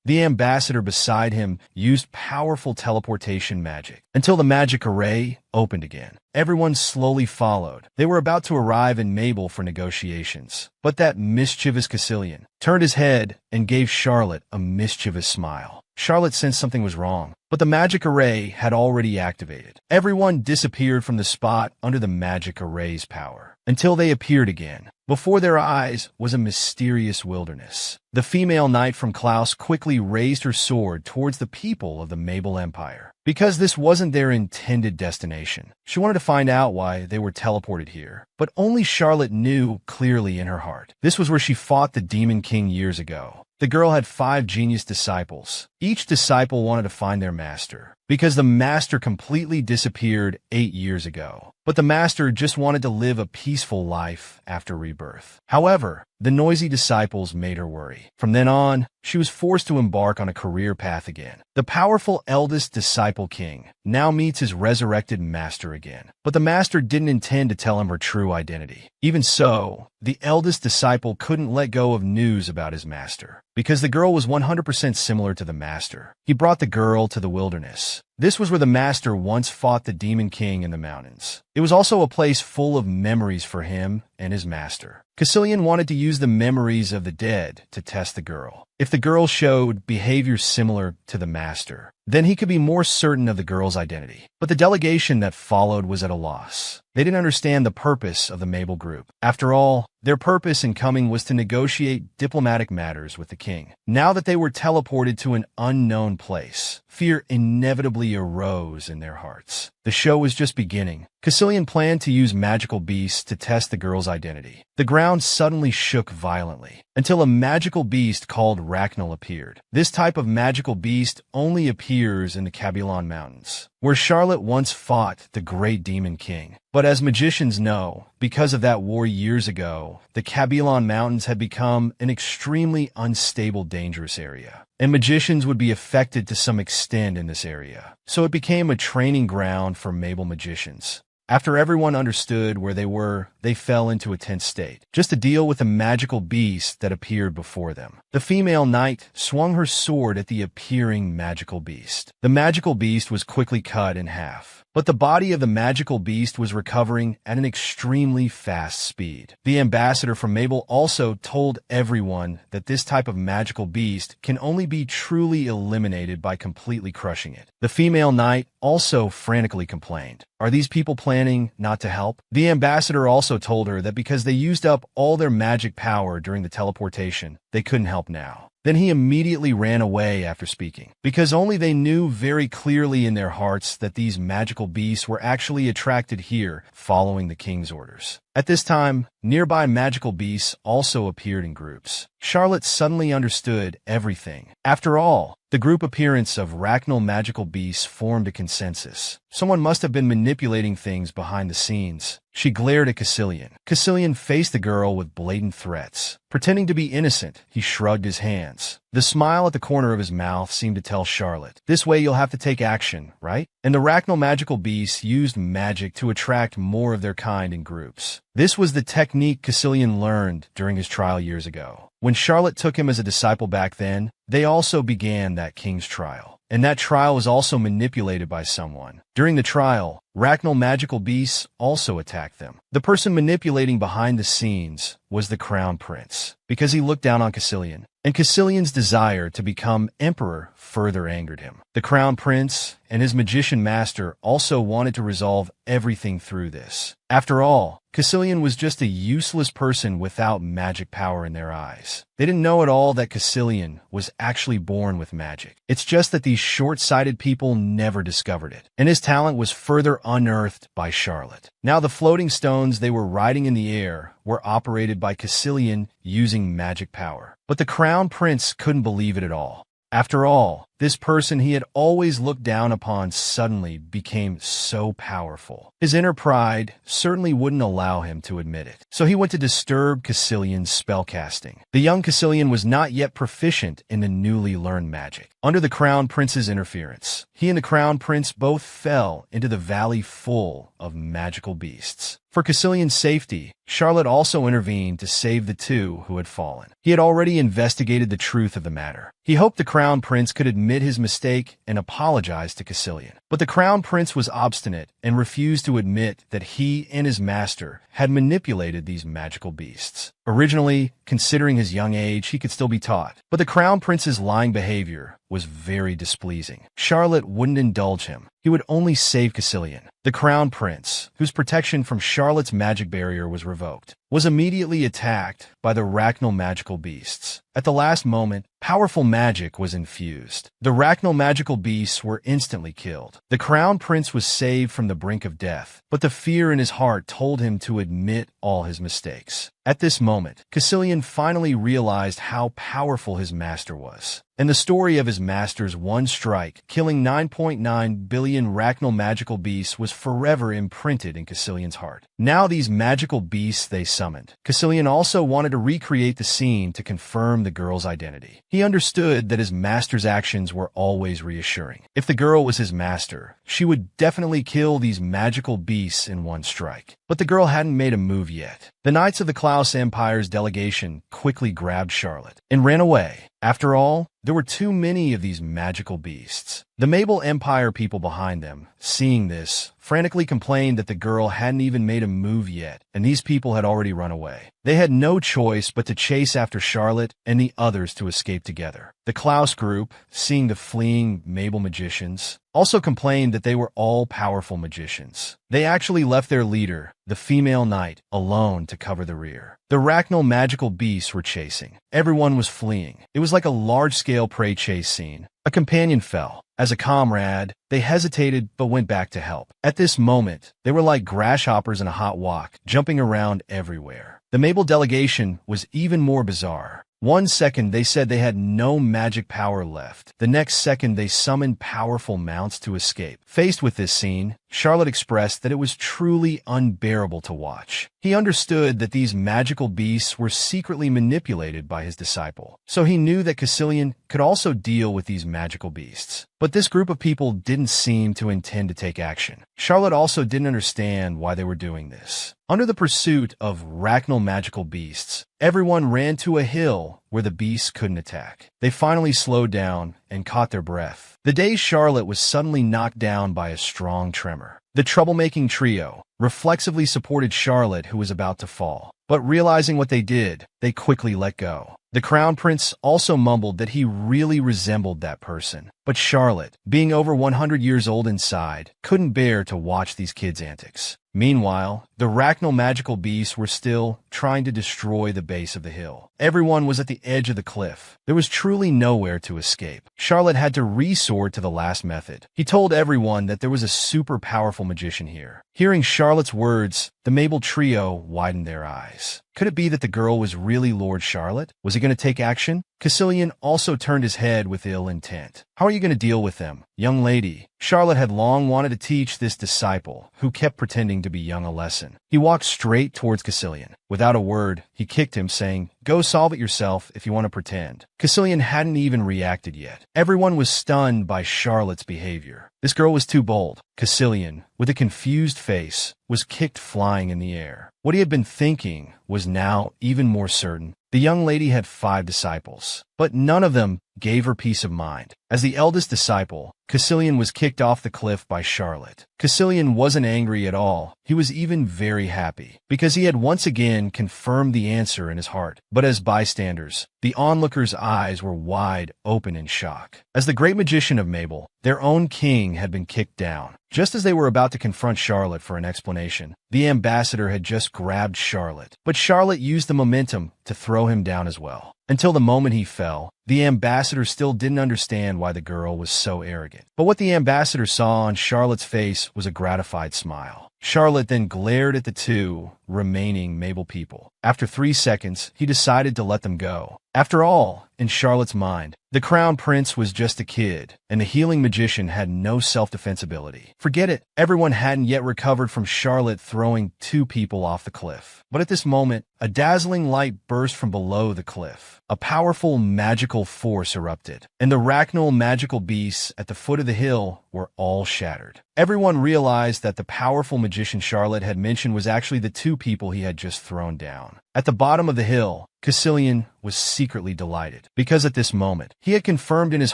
the ambassador beside him, used powerful teleportation magic until the magic array opened again. Everyone slowly followed. They were about to arrive in Mabel for negotiations. But that mischievous Caecilian turned his head and gave Charlotte a mischievous smile. Charlotte sensed something was wrong, but the magic array had already activated. Everyone disappeared from the spot under the magic array's power, until they appeared again. Before their eyes was a mysterious wilderness. The female knight from Klaus quickly raised her sword towards the people of the Mabel Empire. Because this wasn't their intended destination, she wanted to find out why they were teleported here. But only Charlotte knew clearly in her heart. This was where she fought the Demon King years ago. The girl had 5 genius disciples. Each disciple wanted to find their master, because the master completely disappeared 8 years ago. But the master just wanted to live a peaceful life after rebirth. However, the noisy disciples made her worry. From then on, she was forced to embark on a career path again. The powerful eldest disciple king now meets his resurrected master again. But the master didn't intend to tell him her true identity. Even so, the eldest disciple couldn't let go of news about his master, because the girl was 100% similar to the master. He brought the girl to the wilderness. This was where the master once fought the Demon King in the mountains. It was also a place full of memories for him and his master. Caecilian wanted to use the memories of the dead to test the girl. If the girl showed behavior similar to the master, then he could be more certain of the girl's identity. But the delegation that followed was at a loss. They didn't understand the purpose of the Mabel group. After all, their purpose in coming was to negotiate diplomatic matters with the king. Now that they were teleported to an unknown place, fear inevitably arose in their hearts. The show was just beginning. Caecilian planned to use magical beasts to test the girl's identity. The ground suddenly shook violently, until a magical beast called Rachnal appeared. This type of magical beast only appears in the Cabulon Mountains, where Charlotte once fought the great Demon King. But as magicians know, because of that war years ago, the Cabulon Mountains had become an extremely unstable, dangerous area, and magicians would be affected to some extent in this area. So it became a training ground for Mabel magicians. After everyone understood where they were, they fell into a tense state, just to deal with the magical beast that appeared before them. The female knight swung her sword at the appearing magical beast. The magical beast was quickly cut in half, but the body of the magical beast was recovering at an extremely fast speed. The ambassador from Mabel also told everyone that this type of magical beast can only be truly eliminated by completely crushing it. The female knight also frantically complained, "Are these people planning not to help?" The ambassador also told her that because they used up all their magic power during the teleportation, they couldn't help now. Then he immediately ran away after speaking, because only they knew very clearly in their hearts that these magical beasts were actually attracted here, following the king's orders. At this time, nearby magical beasts also appeared in groups. Charlotte suddenly understood everything. After all, the group appearance of Racnal magical beasts formed a consensus. Someone must have been manipulating things behind the scenes. She glared at Caecilian. Caecilian faced the girl with blatant threats. Pretending to be innocent, he shrugged his hands. The smile at the corner of his mouth seemed to tell Charlotte, "This way you'll have to take action, right?" And the Racnal magical beasts used magic to attract more of their kind in groups. This was the technique Caecilian learned during his trial years ago. When Charlotte took him as a disciple back then, they also began that king's trial. And that trial was also manipulated by someone. During the trial, Racnal magical beasts also attacked them. The person manipulating behind the scenes was the crown prince, because he looked down on Caecilian, and Caecilian's desire to become emperor further angered him. The crown prince and his magician master also wanted to resolve everything through this. After all, Caecilian was just a useless person without magic power in their eyes. They didn't know at all that Caecilian was actually born with magic. It's just that these short-sighted people never discovered it, and his talent was further unearthed by Charlotte. Now the floating stones they were riding in the air were operated by Caecilian using magic power. But the crown prince couldn't believe it at all. After all, this person he had always looked down upon suddenly became so powerful. His inner pride certainly wouldn't allow him to admit it. So he went to disturb Caecilian's spellcasting. The young Caecilian was not yet proficient in the newly learned magic. Under the crown prince's interference, he and the crown prince both fell into the valley full of magical beasts. For Caecilian's safety, Charlotte also intervened to save the two who had fallen. He had already investigated the truth of the matter. He hoped the crown prince could admit his mistake and apologize to Caecilian. But the crown prince was obstinate and refused to admit that he and his master had manipulated these magical beasts. Originally, considering his young age, he could still be taught. But the crown prince's lying behavior was very displeasing. Charlotte wouldn't indulge him. He would only save Caecilian. The crown prince, whose protection from Charlotte's magic barrier was revoked, was immediately attacked by the Racnal magical beasts. At the last moment, powerful magic was infused. The Racnal magical beasts were instantly killed. The crown prince was saved from the brink of death, but the fear in his heart told him to admit all his mistakes. At this moment, Caecilian finally realized how powerful his master was. And the story of his master's one strike, killing 9.9 billion Racnal magical beasts, was forever imprinted in Caecilian's heart. Now these magical beasts they summoned. Caecilian also wanted to recreate the scene to confirm the girl's identity. He understood that his master's actions were always reassuring. If the girl was his master, she would definitely kill these magical beasts in one strike. But the girl hadn't made a move yet. The Knights of the Klaus Empire's delegation quickly grabbed Charlotte and ran away. After all, there were too many of these magical beasts. The Mabel Empire people behind them, seeing this, frantically complained that the girl hadn't even made a move yet, and these people had already run away. They had no choice but to chase after Charlotte and the others to escape together. The Klaus group, seeing the fleeing Mabel magicians, also complained that they were all powerful magicians. They actually left their leader, the female knight, alone to cover the rear. The Racnal magical beasts were chasing. Everyone was fleeing. It was like a large-scale prey chase scene. A companion fell. As a comrade, they hesitated but went back to help. At this moment, they were like grasshoppers in a hot wok, jumping around everywhere. The Mabel delegation was even more bizarre. One second they said they had no magic power left. The next second they summoned powerful mounts to escape. Faced with this scene, Charlotte expressed that it was truly unbearable to watch. He understood that these magical beasts were secretly manipulated by his disciple, so he knew that Caecilian could also deal with these magical beasts. But this group of people didn't seem to intend to take action. Charlotte also didn't understand why they were doing this. Under the pursuit of arachnal magical beasts, everyone ran to a hill where the beasts couldn't attack. They finally slowed down and caught their breath. The dazed Charlotte was suddenly knocked down by a strong tremor. The troublemaking trio reflexively supported Charlotte, who was about to fall. But realizing what they did, they quickly let go. The Crown Prince also mumbled that he really resembled that person. But Charlotte, being over 100 years old inside, couldn't bear to watch these kids' antics. Meanwhile, the arachnal magical beasts were still trying to destroy the base of the hill. Everyone was at the edge of the cliff. There was truly nowhere to escape. Charlotte had to resort to the last method. He told everyone that there was a super powerful magician here. Hearing Charlotte's words, the Mabel trio widened their eyes. Could it be that the girl was really Lord Charlotte? Was he going to take action? Caecilian also turned his head with ill intent. How are you going to deal with them? Young lady, Charlotte had long wanted to teach this disciple, who kept pretending to be young, a lesson. He walked straight towards Caecilian. Without a word, he kicked him, saying, "Go solve it yourself if you want to pretend." Caecilian hadn't even reacted yet. Everyone was stunned by Charlotte's behavior. This girl was too bold. Caecilian, with a confused face, was kicked flying in the air. What he had been thinking was now even more certain. The young lady had 5 disciples, but none of them gave her peace of mind. As the eldest disciple, Caecilian was kicked off the cliff by Charlotte. Caecilian wasn't angry at all. He was even very happy, because he had once again confirmed the answer in his heart. But as bystanders, the onlookers' eyes were wide open in shock. As the great magician of Mabel, their own king had been kicked down. Just as they were about to confront Charlotte for an explanation, the ambassador had just grabbed Charlotte. But Charlotte used the momentum to throw him down as well. Until the moment he fell, the ambassador still didn't understand why the girl was so arrogant. But what the ambassador saw on Charlotte's face was a gratified smile. Charlotte then glared at the 2 remaining Mabel people. After 3 seconds, he decided to let them go. After all, in Charlotte's mind, the Crown Prince was just a kid, and the healing magician had no self-defense ability. Forget it, everyone hadn't yet recovered from Charlotte throwing 2 people off the cliff. But at this moment, a dazzling light burst from below the cliff. A powerful magical force erupted, and the arachnal magical beasts at the foot of the hill were all shattered. Everyone realized that the powerful magician Charlotte had mentioned was actually the 2 people he had just thrown down. At the bottom of the hill, Caecilian was secretly delighted, because at this moment, he had confirmed in his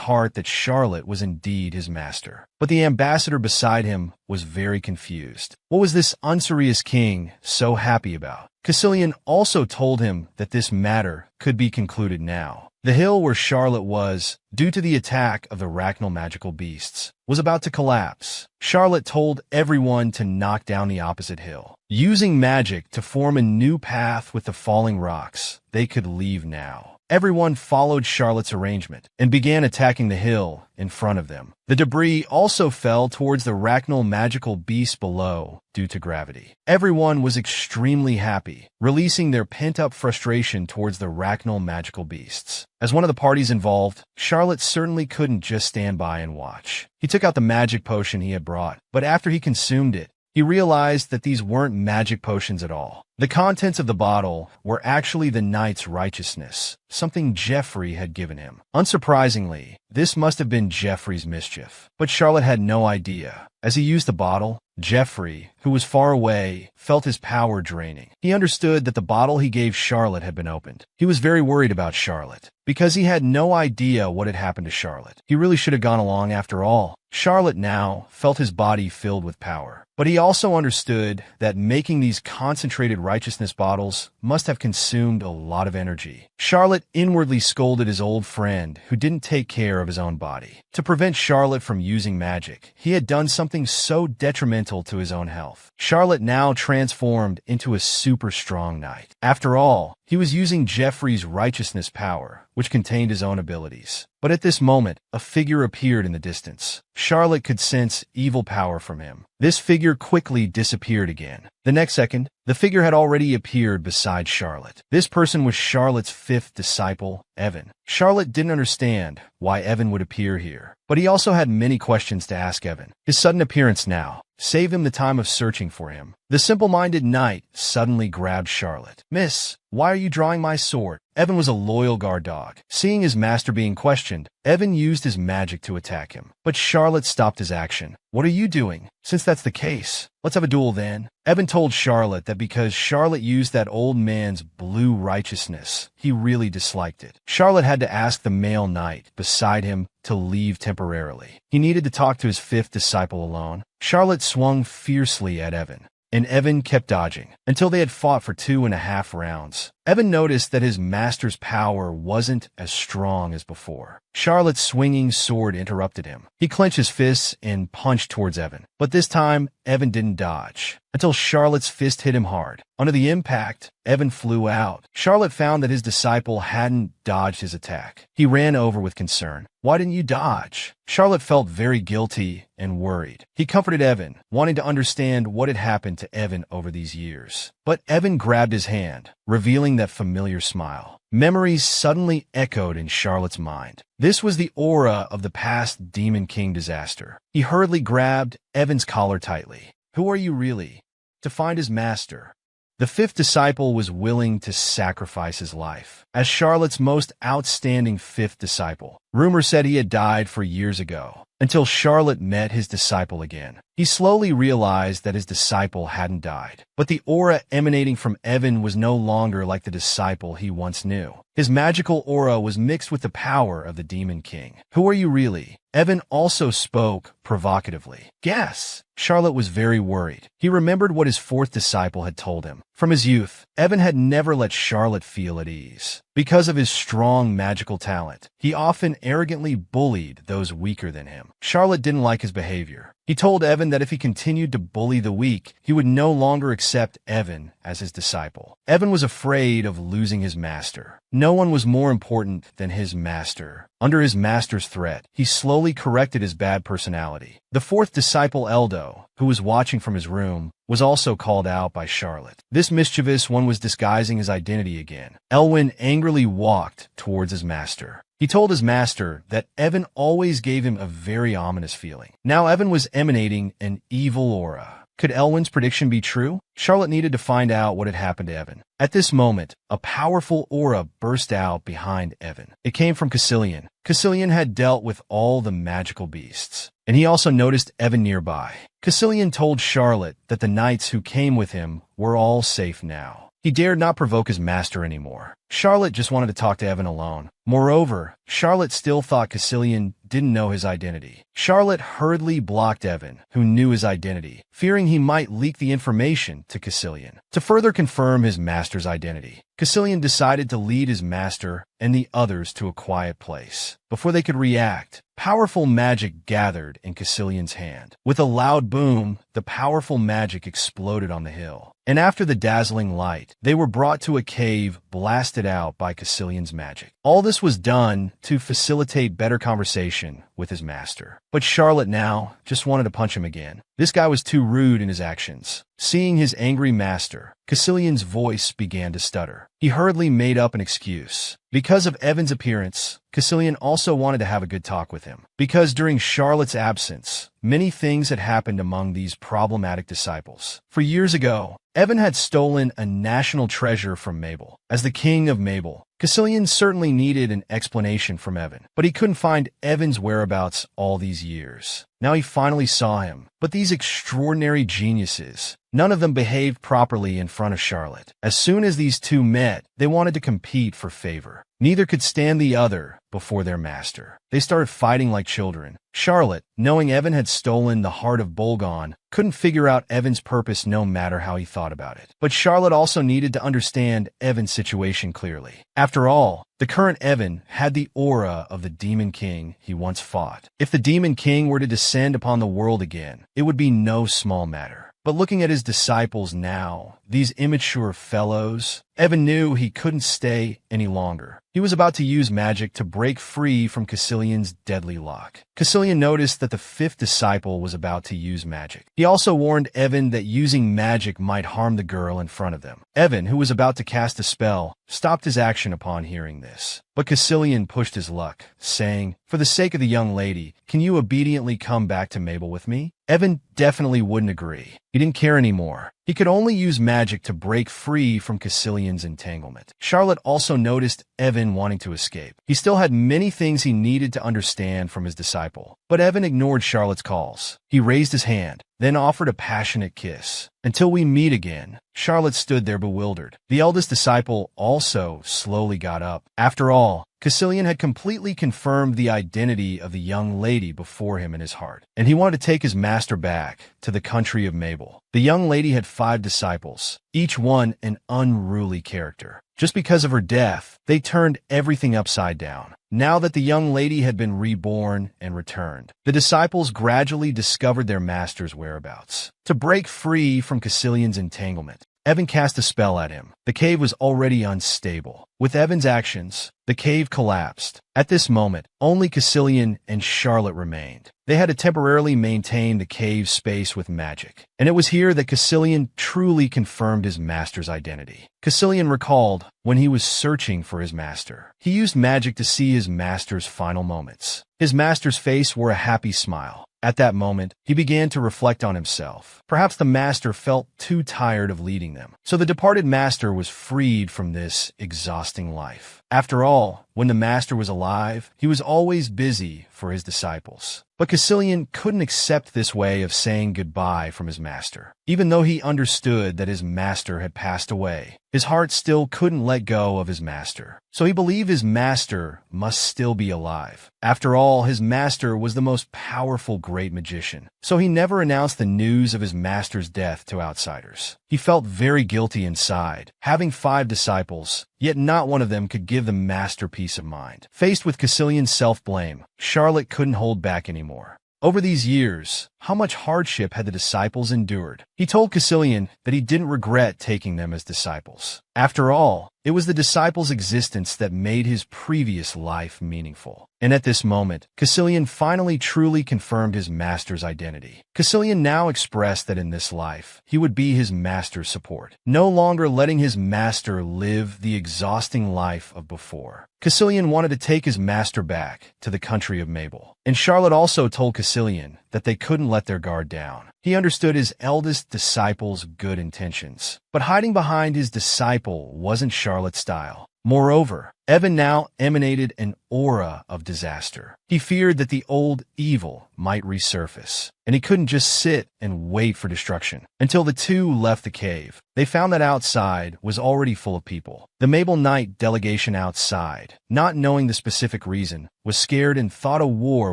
heart that Charlotte was indeed his master. But the ambassador beside him was very confused. What was this unserious king so happy about? Caecilian also told him that this matter could be concluded now. The hill where Charlotte was, due to the attack of the arachnal magical beasts, was about to collapse. Charlotte told everyone to knock down the opposite hill. Using magic to form a new path with the falling rocks, they could leave now. Everyone followed Charlotte's arrangement and began attacking the hill in front of them. The debris also fell towards the arachnal magical beasts below due to gravity. Everyone was extremely happy, releasing their pent-up frustration towards the arachnal magical beasts. As one of the parties involved, Charlotte certainly couldn't just stand by and watch. He took out the magic potion he had brought, but after he consumed it, he realized that these weren't magic potions at all. The contents of the bottle were actually the knight's righteousness, something Geoffrey had given him. Unsurprisingly, this must have been Geoffrey's mischief. But Charlotte had no idea. As he used the bottle, Geoffrey, who was far away, felt his power draining. He understood that the bottle he gave Charlotte had been opened. He was very worried about Charlotte, because he had no idea what had happened to Charlotte. He really should have gone along after all. Charlotte now felt his body filled with power. But he also understood that making these concentrated righteousness bottles must have consumed a lot of energy. Charlotte inwardly scolded his old friend who didn't take care of his own body. To prevent Charlotte from using magic, he had done something so detrimental to his own health. Charlotte now transformed into a super strong knight. After all, he was using Geoffrey's righteousness power, which contained his own abilities. But at this moment, a figure appeared in the distance. Charlotte could sense evil power from him. This figure quickly disappeared again. The next second, the figure had already appeared beside Charlotte. This person was Charlotte's 5th disciple, Evan. Charlotte didn't understand why Evan would appear here, but he also had many questions to ask Evan. His sudden appearance now saved him the time of searching for him. The simple-minded knight suddenly grabbed Charlotte. "Miss, why are you drawing my sword?" Evan was a loyal guard dog. Seeing his master being questioned, Evan used his magic to attack him. But Charlotte stopped his action. "What are you doing? Since that's the case, let's have a duel then." Evan told Charlotte that because Charlotte used that old man's blue righteousness, he really disliked it. Charlotte had to ask the male knight beside him to leave temporarily. He needed to talk to his fifth disciple alone. Charlotte swung fiercely at Evan, and Evan kept dodging until they had fought for 2.5 rounds. Evan noticed that his master's power wasn't as strong as before. Charlotte's swinging sword interrupted him. He clenched his fists and punched towards Evan, but this time Evan didn't dodge until Charlotte's fist hit him hard. Under the impact, Evan flew out. Charlotte found that his disciple hadn't dodged his attack. He ran over with concern. "Why didn't you dodge?" Charlotte felt very guilty and worried. He comforted Evan, wanting to understand what had happened to Evan over these years. But Evan grabbed his hand, revealing that familiar smile. Memories suddenly echoed in Charlotte's mind. This was the aura of the past Demon King disaster. He hurriedly grabbed Evan's collar tightly. "Who are you really?" To find his master. The fifth disciple was willing to sacrifice his life as Charlotte's most outstanding fifth disciple. Rumor said he had died 4 years ago, until Charlotte met his disciple again. He slowly realized that his disciple hadn't died, but the aura emanating from Evan was no longer like the disciple he once knew. His magical aura was mixed with the power of the Demon King. "Who are you really?" Evan also spoke provocatively. "Guess." Charlotte was very worried. He remembered what his fourth disciple had told him. From his youth, Evan had never let Charlotte feel at ease. Because of his strong magical talent, he often arrogantly bullied those weaker than him. Charlotte didn't like his behavior. He told Evan that if he continued to bully the weak, he would no longer accept Evan as his disciple. Evan was afraid of losing his master. No one was more important than his master. Under his master's threat, he slowly corrected his bad personality. The fourth disciple, Eldo, who was watching from his room, was also called out by Charlotte. This mischievous one was disguising his identity again. Elwyn angrily walked towards his master. He told his master that Evan always gave him a very ominous feeling. Now Evan was emanating an evil aura. Could Elwyn's prediction be true? Charlotte needed to find out what had happened to Evan. At this moment, a powerful aura burst out behind Evan. It came from Caecilian. Caecilian had dealt with all the magical beasts, and he also noticed Evan nearby. Caecilian told Charlotte that the knights who came with him were all safe now. He dared not provoke his master anymore. Charlotte just wanted to talk to Evan alone. Moreover, Charlotte still thought Caecilian didn't know his identity. Charlotte hurriedly blocked Evan, who knew his identity, fearing he might leak the information to Caecilian. To further confirm his master's identity, Caecilian decided to lead his master and the others to a quiet place. Before they could react, powerful magic gathered in Caecilian's hand. With a loud boom, the powerful magic exploded on the hill. And after the dazzling light, they were brought to a cave blasted out by Caecilian's magic. All this was done to facilitate better conversation with his master. But Charlotte now just wanted to punch him again. This guy was too rude in his actions. Seeing his angry master, Caecilian's voice began to stutter. He hurriedly made up an excuse. Because of Evan's appearance, Caecilian also wanted to have a good talk with him. Because during Charlotte's absence, many things had happened among these problematic disciples. For years ago, Evan had stolen a national treasure from Mabel. As the king of Mabel, Caecilian certainly needed an explanation from Evan, but he couldn't find Evan's whereabouts all these years. Now he finally saw him. But these extraordinary geniuses, none of them behaved properly in front of Charlotte. As soon as these two met, they wanted to compete for favor. Neither could stand the other before their master. They started fighting like children. Charlotte, knowing Evan had stolen the heart of Bolgon, couldn't figure out Evan's purpose no matter how he thought about it. But Charlotte also needed to understand Evan's situation clearly. After all, the current Evan had the aura of the Demon King he once fought. If the Demon King were to descend upon the world again, it would be no small matter. But looking at his disciples now, these immature fellows. Evan knew he couldn't stay any longer. He was about to use magic to break free from Caecilian's deadly lock. Caecilian noticed that the fifth disciple was about to use magic. He also warned Evan that using magic might harm the girl in front of them. Evan, who was about to cast a spell, stopped his action upon hearing this. But Caecilian pushed his luck, saying, "For the sake of the young lady, can you obediently come back to Mabel with me?" Evan definitely wouldn't agree. He didn't care anymore. He could only use magic to break free from Caecilian's entanglement. Charlotte also noticed Evan wanting to escape. He still had many things he needed to understand from his disciple. But Evan ignored Charlotte's calls. He raised his hand, then offered a passionate kiss. "Until we meet again." Charlotte stood there bewildered. The eldest disciple also slowly got up. After all, Caecilian had completely confirmed the identity of the young lady before him in his heart, and he wanted to take his master back to the country of Mabel. The young lady had 5 disciples, each one an unruly character. Just because of her death, they turned everything upside down. Now that the young lady had been reborn and returned, the disciples gradually discovered their master's whereabouts. To break free from Caecilian's entanglement, Evan cast a spell at him. The cave was already unstable. With Evan's actions, the cave collapsed. At this moment, only Caecilian and Charlotte remained. They had to temporarily maintain the cave space with magic, and it was here that Caecilian truly confirmed his master's identity. Caecilian recalled when he was searching for his master. He used magic to see his master's final moments. His master's face wore a happy smile. At that moment, he began to reflect on himself. Perhaps the master felt too tired of leading them, so the departed master was freed from this exhausting life. After all, when the master was alive, he was always busy for his disciples. But Caecilian couldn't accept this way of saying goodbye from his master. Even though he understood that his master had passed away, his heart still couldn't let go of his master. So he believed his master must still be alive. After all, his master was the most powerful great magician, so he never announced the news of his master's death to outsiders. He felt very guilty inside, having 5 disciples, yet not one of them could give the master peace of mind. Faced with Caecilian's self-blame, Charlotte couldn't hold back anymore. Over these years, how much hardship had the disciples endured? He told Caecilian that he didn't regret taking them as disciples. After all, it was the disciples' existence that made his previous life meaningful. And at this moment, Caecilian finally truly confirmed his master's identity. Caecilian now expressed that in this life, he would be his master's support, no longer letting his master live the exhausting life of before. Caecilian wanted to take his master back to the country of Mabel. And Charlotte also told Caecilian that they couldn't let their guard down. He understood his eldest disciple's good intentions, but hiding behind his disciple wasn't Charlotte's style. Moreover, Evan now emanated an aura of disaster. He feared that the old evil might resurface, and he couldn't just sit and wait for destruction. Until the two left the cave, they found that outside was already full of people. The Mabel Knight delegation outside, not knowing the specific reason, was scared and thought a war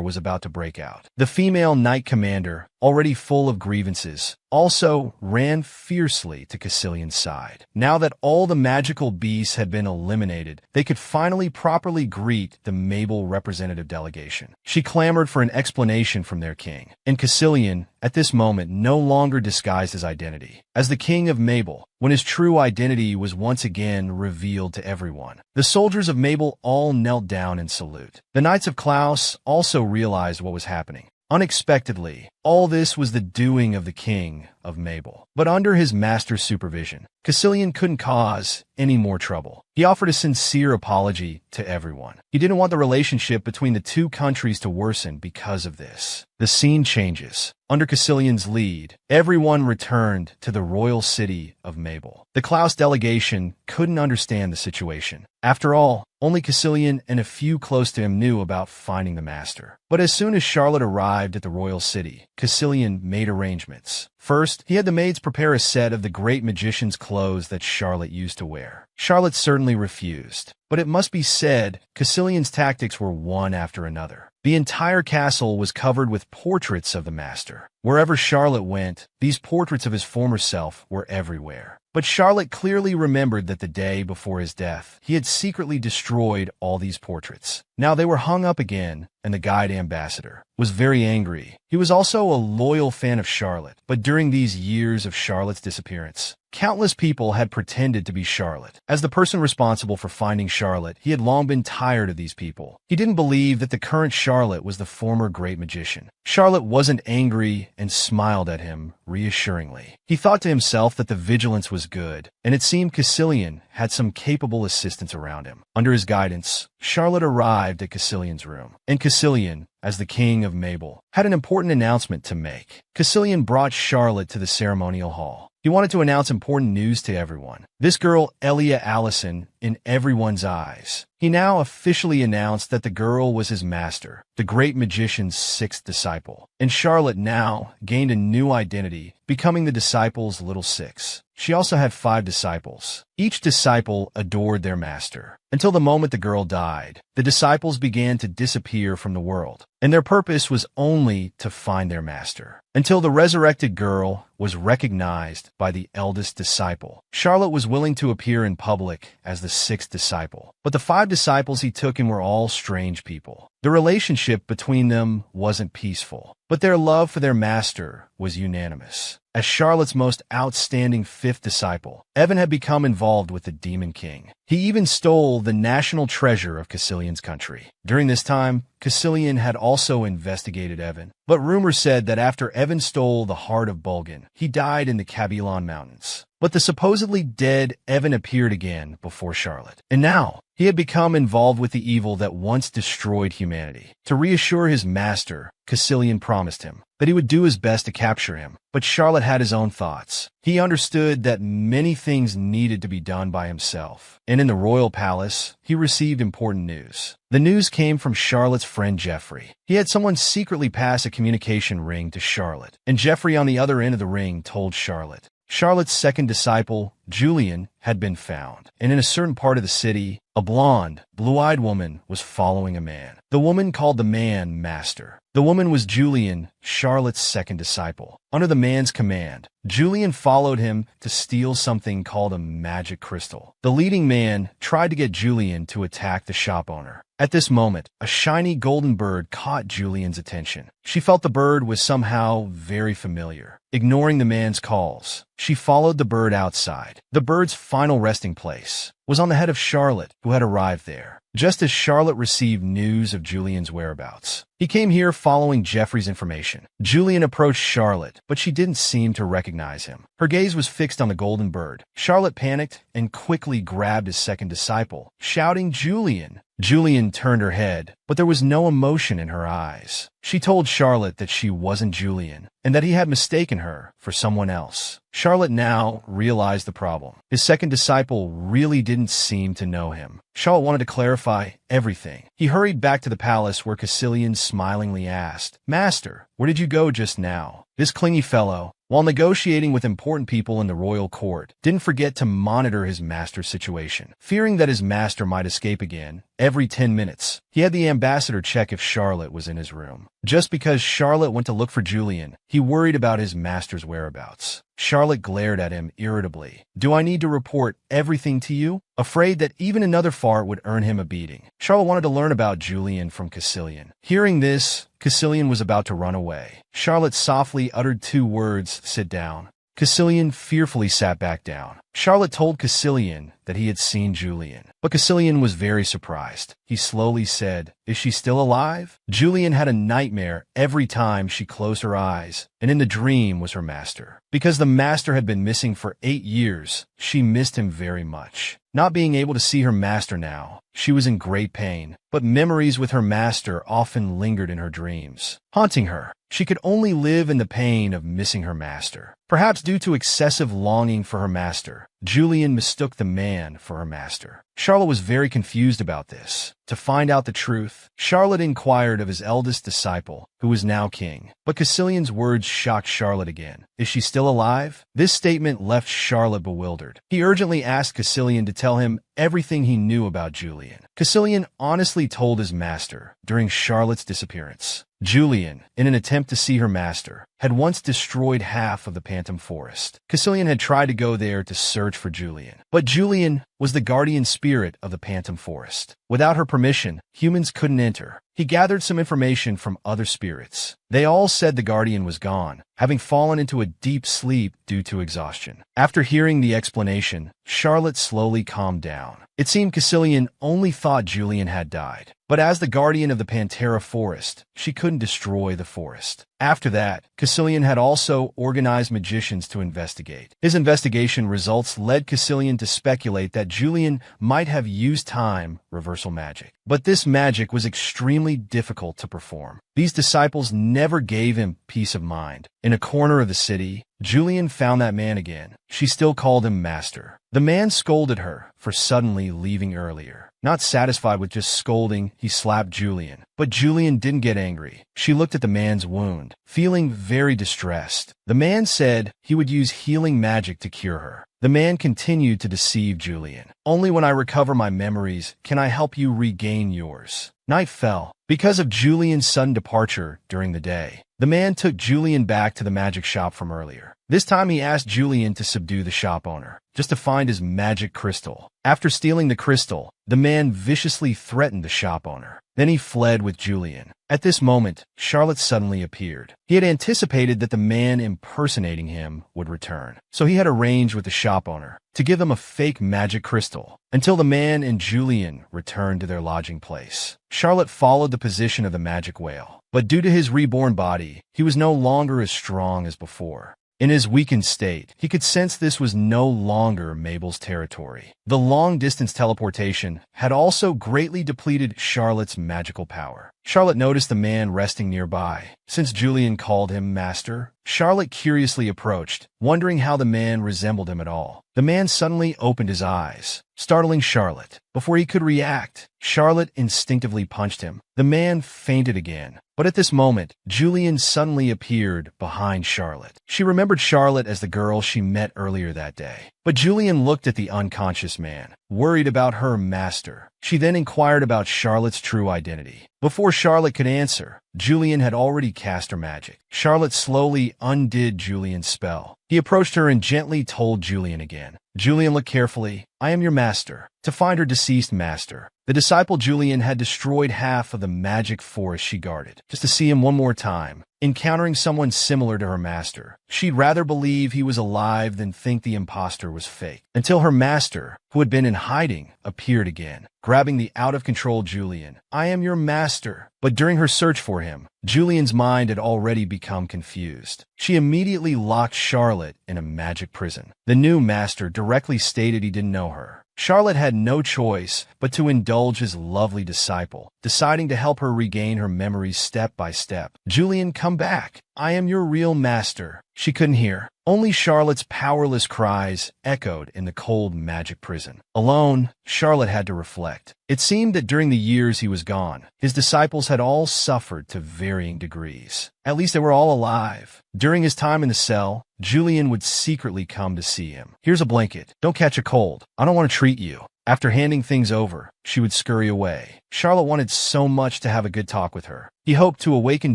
was about to break out. The female knight commander, already full of grievances, also ran fiercely to Caecilian's side. Now that all the magical beasts had been eliminated, they could finally properly greet the Mabel representative delegation. She clamored for an explanation from their king, and Caecilian, at this moment, no longer disguised his identity as the king of Mabel, when his true identity was once again revealed to everyone. The soldiers of Mabel all knelt down in salute. The Knights of Klaus also realized what was happening. Unexpectedly, all this was the doing of the king of Mabel. But under his master's supervision, Caecilian couldn't cause any more trouble. He offered a sincere apology to everyone. He didn't want the relationship between the two countries to worsen because of this. The scene changes. Under Caecilian's lead, everyone returned to the royal city of Mabel. The Klaus delegation couldn't understand the situation. After all, only Caecilian and a few close to him knew about finding the master. But as soon as Charlotte arrived at the royal city, Caecilian made arrangements. First, he had the maids prepare a set of the great magician's clothes that Charlotte used to wear. Charlotte certainly refused. But it must be said, Caecilian's tactics were one after another. The entire castle was covered with portraits of the master. Wherever Charlotte went, these portraits of his former self were everywhere. But Charlotte clearly remembered that the day before his death, he had secretly destroyed all these portraits. Now they were hung up again, and the guide ambassador was very angry. He was also a loyal fan of Charlotte, but during these years of Charlotte's disappearance, countless people had pretended to be Charlotte. As the person responsible for finding Charlotte, he had long been tired of these people. He didn't believe that the current Charlotte was the former great magician. Charlotte wasn't angry and smiled at him reassuringly. He thought to himself that the vigilance was good, and it seemed Caecilian had some capable assistants around him. Under his guidance, Charlotte arrived at Caecilian's room, and Caecilian, as the king of Mabel, had an important announcement to make. Caecilian brought Charlotte to the ceremonial hall. He wanted to announce important news to everyone. This girl, Elia Allison, in everyone's eyes. He now officially announced that the girl was his master, the great magician's sixth disciple. And Charlotte now gained a new identity, becoming the disciple's little six. She also had 5 disciples. Each disciple adored their master. Until the moment the girl died, the disciples began to disappear from the world, and their purpose was only to find their master. Until the resurrected girl was recognized by the eldest disciple. Charlotte was willing to appear in public as the 6th disciple, but the 5 disciples he took in were all strange people. The relationship between them wasn't peaceful, but their love for their master was unanimous. As Charlotte's most outstanding 5th disciple, Evan had become involved with the Demon King. He even stole the national treasure of Caecilian's country. During this time, Caecilian had also investigated Evan, but rumor said that after Evan stole the heart of Bulgan, he died in the Kabylon Mountains. But the supposedly dead Evan appeared again before Charlotte, and now he had become involved with the evil that once destroyed humanity. To reassure his master, Caecilian promised him that he would do his best to capture him, but Charlotte had his own thoughts. He understood that many things needed to be done by himself, and in the royal palace, he received important news. The news came from Charlotte's friend Geoffrey. He had someone secretly pass a communication ring to Charlotte, and Geoffrey on the other end of the ring told Charlotte. Charlotte's 2nd disciple, Julian, had been found, and in a certain part of the city, a blonde, blue-eyed woman was following a man. The woman called the man Master. The woman was Julian, Charlotte's 2nd disciple. Under the man's command, Julian followed him to steal something called a magic crystal. The leading man tried to get Julian to attack the shop owner. At this moment, a shiny golden bird caught Julian's attention. She felt the bird was somehow very familiar. Ignoring the man's calls, she followed the bird outside. The bird's final resting place was on the head of Charlotte, who had arrived there, just as Charlotte received news of Julian's whereabouts. He came here following Geoffrey's information. Julian approached Charlotte, but she didn't seem to recognize him. Her gaze was fixed on the golden bird. Charlotte panicked and quickly grabbed his 2nd disciple, shouting, "Julian!" Julian turned her head, but there was no emotion in her eyes. She told Charlotte that she wasn't Julian, and that he had mistaken her for someone else. Charlotte now realized the problem. His 2nd disciple really didn't seem to know him. Charlotte wanted to clarify everything. He hurried back to the palace where Caecilian smilingly asked, "Master, where did you go just now?" This clingy fellow, while negotiating with important people in the royal court, didn't forget to monitor his master's situation. Fearing that his master might escape again, every 10 minutes, he had the ambassador check if Charlotte was in his room. Just because Charlotte went to look for Julian, he worried about his master's whereabouts. Charlotte glared at him irritably. "Do I need to report everything to you?" Afraid that even another fart would earn him a beating, Charlotte wanted to learn about Julian from Caecilian. Hearing this, Caecilian was about to run away. Charlotte softly uttered 2 words, "Sit down." Caecilian fearfully sat back down. Charlotte told Caecilian that he had seen Julian, but Caecilian was very surprised. He slowly said, "Is she still alive?" Julian had a nightmare every time she closed her eyes, and in the dream was her master. Because the master had been missing for 8 years, she missed him very much. Not being able to see her master now, she was in great pain, but memories with her master often lingered in her dreams, haunting her. She could only live in the pain of missing her master. Perhaps due to excessive longing for her master, Julian mistook the man for her master. Charlotte was very confused about this. To find out the truth, Charlotte inquired of his eldest disciple, who was now king. But Caecilian's words shocked Charlotte again. "Is she still alive?" This statement left Charlotte bewildered. He urgently asked Caecilian to tell him everything he knew about Julian. Caecilian honestly told his master during Charlotte's disappearance. Julian, in an attempt to see her master, had once destroyed half of the Phantom Forest. Caecilian had tried to go there to search for Julian, but Julian was the guardian spirit of the Phantom Forest. Without her permission, humans couldn't enter. He gathered some information from other spirits. They all said the guardian was gone, having fallen into a deep sleep due to exhaustion. After hearing the explanation, Charlotte slowly calmed down. It seemed Caecilian only thought Julian had died. But as the guardian of the Pantera Forest, she couldn't destroy the forest. After that, Caecilian had also organized magicians to investigate. His investigation results led Caecilian to speculate that Julian might have used time reversal magic. But this magic was extremely difficult to perform. These disciples never gave him peace of mind. In a corner of the city, Julian found that man again. She still called him Master. The man scolded her for suddenly leaving earlier. Not satisfied with just scolding, he slapped Julian. But Julian didn't get angry. She looked at the man's wound, feeling very distressed. The man said he would use healing magic to cure her. The man continued to deceive Julian. Only when I recover my memories can I help you regain yours. Night fell. Because of Julian's sudden departure during the day, the man took Julian back to the magic shop from earlier. This time he asked Julian to subdue the shop owner, just to find his magic crystal. After stealing the crystal, the man viciously threatened the shop owner. Then he fled with Julian. At this moment, Charlotte suddenly appeared. He had anticipated that the man impersonating him would return, so he had arranged with the shop owner to give them a fake magic crystal until the man and Julian returned to their lodging place. Charlotte followed the position of the magic whale, but due to his reborn body, he was no longer as strong as before. In his weakened state, he could sense this was no longer Mabel's territory. The long-distance teleportation had also greatly depleted Charlotte's magical power. Charlotte noticed the man resting nearby. Since Julian called him Master, Charlotte curiously approached, wondering how the man resembled him at all. The man suddenly opened his eyes, startling Charlotte. Before he could react, Charlotte instinctively punched him. The man fainted again. But at this moment, Julian suddenly appeared behind Charlotte. She remembered Charlotte as the girl she met earlier that day. But Julian looked at the unconscious man, worried about her master. She then inquired about Charlotte's true identity. Before Charlotte could answer, Julian had already cast her magic. Charlotte slowly undid Julian's spell. He approached her and gently told Julian again. Julian looked carefully. I am your master. To find her deceased master. The disciple Julian had destroyed half of the magic forest she guarded, just to see him one more time. Encountering someone similar to her master, she'd rather believe he was alive than think the imposter was fake. Until her master, who had been in hiding, appeared again, grabbing the out-of-control Julian. I am your master. But during her search for him, Julian's mind had already become confused. She immediately locked Charlotte in a magic prison. The new master directly stated he didn't know her. Charlotte had no choice but to indulge his lovely disciple, deciding to help her regain her memories step by step. Julian, come back. I am your real master. She couldn't hear. Only Charlotte's powerless cries echoed in the cold magic prison. Alone, Charlotte had to reflect. It seemed that during the years he was gone, his disciples had all suffered to varying degrees. At least they were all alive. During his time in the cell, Julian would secretly come to see him. Here's a blanket. Don't catch a cold. I don't want to treat you. After handing things over, she would scurry away. Charlotte wanted so much to have a good talk with her. He hoped to awaken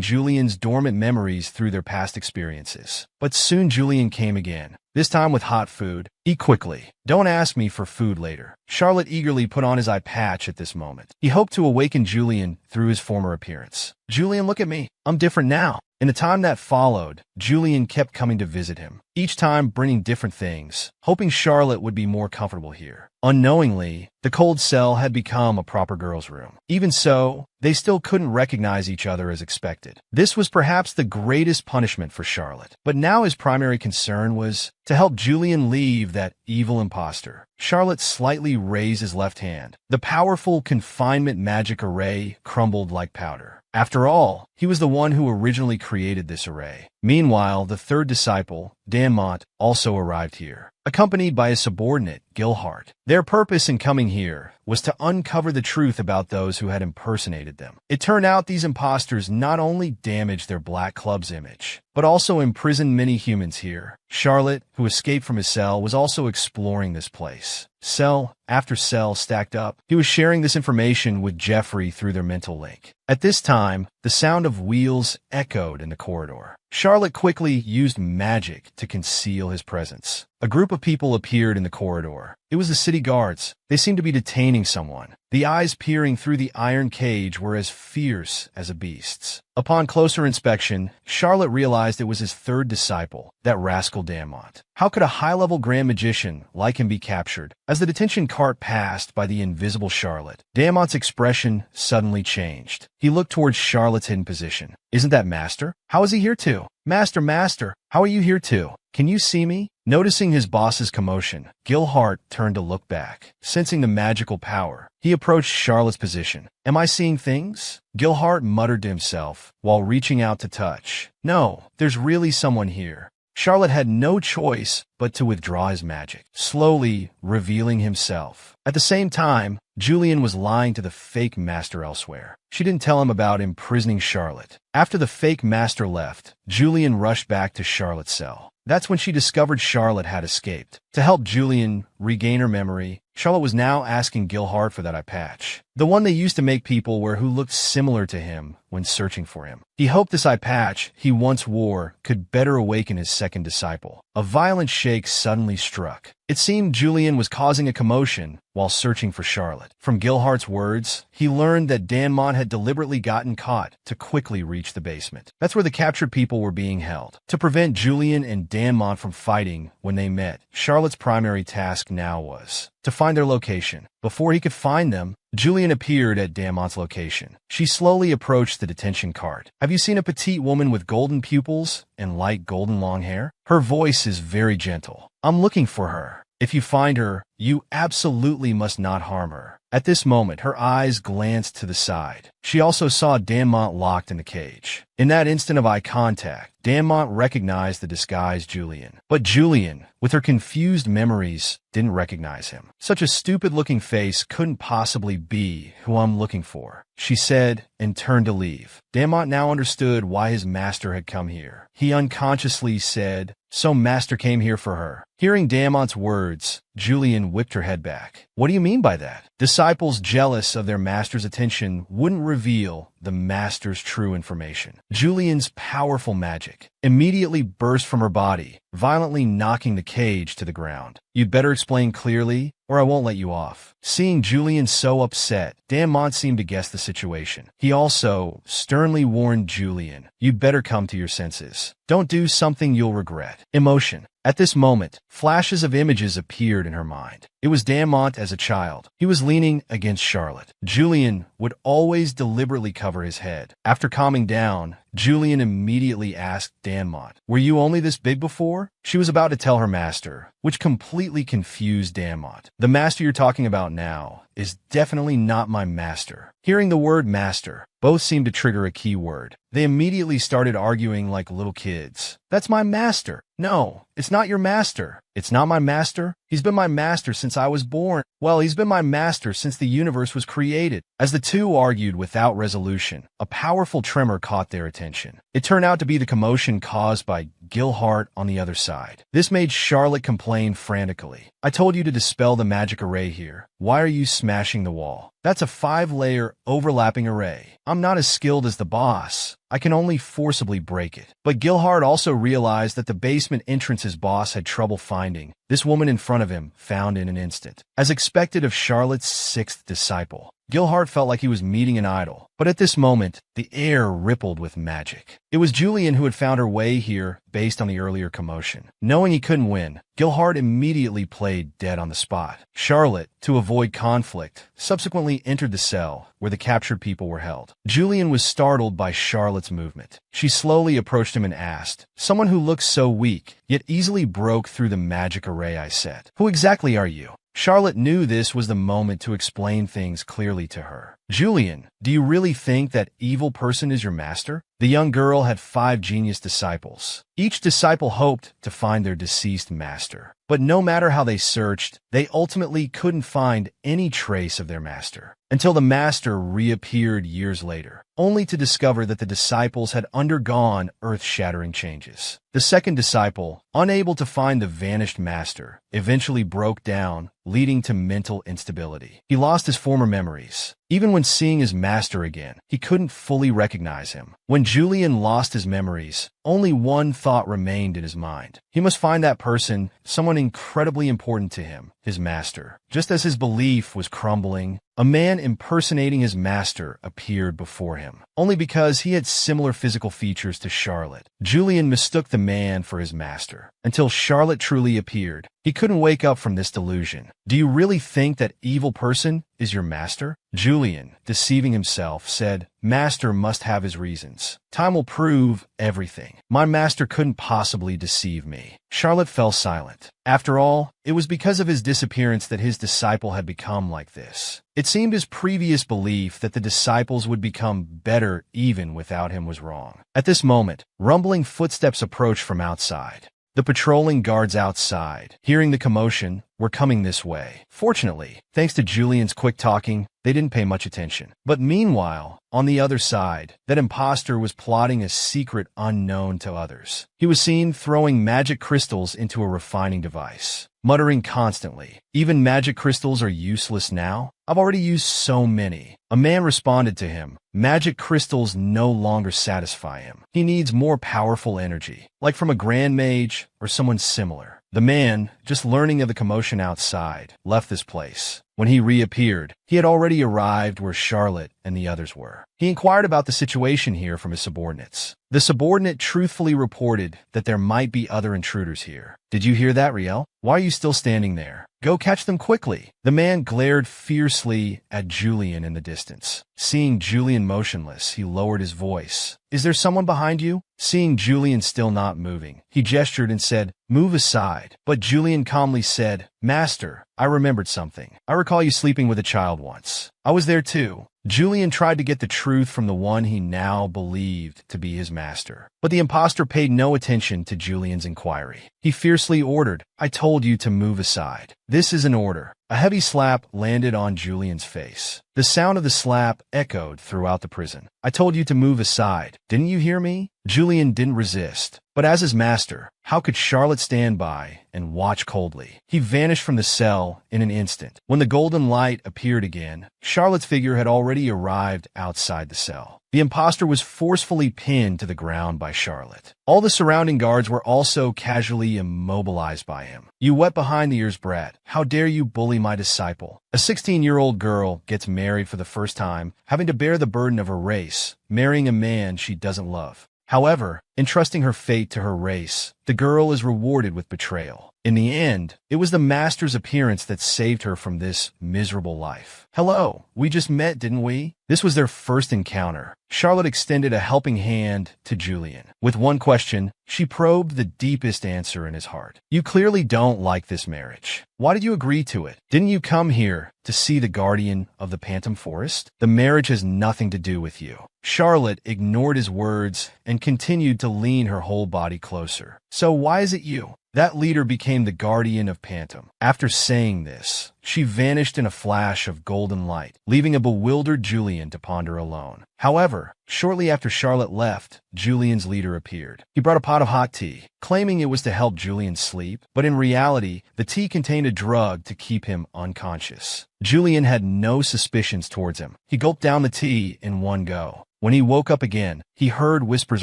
Julian's dormant memories through their past experiences. But soon Julian came again, this time with hot food. Eat quickly. Don't ask me for food later. Charlotte eagerly put on his eye patch at this moment. He hoped to awaken Julian through his former appearance. Julian, look at me. I'm different now. In the time that followed, Julian kept coming to visit him, each time bringing different things, hoping Charlotte would be more comfortable here. Unknowingly, the cold cell had become a proper girl's room. Even so, they still couldn't recognize each other as expected. This was perhaps the greatest punishment for Charlotte. But now his primary concern was to help Julian leave that evil imposter. Charlotte slightly raised his left hand. The powerful confinement magic array crumbled like powder. After all, he was the one who originally created this array. Meanwhile, the third disciple, Danmont, also arrived here, accompanied by his subordinate, Gilhart. Their purpose in coming here was to uncover the truth about those who had impersonated them. It turned out these imposters not only damaged their Black Club's image, but also imprisoned many humans here. Charlotte, who escaped from his cell, was also exploring this place. Cell after cell stacked up. He was sharing this information with Jeffrey through their mental link. At this time, the sound of wheels echoed in the corridor. Charlotte quickly used magic to conceal his presence. A group of people appeared in the corridor. It was the city guards. They seemed to be detaining someone. The eyes peering through the iron cage were as fierce as a beast's. Upon closer inspection, Charlotte realized it was his third disciple, that rascal Damont. How could a high-level grand magician like him be captured? As the detention cart passed by the invisible Charlotte, Damont's expression suddenly changed. He looked towards Charlotte's hidden position. Isn't that Master? How is he here too? Master, how are you here too? Can you see me? Noticing his boss's commotion, Gilhart turned to look back. Sensing the magical power, he approached Charlotte's position. Am I seeing things? Gilhart muttered to himself while reaching out to touch. No, there's really someone here. Charlotte had no choice but to withdraw his magic, slowly revealing himself. At the same time, Julian was lying to the fake master elsewhere. She didn't tell him about imprisoning Charlotte. After the fake master left, Julian rushed back to Charlotte's cell. That's when she discovered Charlotte had escaped. To help Julian regain her memory, Charlotte was now asking Gilhart for that eye patch, the one they used to make people wear who looked similar to him when searching for him. He hoped this eye patch he once wore could better awaken his second disciple. A violent shake suddenly struck. It seemed Julian was causing a commotion while searching for Charlotte. From Gilhart's words, he learned that Damont had deliberately gotten caught to quickly reach the basement. That's where the captured people were being held. To prevent Julian and Damont from fighting when they met, Charlotte's primary task now was to find their location. Before he could find them, Julian appeared at Damont's location. She slowly approached the detention cart. Have you seen a petite woman with golden pupils and light golden long hair? Her voice is very gentle. I'm looking for her. If you find her, you absolutely must not harm her. At this moment, her eyes glanced to the side. She also saw Damont locked in the cage. In that instant of eye contact, Damont recognized the disguised Julian. But Julian, with her confused memories, didn't recognize him. Such a stupid-looking face couldn't possibly be who I'm looking for, she said, and turned to leave. Damont now understood why his master had come here. He unconsciously said, "So Master came here for her." Hearing Damont's words, Julian whipped her head back. What do you mean by that? Disciples jealous of their master's attention wouldn't reveal the master's true information. Julian's powerful magic immediately burst from her body, violently knocking the cage to the ground. You'd better explain clearly, or I won't let you off. Seeing Julian so upset, Damont seemed to guess the situation. He also sternly warned Julian, you'd better come to your senses. Don't do something you'll regret. Emotion. At this moment, flashes of images appeared in her mind. It was Damont as a child. He was leaning against Charlotte. Julian would always deliberately cover his head. After calming down, Julian immediately asked Damont, "Were you only this big before?" She was about to tell her master, which completely confused Damont. The master you're talking about now is definitely not my master. Hearing the word master, both seemed to trigger a key word. They immediately started arguing like little kids. That's my master. No, it's not your master. It's not my master. He's been my master since I was born. Well, he's been my master since the universe was created. As the two argued without resolution, a powerful tremor caught their attention. It turned out to be the commotion caused by Gilhart on the other side. This made Charlotte complain frantically. I told you to dispel the magic array here. Why are you smashing the wall? That's a 5-layer overlapping array. I'm not as skilled as the boss. I can only forcibly break it. But Gilhart also realized that the basement entrance his boss had trouble finding, this woman in front of him found in an instant. As expected of Charlotte's sixth disciple, Gilhart felt like he was meeting an idol. But at this moment, the air rippled with magic. It was Julian who had found her way here based on the earlier commotion. Knowing he couldn't win, Gilhart immediately played dead on the spot. Charlotte, to avoid conflict, subsequently entered the cell where the captured people were held. Julian was startled by Charlotte's movement. She slowly approached him and asked, "Someone who looks so weak, yet easily broke through the magic array I set. Who exactly are you?" Charlotte knew this was the moment to explain things clearly to her. "Julian, do you really think that evil person is your master?" The young girl had 5 genius disciples. Each disciple hoped to find their deceased master. But no matter how they searched, they ultimately couldn't find any trace of their master. Until the master reappeared years later, only to discover that the disciples had undergone earth-shattering changes. The second disciple, unable to find the vanished master, eventually broke down, leading to mental instability. He lost his former memories. Even when seeing his master again, he couldn't fully recognize him. When Julian lost his memories, only one thought remained in his mind. He must find that person, someone incredibly important to him, his master. Just as his belief was crumbling, a man impersonating his master appeared before him. Only because he had similar physical features to Charlotte, Julian mistook the man for his master. Until Charlotte truly appeared, he couldn't wake up from this delusion. Do you really think that evil person is your master? Julian, deceiving himself, said, Master must have his reasons. Time will prove everything. My master couldn't possibly deceive me. Charlotte fell silent. After all, it was because of his disappearance that his disciple had become like this. It seemed his previous belief that the disciples would become better even without him was wrong. At this moment, rumbling footsteps approached from outside. The patrolling guards outside, hearing the commotion, were coming this way. Fortunately, thanks to Julian's quick talking, they didn't pay much attention. But meanwhile, on the other side, that imposter was plotting a secret unknown to others. He was seen throwing magic crystals into a refining device, muttering constantly, "Even magic crystals are useless now? I've already used so many." A man responded to him, "Magic crystals no longer satisfy him. He needs more powerful energy, like from a grand mage or someone similar." The man, just learning of the commotion outside, left this place. When he reappeared, he had already arrived where Charlotte and the others were. He inquired about the situation here from his subordinates. The subordinate truthfully reported that there might be other intruders here. "Did you hear that, Riel? Why are you still standing there? Go catch them quickly." The man glared fiercely at Julian in the distance. Seeing Julian motionless, he lowered his voice. "Is there someone behind you?" Seeing Julian still not moving, he gestured and said, "Move aside." But Julian calmly said, "Master, I remembered something. I recall you sleeping with a child once. I was there too." Julian tried to get the truth from the one he now believed to be his master. But the impostor paid no attention to Julian's inquiry. He fiercely ordered, "I told you to move aside. This is an order." A heavy slap landed on Julian's face. The sound of the slap echoed throughout the prison. "I told you to move aside. Didn't you hear me?" Julian didn't resist. But as his master, how could Charlotte stand by and watch coldly? He vanished from the cell in an instant. When the golden light appeared again, Charlotte's figure had already arrived outside the cell. The impostor was forcefully pinned to the ground by Charlotte. All the surrounding guards were also casually immobilized by him. "You wet behind the ears brat. How dare you bully my disciple?" A 16-year-old girl gets married for the first time, having to bear the burden of her race, marrying a man she doesn't love. However, entrusting her fate to her race, the girl is rewarded with betrayal. In the end, it was the master's appearance that saved her from this miserable life. "Hello, we just met, didn't we?" This was their first encounter. Charlotte extended a helping hand to Julian. With one question, she probed the deepest answer in his heart. "You clearly don't like this marriage. Why did you agree to it? Didn't you come here to see the guardian of the Phantom Forest? The marriage has nothing to do with you." Charlotte ignored his words and continued to lean her whole body closer. "So why is it you?" That leader became the guardian of Phantom. After saying this, she vanished in a flash of golden light, leaving a bewildered Julian to ponder alone. However, shortly after Charlotte left, Julian's leader appeared. He brought a pot of hot tea, claiming it was to help Julian sleep, but in reality, the tea contained a drug to keep him unconscious. Julian had no suspicions towards him. He gulped down the tea in one go. When he woke up again, he heard whispers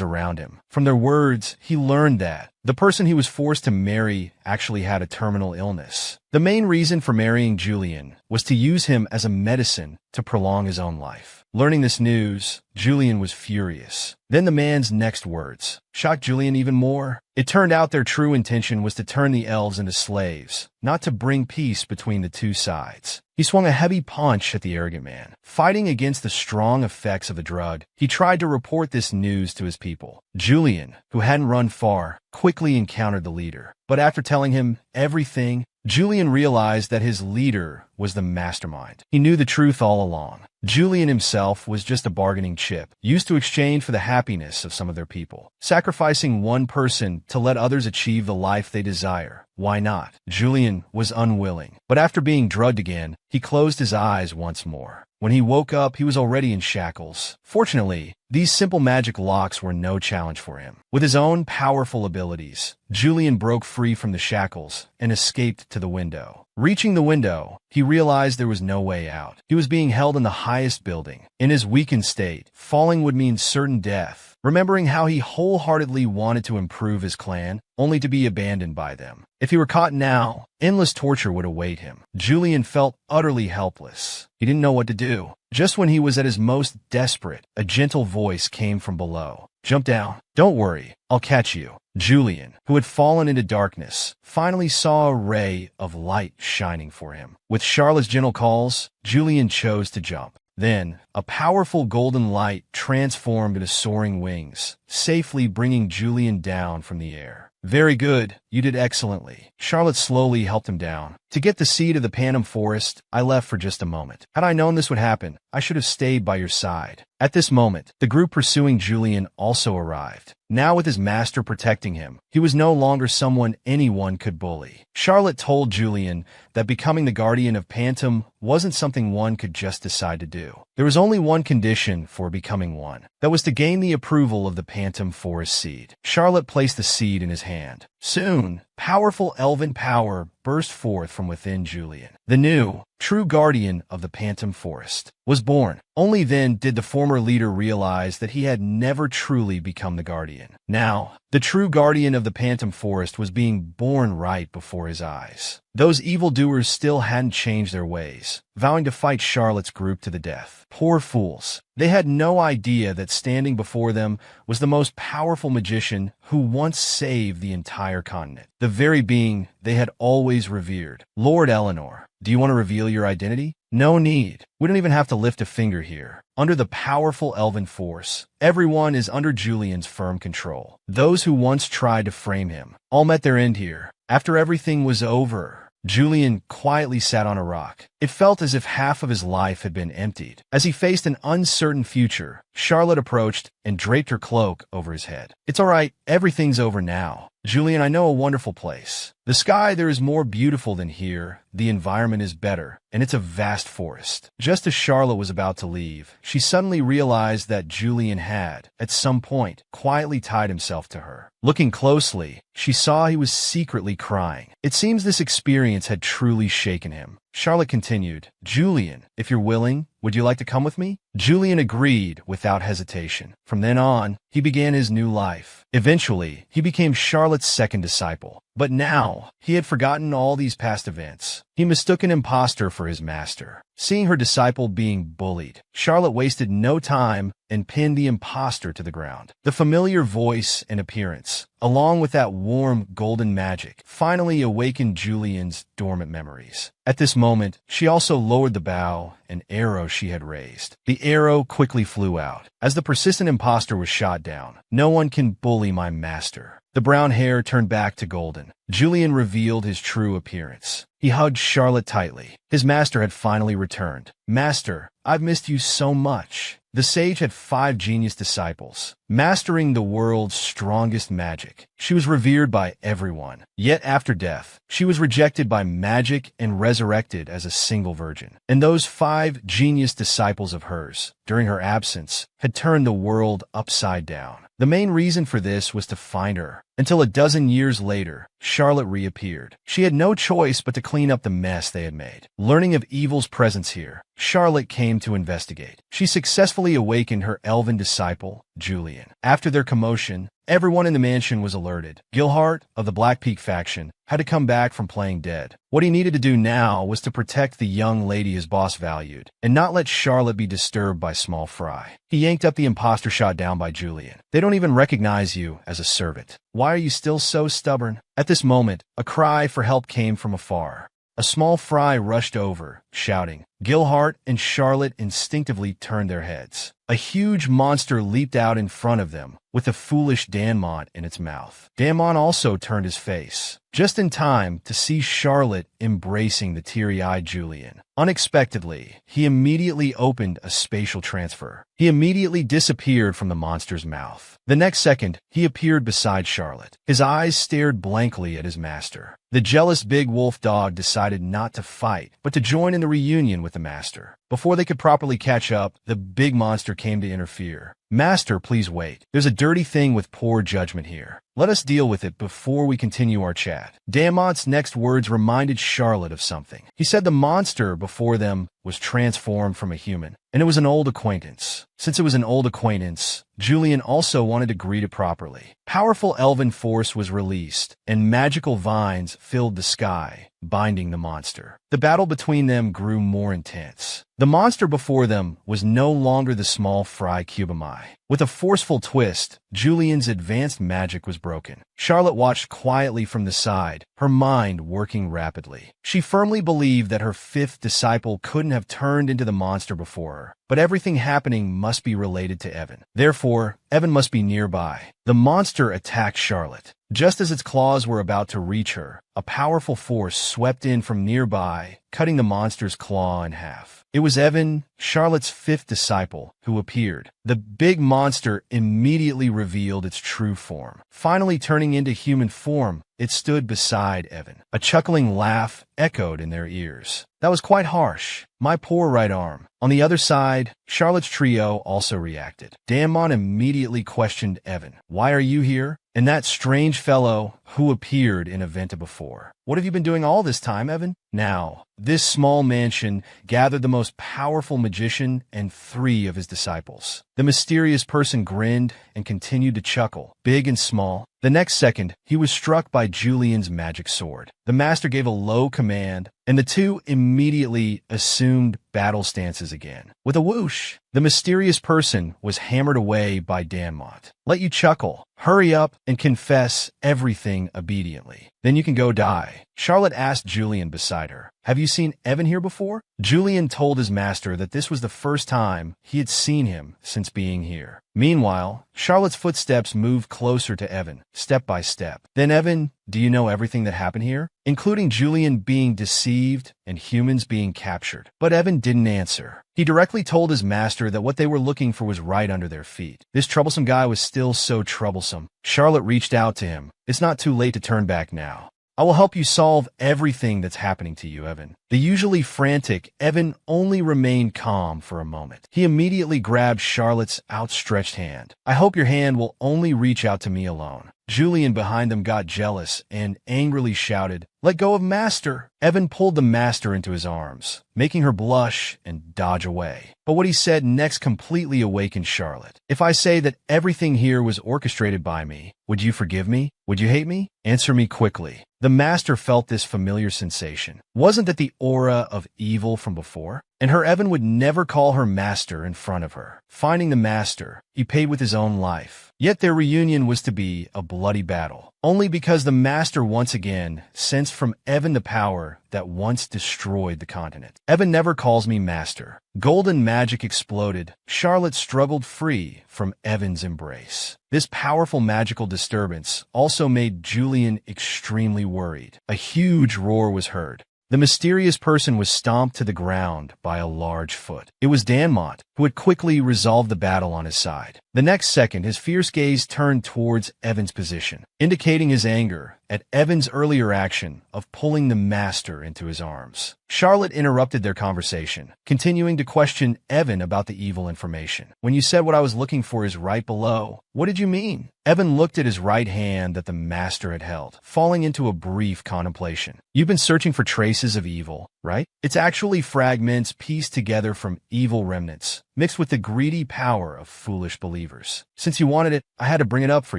around him. From their words, he learned that the person he was forced to marry actually had a terminal illness. The main reason for marrying Julian was to use him as a medicine to prolong his own life. Learning this news, Julian was furious. Then the man's next words shocked Julian even more. It turned out their true intention was to turn the elves into slaves, not to bring peace between the two sides. He swung a heavy punch at the arrogant man. Fighting against the strong effects of the drug, he tried to report this news to his people. Julian, who hadn't run far, quickly encountered the leader. But after telling him everything, Julian realized that his leader was the mastermind. He knew the truth all along. Julian himself was just a bargaining chip, used to exchange for the happiness of some of their people. Sacrificing one person to let others achieve the life they desire. Why not? Julian was unwilling, but after being drugged again, he closed his eyes once more. When he woke up, he was already in shackles. Fortunately, these simple magic locks were no challenge for him. With his own powerful abilities, Julian broke free from the shackles and escaped to the window. Reaching the window, he realized there was no way out. He was being held in the highest building. In his weakened state, falling would mean certain death. Remembering how he wholeheartedly wanted to improve his clan, only to be abandoned by them. If he were caught now, endless torture would await him. Julian felt utterly helpless. He didn't know what to do. Just when he was at his most desperate, a gentle voice came from below. "Jump down. Don't worry. I'll catch you." Julian, who had fallen into darkness, finally saw a ray of light shining for him. With Charlotte's gentle calls, Julian chose to jump. Then, a powerful golden light transformed into soaring wings, safely bringing Julian down from the air. "Very good. You did excellently." Charlotte slowly helped him down. "To get the seed of the Panem Forest, I left for just a moment. Had I known this would happen, I should have stayed by your side." At this moment, the group pursuing Julian also arrived. Now with his master protecting him, he was no longer someone anyone could bully. Charlotte told Julian that becoming the guardian of Panem wasn't something one could just decide to do. There was only one condition for becoming one. That was to gain the approval of the Panem Forest seed. Charlotte placed the seed in his hand. Soon, powerful elven power burst forth from within Julian. The new, true guardian of the Panem Forest was born. Only then did the former leader realize that he had never truly become the guardian. Now, the true guardian of the Panem Forest was being born right before his eyes. Those evildoers still hadn't changed their ways, vowing to fight Charlotte's group to the death. Poor fools. They had no idea that standing before them was the most powerful magician who once saved the entire continent. The very being they had always revered. "Lord Eleanor, do you want to reveal your identity?" "No need. We don't even have to lift a finger here. Under the powerful elven force, everyone is under Julian's firm control. Those who once tried to frame him all met their end here. After everything was over, Julian quietly sat on a rock. It felt as if half of his life had been emptied. As he faced an uncertain future, Charlotte approached and draped her cloak over his head. "It's all right. Everything's over now. Julian, I know a wonderful place. The sky there is more beautiful than here, the environment is better, and it's a vast forest." Just as Charlotte was about to leave, she suddenly realized that Julian had, at some point, quietly tied himself to her. Looking closely, she saw he was secretly crying. It seems this experience had truly shaken him. Charlotte continued, "Julian, if you're willing, would you like to come with me?" Julian agreed without hesitation. From then on, he began his new life. Eventually, he became Charlotte's second disciple. But now, he had forgotten all these past events. He mistook an impostor for his master. Seeing her disciple being bullied, Charlotte wasted no time and pinned the impostor to the ground. The familiar voice and appearance, along with that warm golden magic, finally awakened Julian's dormant memories. At this moment, she also lowered the bow and arrow she had raised. The arrow quickly flew out. As the persistent impostor was shot down, "No one can bully my master." The brown hair turned back to golden. Julian revealed his true appearance. He hugged Charlotte tightly. His master had finally returned. "Master, I've missed you so much." The sage had 5 genius disciples, mastering the world's strongest magic. She was revered by everyone. Yet after death, she was rejected by magic and resurrected as a single virgin. And those 5 genius disciples of hers, during her absence, had turned the world upside down. The main reason for this was to find her. Until a dozen years later, Charlotte reappeared. She had no choice but to clean up the mess they had made. Learning of evil's presence here, Charlotte came to investigate. She successfully awakened her elven disciple, Julian. After their commotion, everyone in the mansion was alerted. Gilhart, of the Black Peak faction, had to come back from playing dead. What he needed to do now was to protect the young lady his boss valued, and not let Charlotte be disturbed by small fry. He yanked up the imposter shot down by Julian. "They don't even recognize you as a servant. Why are you still so stubborn?" At this moment, a cry for help came from afar. A small fry rushed over, shouting. Gilhart and Charlotte instinctively turned their heads. A huge monster leaped out in front of them, with a foolish Danmont in its mouth. Danmont also turned his face, just in time to see Charlotte embracing the teary-eyed Julian. Unexpectedly, he immediately opened a spatial transfer. He immediately disappeared from the monster's mouth. The next second, he appeared beside Charlotte. His eyes stared blankly at his master. The jealous big wolf dog decided not to fight, but to join in the the reunion with the Master. Before they could properly catch up, the big monster came to interfere. Master, please wait. There's a dirty thing with poor judgment here. Let us deal with it before we continue our chat. Damont's next words reminded Charlotte of something. He said the monster before them was transformed from a human, and it was an old acquaintance. Since it was an old acquaintance, Julian also wanted to greet it properly. Powerful elven force was released, and magical vines filled the sky, binding the monster. The battle between them grew more intense. The monster before them was no longer the small fry Cubami. With a forceful twist, Julian's advanced magic was broken. Charlotte watched quietly from the side, her mind working rapidly. She firmly believed that her fifth disciple couldn't have turned into the monster before her, but everything happening must be related to Evan. Therefore, Evan must be nearby. The monster attacked Charlotte. Just as its claws were about to reach her, a powerful force swept in from nearby, cutting the monster's claw in half. It was Evan, Charlotte's fifth disciple, who appeared. The big monster immediately revealed its true form. Finally turning into human form, it stood beside Evan. A chuckling laugh echoed in their ears. That was quite harsh. My poor right arm. On the other side, Charlotte's trio also reacted. Damon immediately questioned Evan. Why are you here? And that strange fellow who appeared in Aventa before. What have you been doing all this time, Evan? Now, this small mansion gathered the most powerful magician and 3 of his disciples. The mysterious person grinned and continued to chuckle, big and small. The next second, he was struck by Julian's magic sword. The master gave a low command, and the two immediately assumed battle stances again. With a whoosh, the mysterious person was hammered away by Danmont. Let you chuckle. Hurry up and confess everything obediently. Then you can go die. Charlotte asked Julian beside her. Have you seen Evan here before? Julian told his master that this was the first time he had seen him since being here. Meanwhile, Charlotte's footsteps moved closer to Evan, step by step. Then Evan, do you know everything that happened here? Including Julian being deceived and humans being captured. But Evan didn't answer. He directly told his master that what they were looking for was right under their feet. This troublesome guy was still so troublesome. Charlotte reached out to him. It's not too late to turn back now. I will help you solve everything that's happening to you, Evan. The usually frantic Evan only remained calm for a moment. He immediately grabbed Charlotte's outstretched hand. I hope your hand will only reach out to me alone. Julian behind them got jealous and angrily shouted, Let go of Master! Evan pulled the Master into his arms, making her blush and dodge away. But what he said next completely awakened Charlotte. If I say that everything here was orchestrated by me, would you forgive me? Would you hate me? Answer me quickly. The Master felt this familiar sensation. Wasn't that the aura of evil from before? And her Evan would never call her Master in front of her. Finding the Master, he paid with his own life. Yet their reunion was to be a bloody battle. Only because the Master once again sensed from Evan the power that once destroyed the continent. Evan never calls me Master. Golden magic exploded. Charlotte struggled free from Evan's embrace. This powerful magical disturbance also made Julian extremely worried. A huge roar was heard. The mysterious person was stomped to the ground by a large foot. It was Danmont, who had quickly resolved the battle on his side. The next second, his fierce gaze turned towards Evan's position, indicating his anger at Evan's earlier action of pulling the Master into his arms. Charlotte interrupted their conversation, continuing to question Evan about the evil information. When you said what I was looking for is right below, what did you mean? Evan looked at his right hand that the Master had held, falling into a brief contemplation. You've been searching for traces of evil, right? It's actually fragments pieced together from evil remnants, mixed with the greedy power of foolish believers. Since you wanted it, I had to bring it up for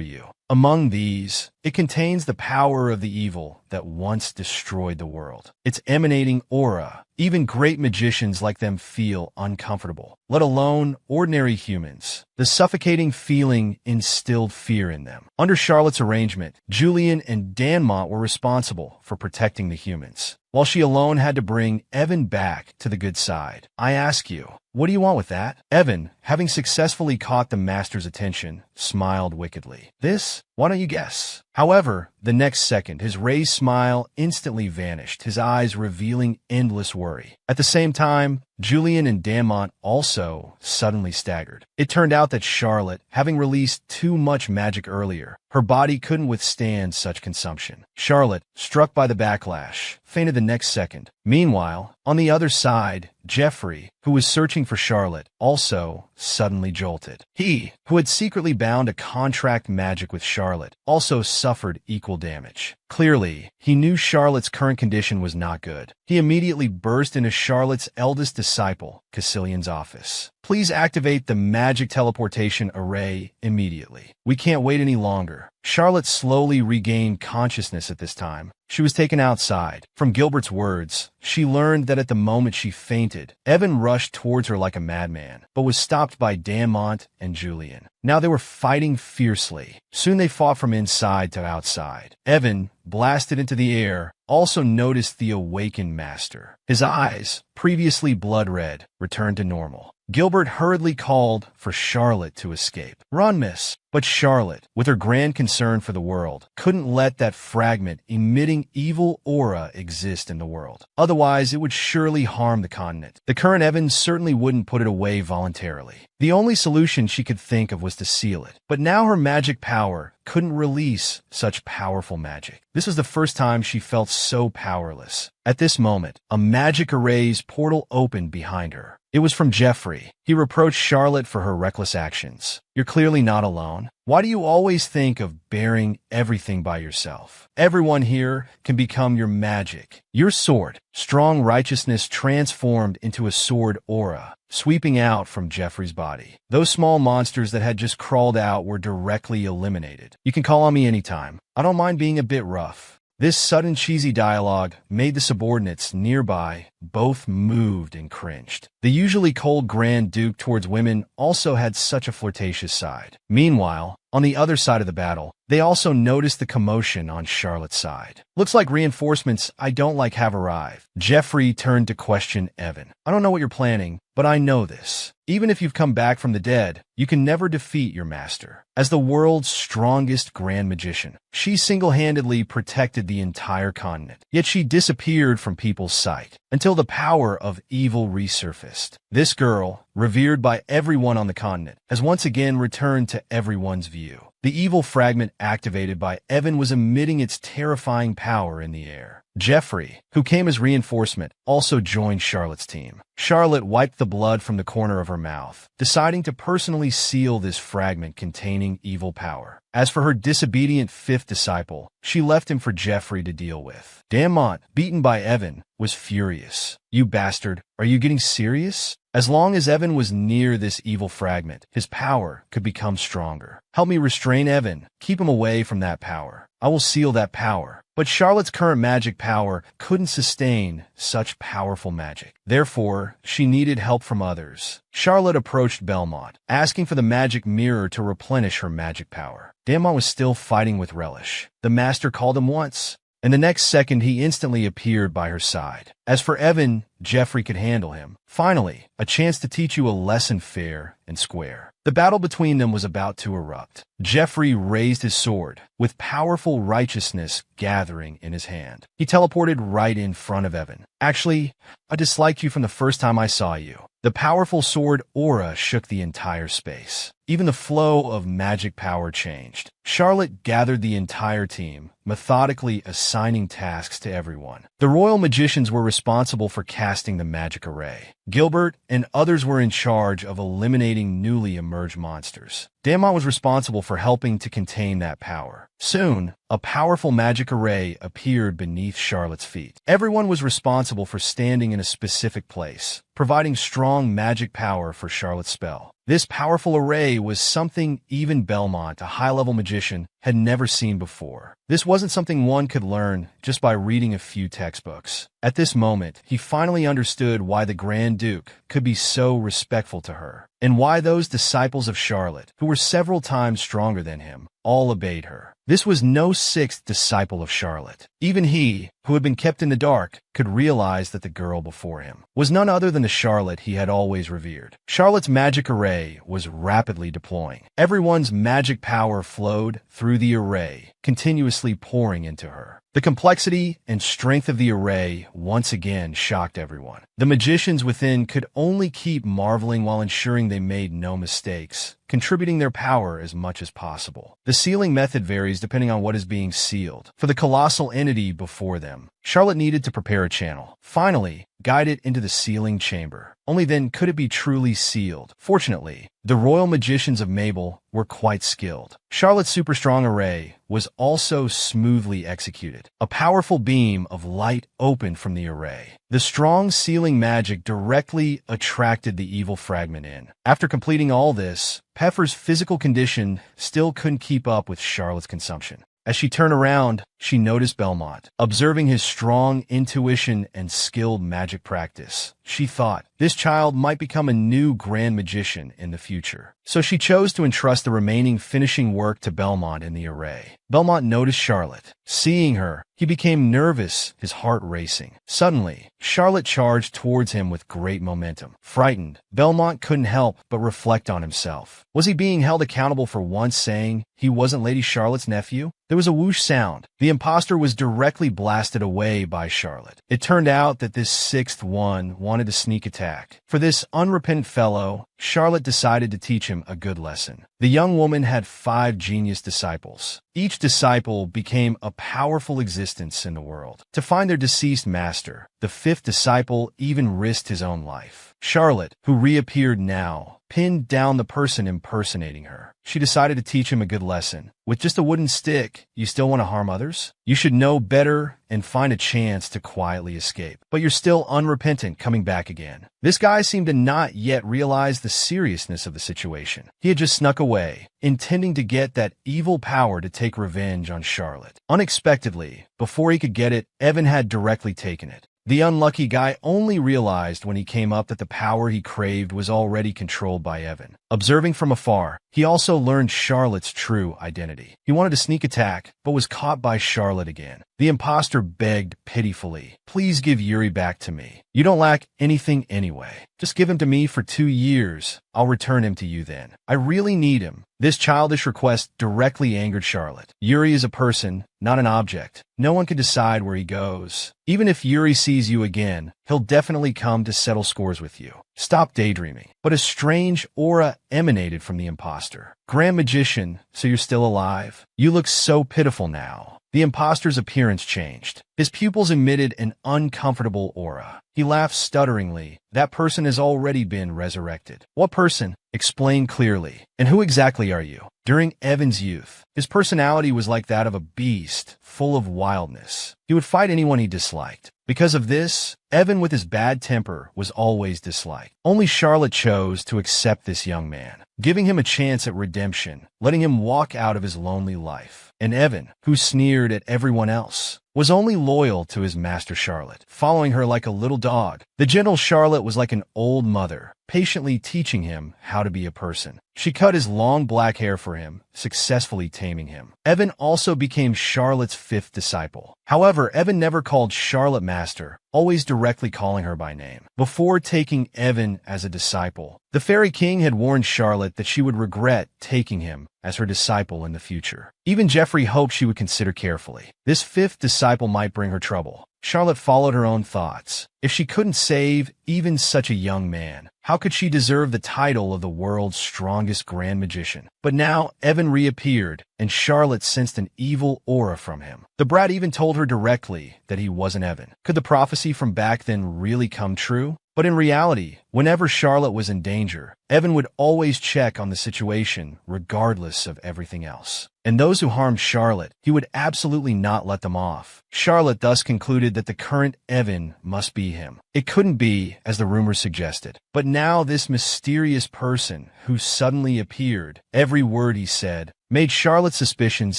you. Among these, it contains the power of the evil that once destroyed the world. Its emanating aura, even great magicians like them feel uncomfortable, let alone ordinary humans. The suffocating feeling instilled fear in them. Under Charlotte's arrangement, Julian and Danmont were responsible for protecting the humans, while she alone had to bring Evan back to the good side. I ask you, what do you want with that? Evan, having successfully caught the master's attention, smiled wickedly. This? Why don't you guess? However, the next second, his raised smile instantly vanished, his eyes revealing endless worry. At the same time, Julian and Damont also suddenly staggered. It turned out that Charlotte, having released too much magic earlier, her body couldn't withstand such consumption. Charlotte, struck by the backlash, fainted the next second. Meanwhile, on the other side, Jeffrey, who was searching for Charlotte, also suddenly jolted. He, who had secretly bound a contract magic with Charlotte, also suffered equal damage. Clearly, he knew Charlotte's current condition was not good. He immediately burst into Charlotte's eldest disciple, Cassilian's office. Please activate the magic teleportation array immediately. We can't wait any longer. Charlotte slowly regained consciousness at this time. She was taken outside. From Gilbert's words, she learned that at the moment she fainted, Evan rushed towards her like a madman, but was stopped by Damont and Julian. Now they were fighting fiercely. Soon they fought from inside to outside. Evan, blasted into the air, also noticed the awakened master. His eyes, previously blood red, returned to normal. Gilbert hurriedly called for Charlotte to escape. Run, miss. But Charlotte, with her grand concern for the world, couldn't let that fragment emitting evil aura exist in the world. Otherwise, it would surely harm the continent. The current Evan certainly wouldn't put it away voluntarily. The only solution she could think of was to seal it. But now her magic power couldn't release such powerful magic. This was the first time she felt so powerless. At this moment, a magic array's portal opened behind her. It was from Jeffrey. He reproached Charlotte for her reckless actions. You're clearly not alone. Why do you always think of bearing everything by yourself? Everyone here can become your magic. Your sword, strong righteousness transformed into a sword aura, sweeping out from Jeffrey's body. Those small monsters that had just crawled out were directly eliminated. You can call on me anytime. I don't mind being a bit rough. This sudden cheesy dialogue made the subordinates nearby both moved and cringed. The usually cold Grand Duke towards women also had such a flirtatious side. Meanwhile, on the other side of the battle, they also noticed the commotion on Charlotte's side. Looks like reinforcements I don't like have arrived. Jeffrey turned to question Evan. I don't know what you're planning, but I know this. Even if you've come back from the dead, you can never defeat your master. As the world's strongest grand magician, she single-handedly protected the entire continent. Yet she disappeared from people's sight until the power of evil resurfaced. This girl, revered by everyone on the continent, has once again returned to everyone's view. The evil fragment activated by Evan was emitting its terrifying power in the air. Jeffrey, who came as reinforcement, also joined Charlotte's team. Charlotte wiped the blood from the corner of her mouth, deciding to personally seal this fragment containing evil power. As for her disobedient fifth disciple, she left him for Jeffrey to deal with. Damont, beaten by Evan, was furious. You bastard, are you getting serious? As long as Evan was near this evil fragment, his power could become stronger. Help me restrain Evan. Keep him away from that power. I will seal that power. But Charlotte's current magic power couldn't sustain such powerful magic. Therefore, she needed help from others. Charlotte approached Belmont, asking for the magic mirror to replenish her magic power. Damont was still fighting with relish. The master called him once, and the next second he instantly appeared by her side. As for Evan, Jeffrey could handle him. Finally, a chance to teach you a lesson fair and square. The battle between them was about to erupt. Jeffrey raised his sword, with powerful righteousness gathering in his hand. He teleported right in front of Evan. Actually, I disliked you from the first time I saw you. The powerful sword aura shook the entire space. Even the flow of magic power changed. Charlotte gathered the entire team, methodically assigning tasks to everyone. The royal magicians were responsible for casting the magic array. Gilbert and others were in charge of eliminating newly emerged monsters. Damont was responsible for helping to contain that power. Soon, a powerful magic array appeared beneath Charlotte's feet. Everyone was responsible for standing in a specific place, providing strong magic power for Charlotte's spell. This powerful array was something even Belmont, a high-level magician, had never seen before. This wasn't something one could learn just by reading a few textbooks. At this moment, he finally understood why the Grand Duke could be so respectful to her, and why those disciples of Charlotte, who were several times stronger than him, all obeyed her. This was no sixth disciple of Charlotte. Even he, who had been kept in the dark, could realize that the girl before him was none other than the Charlotte he had always revered. Charlotte's magic array was rapidly deploying. Everyone's magic power flowed through the array, continuously pouring into her. The complexity and strength of the array once again shocked everyone. The magicians within could only keep marveling while ensuring they made no mistakes, contributing their power as much as possible. The sealing method varies depending on what is being sealed. For the colossal entity before them, Charlotte needed to prepare a channel. Finally, guide it into the sealing chamber. Only then could it be truly sealed. Fortunately, the royal magicians of Mabel were quite skilled. Charlotte's super strong array was also smoothly executed. A powerful beam of light opened from the array. The strong sealing magic directly attracted the evil fragment in. After completing all this, Pfeffer's physical condition still couldn't keep up with Charlotte's consumption. As she turned around, she noticed Belmont. Observing his strong intuition and skilled magic practice, she thought this child might become a new grand magician in the future. So she chose to entrust the remaining finishing work to Belmont in the array. Belmont noticed Charlotte. Seeing her, he became nervous, his heart racing. Suddenly, Charlotte charged towards him with great momentum. Frightened, Belmont couldn't help but reflect on himself. Was he being held accountable for once saying he wasn't Lady Charlotte's nephew? There was a whoosh sound. The imposter was directly blasted away by Charlotte. It turned out that this sixth one wanted to sneak attack. For this unrepentant fellow, Charlotte decided to teach him a good lesson. The young woman had 5 genius disciples. Each disciple became a powerful existence in the world. To find their deceased master, the 5th disciple even risked his own life. Charlotte, who reappeared now, pinned down the person impersonating her. She decided to teach him a good lesson. With just a wooden stick, you still want to harm others? You should know better and find a chance to quietly escape. But you're still unrepentant coming back again. This guy seemed to not yet realize the seriousness of the situation. He had just snuck away, intending to get that evil power to take revenge on Charlotte. Unexpectedly, before he could get it, Evan had directly taken it. The unlucky guy only realized when he came up that the power he craved was already controlled by Evan. Observing from afar, he also learned Charlotte's true identity. He wanted to sneak attack, but was caught by Charlotte again. The imposter begged pitifully, "Please give Yuri back to me. You don't lack anything anyway. Just give him to me for 2 years. I'll return him to you then. I really need him." This childish request directly angered Charlotte. Yuri is a person, not an object. No one can decide where he goes. Even if Yuri sees you again, he'll definitely come to settle scores with you. Stop daydreaming. But a strange aura emanated from the imposter. Grand Magician, so you're still alive? You look so pitiful now. The imposter's appearance changed. His pupils emitted an uncomfortable aura. He laughed stutteringly. That person has already been resurrected. What person? Explain clearly. And who exactly are you? During Evan's youth, his personality was like that of a beast, full of wildness. He would fight anyone he disliked. Because of this, Evan with his bad temper was always disliked. Only Charlotte chose to accept this young man, giving him a chance at redemption, letting him walk out of his lonely life. And Evan, who sneered at everyone else, was only loyal to his master Charlotte, following her like a little dog. The gentle Charlotte was like an old mother, patiently teaching him how to be a person. She cut his long black hair for him, successfully taming him. Evan also became Charlotte's 5th disciple. However, Evan never called Charlotte master, always directly calling her by name. Before taking Evan as a disciple, the Fairy King had warned Charlotte that she would regret taking him as her disciple in the future. Even Jeffrey hoped she would consider carefully. This 5th disciple might bring her trouble. Charlotte followed her own thoughts. If she couldn't save even such a young man, how could she deserve the title of the world's strongest grand magician? But now Evan reappeared, and Charlotte sensed an evil aura from him. The brat even told her directly that he wasn't Evan. Could the prophecy from back then really come true? But in reality, whenever Charlotte was in danger, Evan would always check on the situation regardless of everything else. And those who harmed Charlotte, he would absolutely not let them off. Charlotte thus concluded that the current Evan must be him. It couldn't be, as the rumors suggested. But now this mysterious person who suddenly appeared, every word he said made Charlotte's suspicions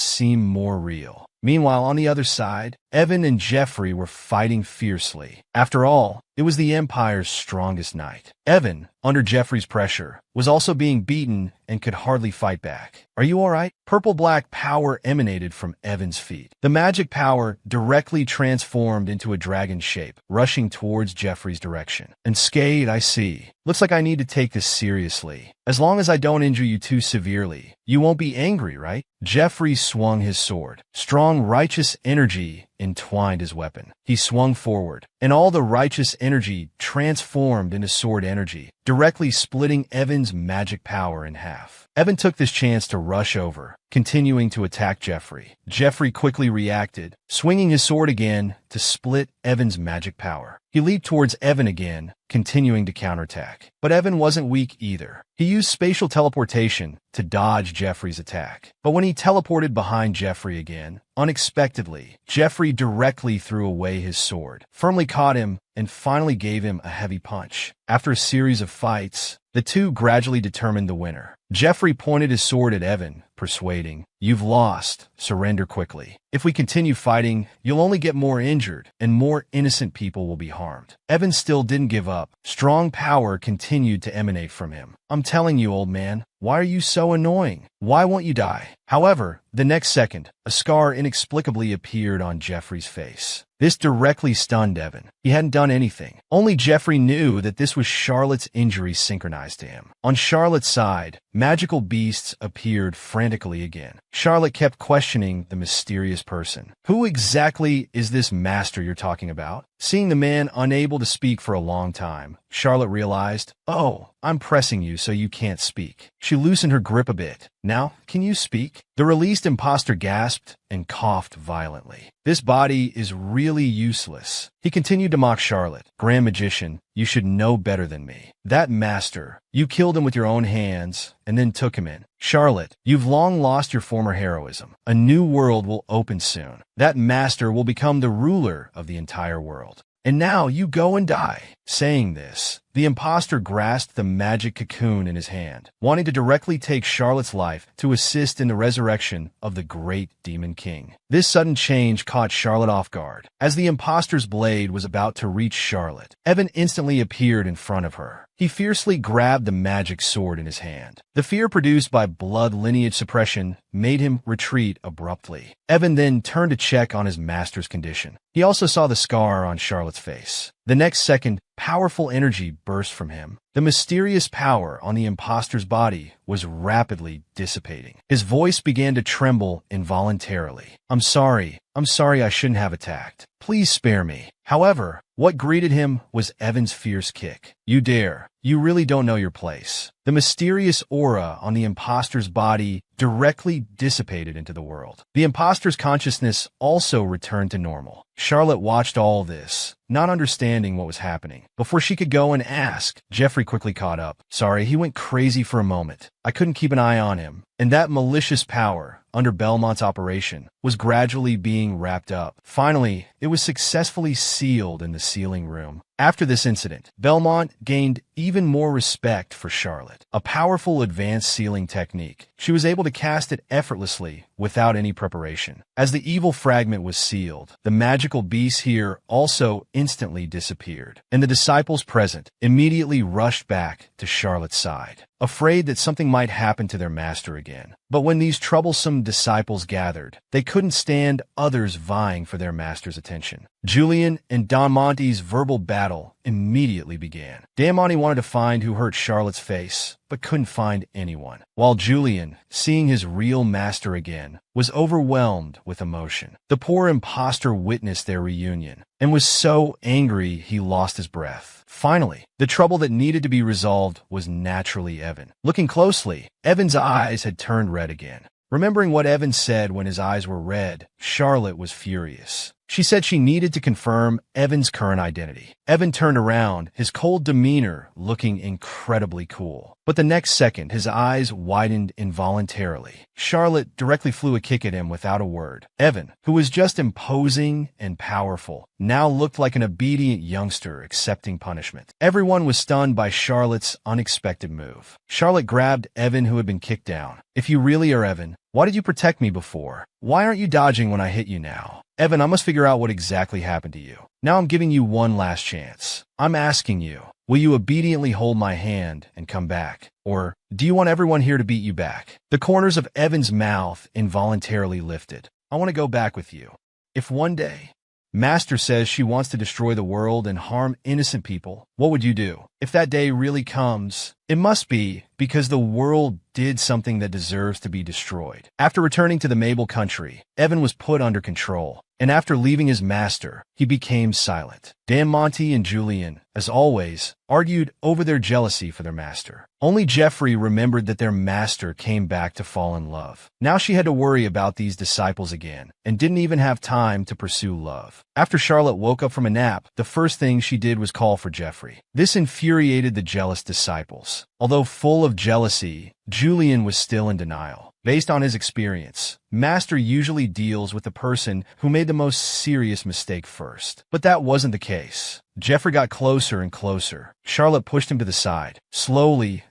seem more real. Meanwhile, on the other side, Evan and Jeffrey were fighting fiercely. After all, it was the Empire's strongest knight. Evan, under Jeffrey's pressure, was also being beaten and could hardly fight back. "Are you all right?" Purple-black power emanated from Evan's feet. The magic power directly transformed into a dragon shape, rushing towards Jeffrey's direction. "Unscathed, I see. Looks like I need to take this seriously. As long as I don't injure you too severely, you won't be angry, right?" Jeffrey swung his sword. Strong, righteous energy entwined his weapon. He swung forward, and all the righteous energy transformed into sword energy, directly splitting Evan's magic power in half. Evan took this chance to rush over, continuing to attack Jeffrey. Jeffrey quickly reacted, swinging his sword again to split Evan's magic power. He leaped towards Evan again, continuing to counterattack. But Evan wasn't weak either. He used spatial teleportation to dodge Jeffrey's attack. But when he teleported behind Jeffrey again, unexpectedly, Jeffrey directly threw away his sword, firmly caught him, and finally gave him a heavy punch. After a series of fights, the two gradually determined the winner. Jeffrey pointed his sword at Evan, persuading, "You've lost. Surrender quickly. If we continue fighting, you'll only get more injured, and more innocent people will be harmed." Evan still didn't give up. Strong power continued to emanate from him. "I'm telling you, old man, why are you so annoying? Why won't you die?" However, the next second, a scar inexplicably appeared on Jeffrey's face. This directly stunned Evan. He hadn't done anything. Only Jeffrey knew that this was Charlotte's injury synchronized to him. On Charlotte's side, magical beasts appeared frantically again. Charlotte kept questioning the mysterious person. "Who exactly is this master you're talking about?" Seeing the man unable to speak for a long time, Charlotte realized, "Oh, I'm pressing you so you can't speak." She loosened her grip a bit. "Now, can you speak?" The released imposter gasped and coughed violently. "This body is really useless." He continued to mock Charlotte. "Grand Magician, you should know better than me. That master, you killed him with your own hands and then took him in. Charlotte, you've long lost your former heroism. A new world will open soon. That master will become the ruler of the entire world. And now you go and die." Saying this, the imposter grasped the magic cocoon in his hand, wanting to directly take Charlotte's life to assist in the resurrection of the great Demon King. This sudden change caught Charlotte off guard. As the imposter's blade was about to reach Charlotte, Evan instantly appeared in front of her. He fiercely grabbed the magic sword in his hand. The fear produced by blood lineage suppression made him retreat abruptly. Evan then turned to check on his master's condition. He also saw the scar on Charlotte's face. The next second, powerful energy burst from him. The mysterious power on the imposter's body was rapidly dissipating. His voice began to tremble involuntarily. I'm sorry I shouldn't have attacked. Please spare me." However, what greeted him was Evan's fierce kick. "You dare. You really don't know your place." The mysterious aura on the imposter's body directly dissipated into the world. The imposter's consciousness also returned to normal. Charlotte watched all this, not understanding what was happening. Before she could go and ask, Jeffrey quickly caught up. "Sorry, he went crazy for a moment. I couldn't keep an eye on him." And that malicious power, under Belmont's operation, was gradually being wrapped up. Finally, it was successfully sealed in the sealing room. After this incident, Belmont gained even more respect for Charlotte. A powerful advanced sealing technique. She was able to cast it effortlessly without any preparation. As the evil fragment was sealed, the magical beast here also instantly disappeared, and the disciples present immediately rushed back to Charlotte's side, afraid that something might happen to their master again. But when these troublesome disciples gathered, they couldn't stand others vying for their master's attention. Julian and Don Monte's verbal battle immediately began. Dan Monte wanted to find who hurt Charlotte's face, but couldn't find anyone, while Julian, seeing his real master again, was overwhelmed with emotion. The poor imposter witnessed their reunion and was so angry he lost his breath. Finally, the trouble that needed to be resolved was naturally Evan. Looking closely, Evan's eyes had turned red again. Remembering what Evan said when his eyes were red, Charlotte was furious. She said she needed to confirm Evan's current identity. Evan turned around, his cold demeanor looking incredibly cool. But the next second, his eyes widened involuntarily. Charlotte directly flew a kick at him without a word. Evan, who was just imposing and powerful, now looked like an obedient youngster accepting punishment. Everyone was stunned by Charlotte's unexpected move. Charlotte grabbed Evan, who had been kicked down. "If you really are Evan, why did you protect me before? Why aren't you dodging when I hit you now? Evan, I must figure out what exactly happened to you. Now I'm giving you one last chance. I'm asking you, will you obediently hold my hand and come back? Or do you want everyone here to beat you back?" The corners of Evan's mouth involuntarily lifted. "I want to go back with you. If one day Master says she wants to destroy the world and harm innocent people, what would you do? If that day really comes, it must be because the world did something that deserves to be destroyed." After returning to the Mabel country, Evan was put under control, and after leaving his master, he became silent. Dan, Monty, and Julian, as always, argued over their jealousy for their master. Only Jeffrey remembered that their master came back to fall in love. Now she had to worry about these disciples again, and didn't even have time to pursue love. After Charlotte woke up from a nap, the first thing she did was call for Jeffrey. This infuriated the jealous disciples. Although full of jealousy, Julian was still in denial. Based on his experience, Master usually deals with the person who made the most serious mistake first. But that wasn't the case. Jeffrey got closer and closer. Charlotte pushed him to the side. Slowly,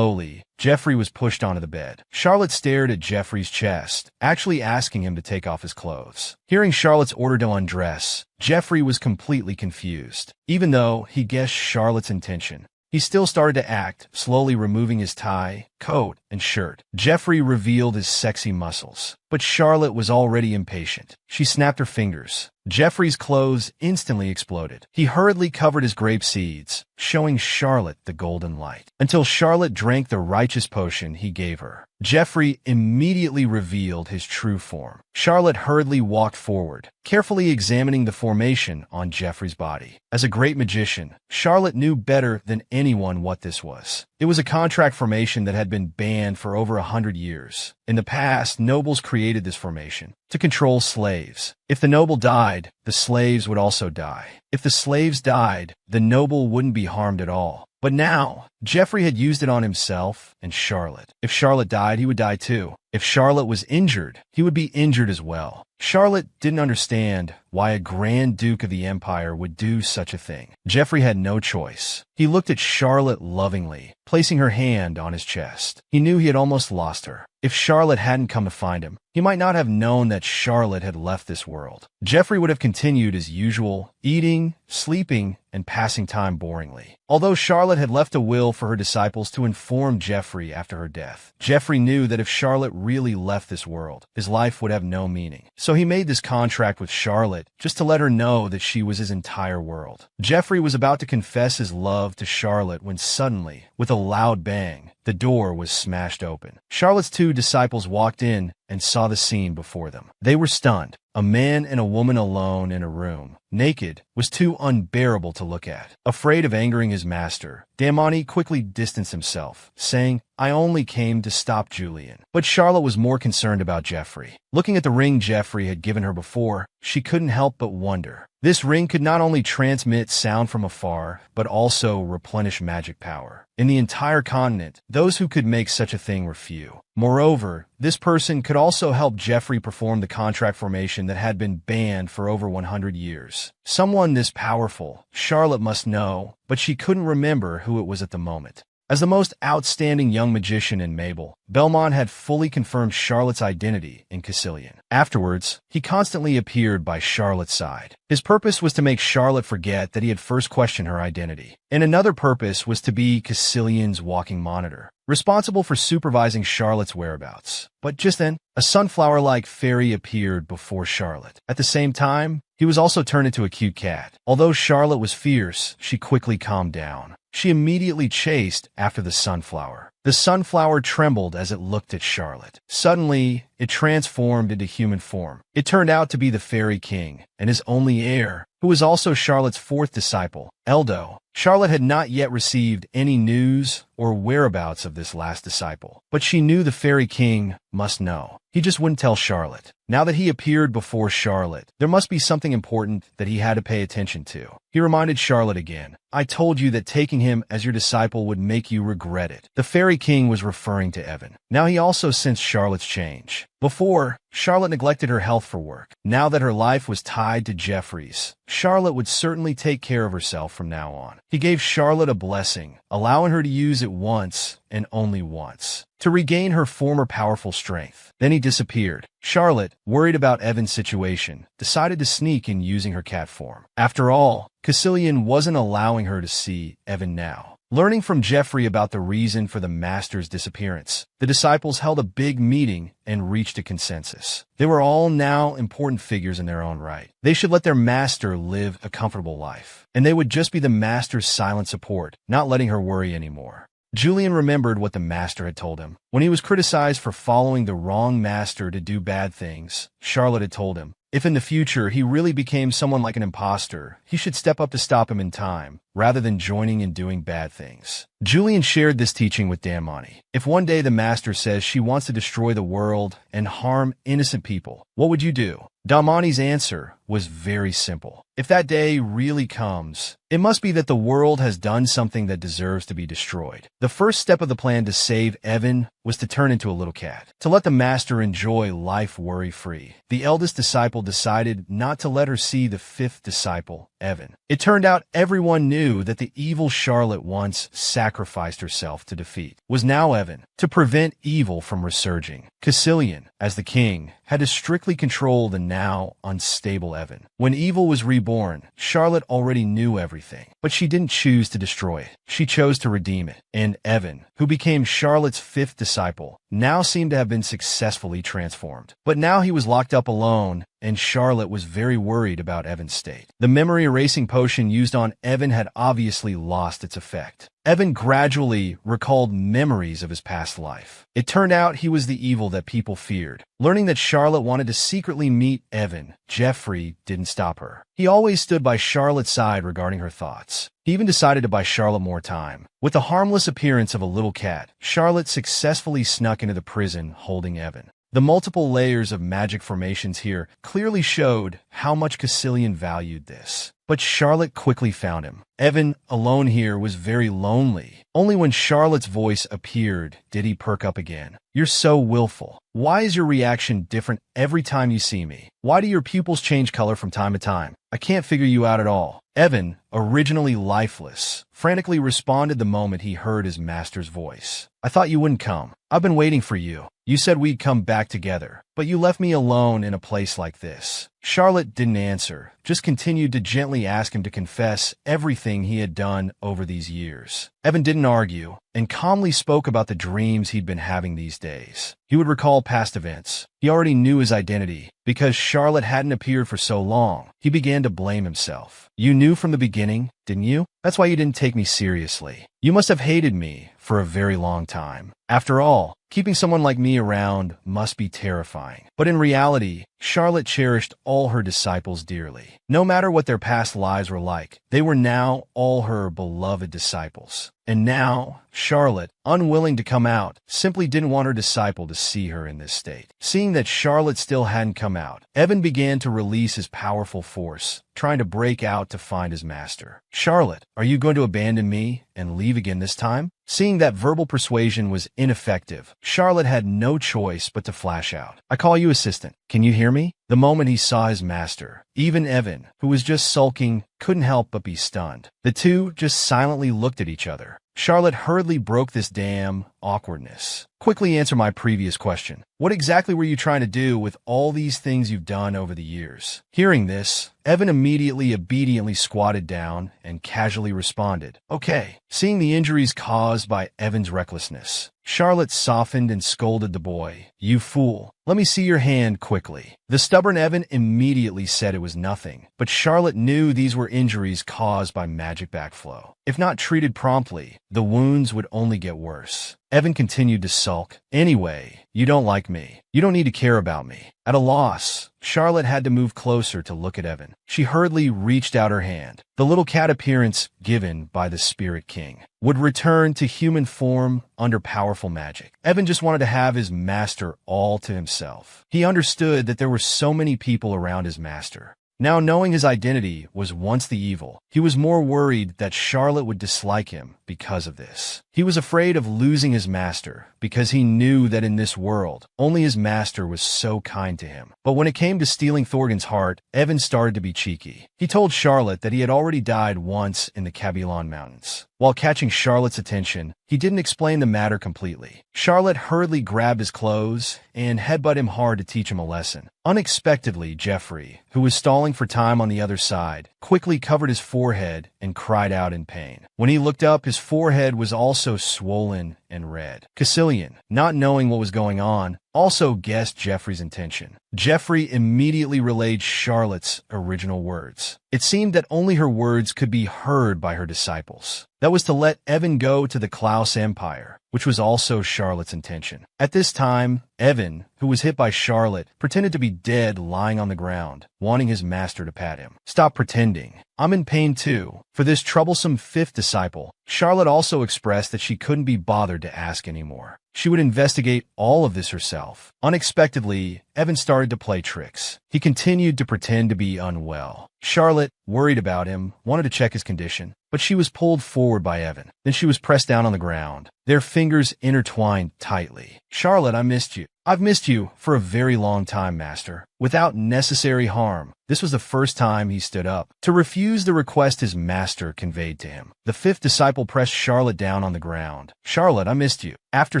Jeffrey was pushed onto the bed. Charlotte stared at Jeffrey's chest, actually asking him to take off his clothes. Hearing Charlotte's order to undress, Jeffrey was completely confused. Even though he guessed Charlotte's intention, he still started to act, slowly removing his tie, coat, and shirt. Jeffrey revealed his sexy muscles, but Charlotte was already impatient. She snapped her fingers. Jeffrey's clothes instantly exploded. He hurriedly covered his grape seeds, showing Charlotte the golden light, until Charlotte drank the righteous potion he gave her. Jeffrey immediately revealed his true form. Charlotte hurriedly walked forward, carefully examining the formation on Jeffrey's body. As a great magician, Charlotte knew better than anyone what this was. It was a contract formation that had been banned for over 100 years. In the past, nobles created this formation to control slaves. If the noble died, the slaves would also die. If the slaves died, the noble wouldn't be harmed at all. But now, Jeffrey had used it on himself and Charlotte. If Charlotte died, he would die too. If Charlotte was injured, he would be injured as well. Charlotte didn't understand why a Grand Duke of the Empire would do such a thing. Jeffrey had no choice. He looked at Charlotte lovingly, placing her hand on his chest. He knew he had almost lost her. If Charlotte hadn't come to find him, he might not have known that Charlotte had left this world. Jeffrey would have continued as usual, eating, sleeping, and passing time boringly. Although Charlotte had left a will for her disciples to inform Jeffrey after her death, Jeffrey knew that if Charlotte really left this world, his life would have no meaning. So he made this contract with Charlotte just to let her know that she was his entire world. Jeffrey was about to confess his love to Charlotte when suddenly, with a loud bang, the door was smashed open. Charlotte's two disciples walked in and saw the scene before them. They were stunned. A man and a woman alone in a room, naked, was too unbearable to look at. Afraid of angering his master, Damani quickly distanced himself, saying, "I only came to stop Julian." But Charlotte was more concerned about Jeffrey. Looking at the ring Jeffrey had given her before, she couldn't help but wonder. This ring could not only transmit sound from afar, but also replenish magic power. In the entire continent, those who could make such a thing were few. Moreover, this person could also help Jeffrey perform the contract formation that had been banned for over 100 years. Someone this powerful, Charlotte must know, but she couldn't remember who it was at the moment. As the most outstanding young magician in Mabel, Belmont had fully confirmed Charlotte's identity in Caecilian. Afterwards, he constantly appeared by Charlotte's side. His purpose was to make Charlotte forget that he had first questioned her identity, and another purpose was to be Caecilian's walking monitor, responsible for supervising Charlotte's whereabouts. But just then, a sunflower-like fairy appeared before Charlotte. At the same time, he was also turned into a cute cat. Although Charlotte was fierce, she quickly calmed down. She immediately chased after the sunflower. The sunflower trembled as it looked at Charlotte. Suddenly, it transformed into human form. It turned out to be the Fairy King, and his only heir, who was also Charlotte's fourth disciple, Eldo. Charlotte had not yet received any news or whereabouts of this last disciple, but she knew the Fairy King must know. He just wouldn't tell Charlotte. Now that he appeared before Charlotte, there must be something important that he had to pay attention to. He reminded Charlotte again, "I told you that taking him as your disciple would make you regret it." The Fairy King was referring to Evan. Now he also sensed Charlotte's change. Before, Charlotte neglected her health for work. Now that her life was tied to Jeffrey's, Charlotte would certainly take care of herself from now on. He gave Charlotte a blessing, allowing her to use it once and only once, to regain her former powerful strength. Then he disappeared. Charlotte, worried about Evan's situation, decided to sneak in using her cat form. After all, Caecilian wasn't allowing her to see Evan now. Learning from Jeffrey about the reason for the master's disappearance, the disciples held a big meeting and reached a consensus. They were all now important figures in their own right. They should let their master live a comfortable life, and they would just be the master's silent support, not letting her worry anymore. Julian remembered what the master had told him. When he was criticized for following the wrong master to do bad things, Charlotte had told him, if in the future he really became someone like an imposter, he should step up to stop him in time, rather than joining in doing bad things. Julian shared this teaching with Damani. If one day the master says she wants to destroy the world and harm innocent people, what would you do? Damani's answer was very simple. If that day really comes, it must be that the world has done something that deserves to be destroyed. The first step of the plan to save Evan was to turn into a little cat, to let the master enjoy life worry-free. The eldest disciple decided not to let her see the fifth disciple, Evan. It turned out everyone knew that the evil Charlotte once sacrificed herself to defeat was now Evan, to prevent evil from resurging. Caecilian, as the king, had to strictly control the now unstable Evan. When evil was reborn, Charlotte already knew everything, but she didn't choose to destroy it. She chose to redeem it. And Evan, who became Charlotte's fifth disciple, now seemed to have been successfully transformed. But now he was locked up alone, and Charlotte was very worried about Evan's state. The memory erasing potion used on Evan had obviously lost its effect. Evan gradually recalled memories of his past life. It turned out he was the evil that people feared. Learning that Charlotte wanted to secretly meet Evan, Jeffrey didn't stop her. He always stood by Charlotte's side regarding her thoughts. He even decided to buy Charlotte more time. With the harmless appearance of a little cat, Charlotte successfully snuck into the prison holding Evan. The multiple layers of magic formations here clearly showed how much Caecilian valued this. But Charlotte quickly found him. Evan, alone here, was very lonely. Only when Charlotte's voice appeared did he perk up again. "You're so willful. Why is your reaction different every time you see me? Why do your pupils change color from time to time? I can't figure you out at all." Evan, originally lifeless, frantically responded the moment he heard his master's voice. "I thought you wouldn't come. I've been waiting for you. You said we'd come back together, but you left me alone in a place like this." Charlotte didn't answer, just continued to gently ask him to confess everything he had done over these years. Evan didn't argue, and calmly spoke about the dreams he'd been having these days. He would recall past events. He already knew his identity. Because Charlotte hadn't appeared for so long, he began to blame himself. "You knew from the beginning, didn't you? That's why you didn't take me seriously. You must have hated me for a very long time. After all, keeping someone like me around must be terrifying." But in reality, Charlotte cherished all her disciples dearly. No matter what their past lives were like, they were now all her beloved disciples. And now, Charlotte, unwilling to come out, simply didn't want her disciple to see her in this state. Seeing that Charlotte still hadn't come out, Evan began to release his powerful force, trying to break out to find his master. "Charlotte, are you going to abandon me and leave again this time?" Seeing that verbal persuasion was ineffective, Charlotte had no choice but to flash out. "I call you assistant. Can you hear me?" The moment he saw his master, even Evan, who was just sulking, couldn't help but be stunned. The two just silently looked at each other. Charlotte hurriedly broke this damn awkwardness. "Quickly answer my previous question. What exactly were you trying to do with all these things you've done over the years?" Hearing this, Evan immediately obediently squatted down and casually responded, "Okay." Seeing the injuries caused by Evan's recklessness, Charlotte softened and scolded the boy. "You fool. Let me see your hand quickly." The stubborn Evan immediately said it was nothing, but Charlotte knew these were injuries caused by magic backflow. If not treated promptly, the wounds would only get worse. Evan continued to sulk. "Anyway, You don't like me. You don't need to care about me. At a loss, Charlotte had to move closer to look at Evan. She hurriedly reached out her hand. The little cat appearance given by the Spirit King would return to human form under powerful magic. Evan just wanted to have his master all to himself. He understood that there were so many people around his master. Now, knowing his identity was once the evil, he was more worried that Charlotte would dislike him because of this. He was afraid of losing his master because he knew that in this world, only his master was so kind to him. But when it came to stealing Thorgon's heart, Evan started to be cheeky. He told Charlotte that he had already died once in the Kabylon Mountains. While catching Charlotte's attention, he didn't explain the matter completely. Charlotte hurriedly grabbed his clothes and headbutted him hard to teach him a lesson. Unexpectedly, Jeffrey, who was stalling for time on the other side, quickly covered his forehead and cried out in pain. When he looked up, his forehead was also swollen and red. Caecilian, not knowing what was going on, also guessed Jeffrey's intention. Jeffrey immediately relayed Charlotte's original words. It seemed that only her words could be heard by her disciples. That was to let Evan go to the Klaus Empire, which was also Charlotte's intention. At this time, Evan, who was hit by Charlotte, pretended to be dead lying on the ground, wanting his master to pat him. Stop pretending. I'm in pain too. For this troublesome fifth disciple, Charlotte also expressed that she couldn't be bothered to ask anymore. She would investigate all of this herself. Unexpectedly, Evan started to play tricks. He continued to pretend to be unwell. Charlotte, worried about him, wanted to check his condition, but she was pulled forward by Evan. Then she was pressed down on the ground. Their fingers intertwined tightly. Charlotte, I missed you. I've missed you for a very long time, Master. Without necessary harm, this was the first time he stood up to refuse the request his master conveyed to him. The fifth disciple pressed Charlotte down on the ground. Charlotte, I missed you. After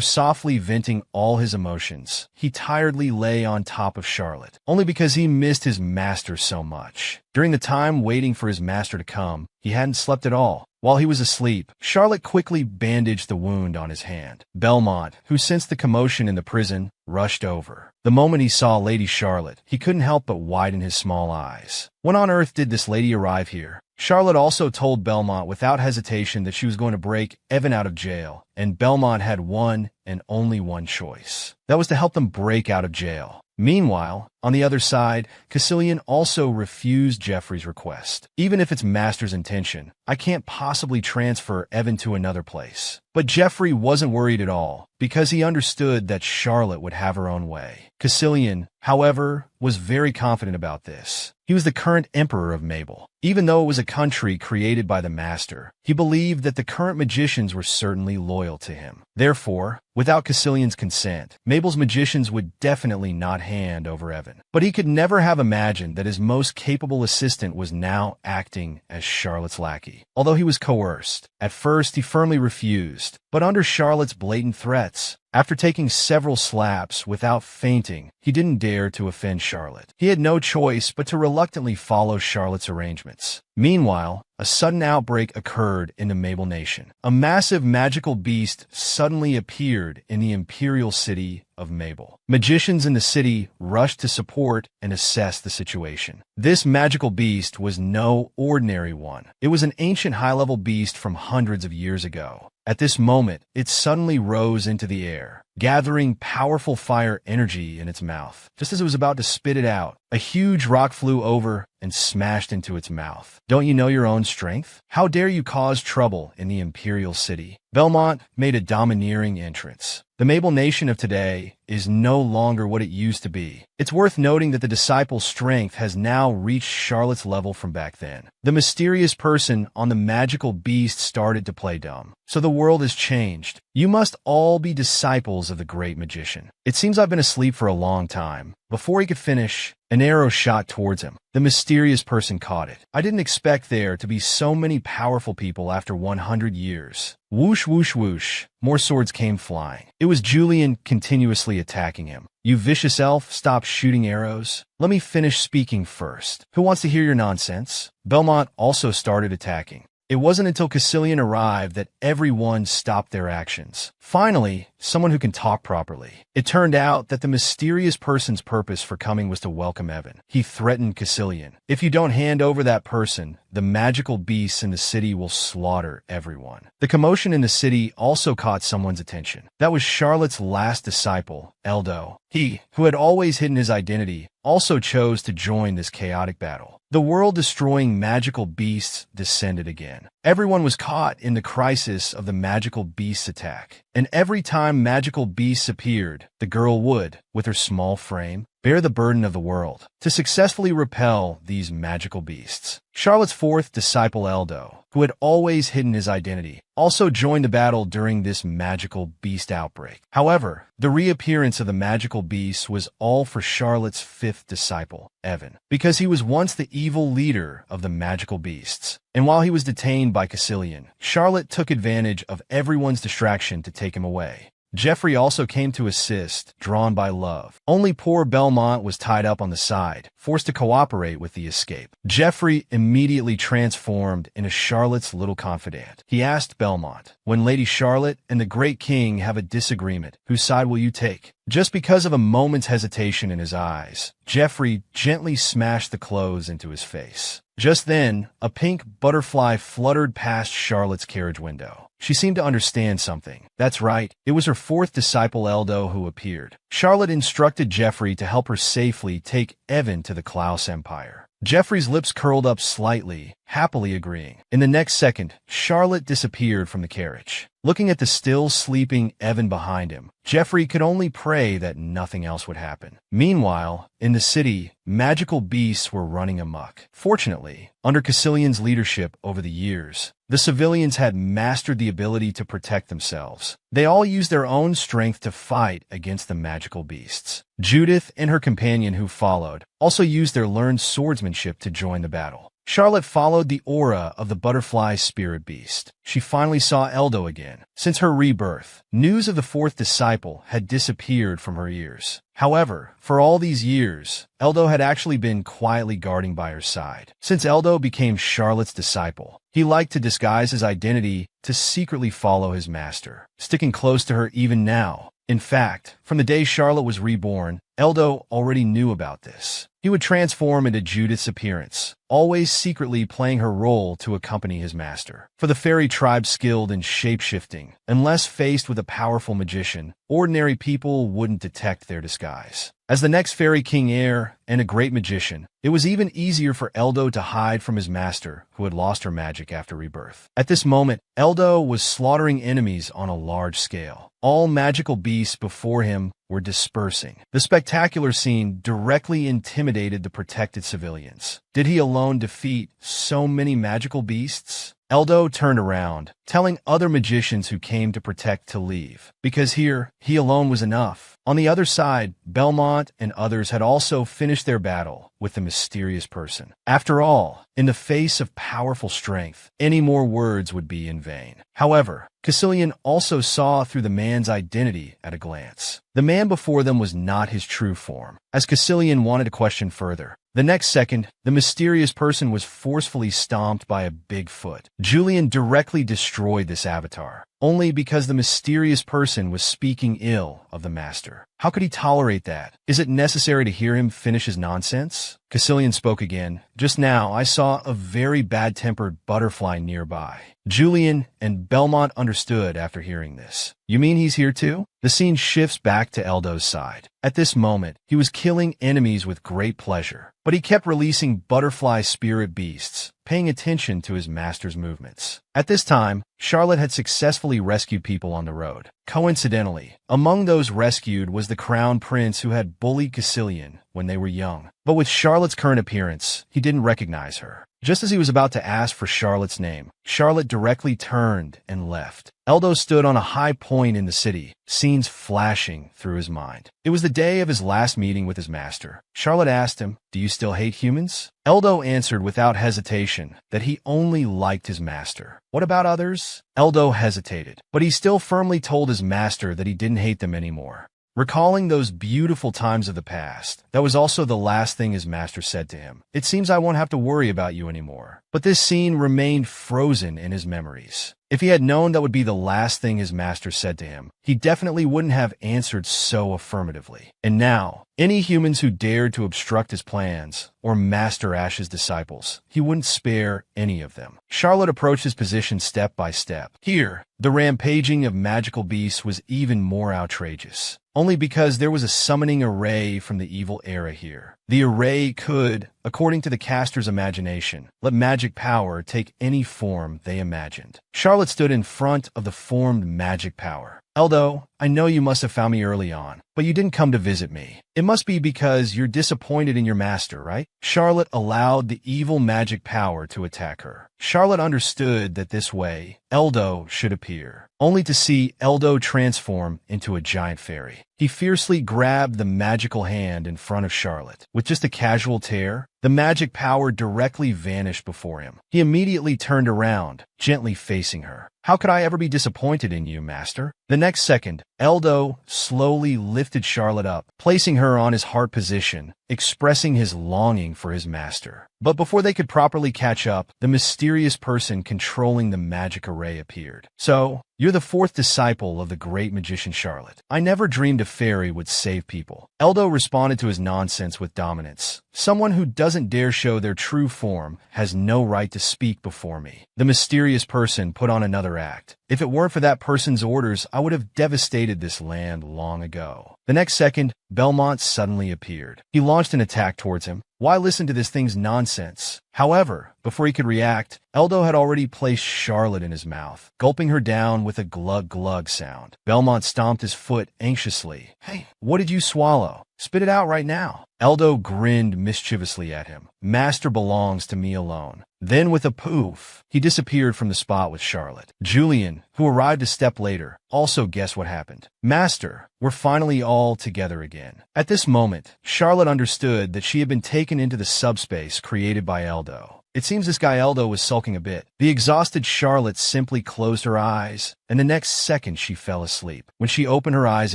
softly venting all his emotions, he tiredly lay on top of Charlotte, only because he missed his master so much. During the time waiting for his master to come, he hadn't slept at all. While he was asleep, Charlotte quickly bandaged the wound on his hand. Belmont, who sensed the commotion in the prison, rushed over. The moment he saw Lady Charlotte, he couldn't help but widen his small eyes. When on earth did this lady arrive here? Charlotte also told Belmont without hesitation that she was going to break Evan out of jail, and Belmont had one and only one choice. That was to help them break out of jail. Meanwhile, on the other side, Caecilian also refused Jeffrey's request. Even if it's master's intention, I can't possibly transfer Evan to another place. But Jeffrey wasn't worried at all, because he understood that Charlotte would have her own way. Caecilian, however, was very confident about this. He was the current emperor of Mabel. Even though it was a country created by the master, he believed that the current magicians were certainly loyal to him. Therefore, without Caecilian's consent, Mabel's magicians would definitely not hand over Evan. But he could never have imagined that his most capable assistant was now acting as Charlotte's lackey. Although he was coerced, at first he firmly refused, but under Charlotte's blatant threats, after taking several slaps without fainting, he didn't dare to offend Charlotte. He had no choice but to reluctantly follow Charlotte's arrangements. Meanwhile, a sudden outbreak occurred in the Mabel Nation. A massive magical beast suddenly appeared in the imperial city of Mabel. Magicians in the city rushed to support and assess the situation. This magical beast was no ordinary one. It was an ancient high-level beast from hundreds of years ago. At this moment, it suddenly rose into the air, gathering powerful fire energy in its mouth. Just as it was about to spit it out, a huge rock flew over and smashed into its mouth. Don't you know your own strength? How dare you cause trouble in the imperial city? Belmont made a domineering entrance. The Mabel Nation of today is no longer what it used to be. It's worth noting that the disciple's strength has now reached Charlotte's level from back then. The mysterious person on the magical beast started to play dumb. So the world has changed. You must all be disciples of the great magician. It seems I've been asleep for a long time. Before he could finish, an arrow shot towards him. The mysterious person caught it. I didn't expect there to be so many powerful people after 100 years. Whoosh, whoosh, whoosh. More swords came flying. It was Julian continuously attacking him. You vicious elf, stop shooting arrows. Let me finish speaking first. Who wants to hear your nonsense? Belmont also started attacking. It wasn't until Caecilian arrived that everyone stopped their actions. Finally, someone who can talk properly. It turned out that the mysterious person's purpose for coming was to welcome Evan. He threatened Caecilian. If you don't hand over that person, the magical beasts in the city will slaughter everyone. The commotion in the city also caught someone's attention. That was Charlotte's last disciple, Eldo. He, who had always hidden his identity, also chose to join this chaotic battle. The world-destroying magical beasts descended again. Everyone was caught in the crisis of the magical beasts attack. And every time magical beasts appeared, the girl would, with her small frame, bear the burden of the world to successfully repel these magical beasts. Charlotte's fourth disciple Eldo, who had always hidden his identity, also joined the battle during this magical beast outbreak. However, the reappearance of the magical beasts was all for Charlotte's fifth disciple, Evan, because he was once the evil leader of the magical beasts. And while he was detained by Caecilian, Charlotte took advantage of everyone's distraction to take him away. Geoffrey also came to assist, drawn by love. Only poor Belmont was tied up on the side, forced to cooperate with the escape. Geoffrey immediately transformed into Charlotte's little confidant. He asked Belmont, "When Lady Charlotte and the Great King have a disagreement, whose side will you take?" Just because of a moment's hesitation in his eyes, Geoffrey gently smashed the clothes into his face. Just then, a pink butterfly fluttered past Charlotte's carriage window. She seemed to understand something. That's right, it was her fourth disciple Eldo who appeared. Charlotte instructed Geoffrey to help her safely take Evan to the Klaus Empire. Geoffrey's lips curled up slightly, happily agreeing. In the next second, Charlotte disappeared from the carriage. Looking at the still sleeping Evan behind him, Geoffrey could only pray that nothing else would happen. Meanwhile, in the city, magical beasts were running amok. Fortunately, under Caecilian's leadership over the years, the civilians had mastered the ability to protect themselves. They all used their own strength to fight against the magical beasts. Judith and her companion who followed also used their learned swordsmanship to join the battle. Charlotte followed the aura of the butterfly spirit beast. She finally saw Eldo again. Since her rebirth, news of the fourth disciple had disappeared from her ears. However, for all these years, Eldo had actually been quietly guarding by her side. Since Eldo became Charlotte's disciple, he liked to disguise his identity to secretly follow his master, sticking close to her even now. In fact, from the day Charlotte was reborn, Eldo already knew about this. He would transform into Judith's appearance, always secretly playing her role to accompany his master. For the fairy tribe skilled in shape-shifting, unless faced with a powerful magician, ordinary people wouldn't detect their disguise. As the next fairy king heir and a great magician, it was even easier for Eldo to hide from his master, who had lost her magic after rebirth. At this moment, Eldo was slaughtering enemies on a large scale. All magical beasts before him were dispersing. The spectacular scene directly intimidated the protected civilians. Did he alone defeat so many magical beasts? Eldo turned around, telling other magicians who came to protect to leave, because here, he alone was enough. On the other side, Belmont and others had also finished their battle with the mysterious person. After all, in the face of powerful strength, any more words would be in vain. However, Caecilian also saw through the man's identity at a glance. The man before them was not his true form. As Caecilian wanted to question further, the next second, the mysterious person was forcefully stomped by a big foot. Julian directly destroyed this avatar, only because the mysterious person was speaking ill of the master. How could he tolerate that? Is it necessary to hear him finish his nonsense? Caecilian spoke again. Just now, I saw a very bad-tempered butterfly nearby. Julian and Belmont understood after hearing this. You mean he's here too? The scene shifts back to Eldo's side. At this moment, he was killing enemies with great pleasure, but he kept releasing butterfly spirit beasts, paying attention to his master's movements. At this time, Charlotte had successfully rescued people on the road. Coincidentally, among those rescued was the crown prince who had bullied Caecilian when they were young. But with Charlotte's current appearance, he didn't recognize her. Just as he was about to ask for Charlotte's name, Charlotte directly turned and left. Eldo stood on a high point in the city, scenes flashing through his mind. It was the day of his last meeting with his master. Charlotte asked him, "Do you still hate humans?" Eldo answered without hesitation that he only liked his master. What about others? Eldo hesitated, but he still firmly told his master that he didn't hate them anymore. recalling those beautiful times of the past. That was also the last thing his master said to him. It seems I won't have to worry about you anymore. But this scene remained frozen in his memories. If he had known that would be the last thing his master said to him, he definitely wouldn't have answered so affirmatively. And now, any humans who dared to obstruct his plans, or Master Ash's disciples, he wouldn't spare any of them. Charlotte approached his position step by step. Here, the rampaging of magical beasts was even more outrageous. Only because there was a summoning array from the evil era here. The array could, according to the caster's imagination, let magic power take any form they imagined. Charlotte stood in front of the formed magic power. Eldo, I know you must have found me early on, but you didn't come to visit me. It must be because you're disappointed in your master, right? Charlotte allowed the evil magic power to attack her. Charlotte understood that this way, Eldo should appear, only to see Eldo transform into a giant fairy. He fiercely grabbed the magical hand in front of Charlotte. With just a casual tear, the magic power directly vanished before him. He immediately turned around, gently facing her. How could I ever be disappointed in you, master? The next second, Eldo slowly lifted Charlotte up, placing her on his heart position, expressing his longing for his master. But before they could properly catch up, the mysterious person controlling the magic array appeared. So, you're the fourth disciple of the great magician Charlotte. I never dreamed a fairy would save people. Eldo responded to his nonsense with dominance. Someone who doesn't dare show their true form has no right to speak before me. The mysterious person put on another act. If it weren't for that person's orders, I would have devastated this land long ago. The next second, Belmont suddenly appeared. He launched an attack towards him. Why listen to this thing's nonsense? However, before he could react, Eldo had already placed Charlotte in his mouth, gulping her down with a glug-glug sound. Belmont stomped his foot anxiously. Hey, what did you swallow? Spit it out right now. Eldo grinned mischievously at him. Master belongs to me alone. Then with a poof, he disappeared from the spot with Charlotte. Julian, who arrived a step later, also guessed what happened. Master, we're finally all together again. At this moment, Charlotte understood that she had been taken into the subspace created by Eldo. It seems this guy Eldo was sulking a bit. The exhausted Charlotte simply closed her eyes, and the next second she fell asleep. When she opened her eyes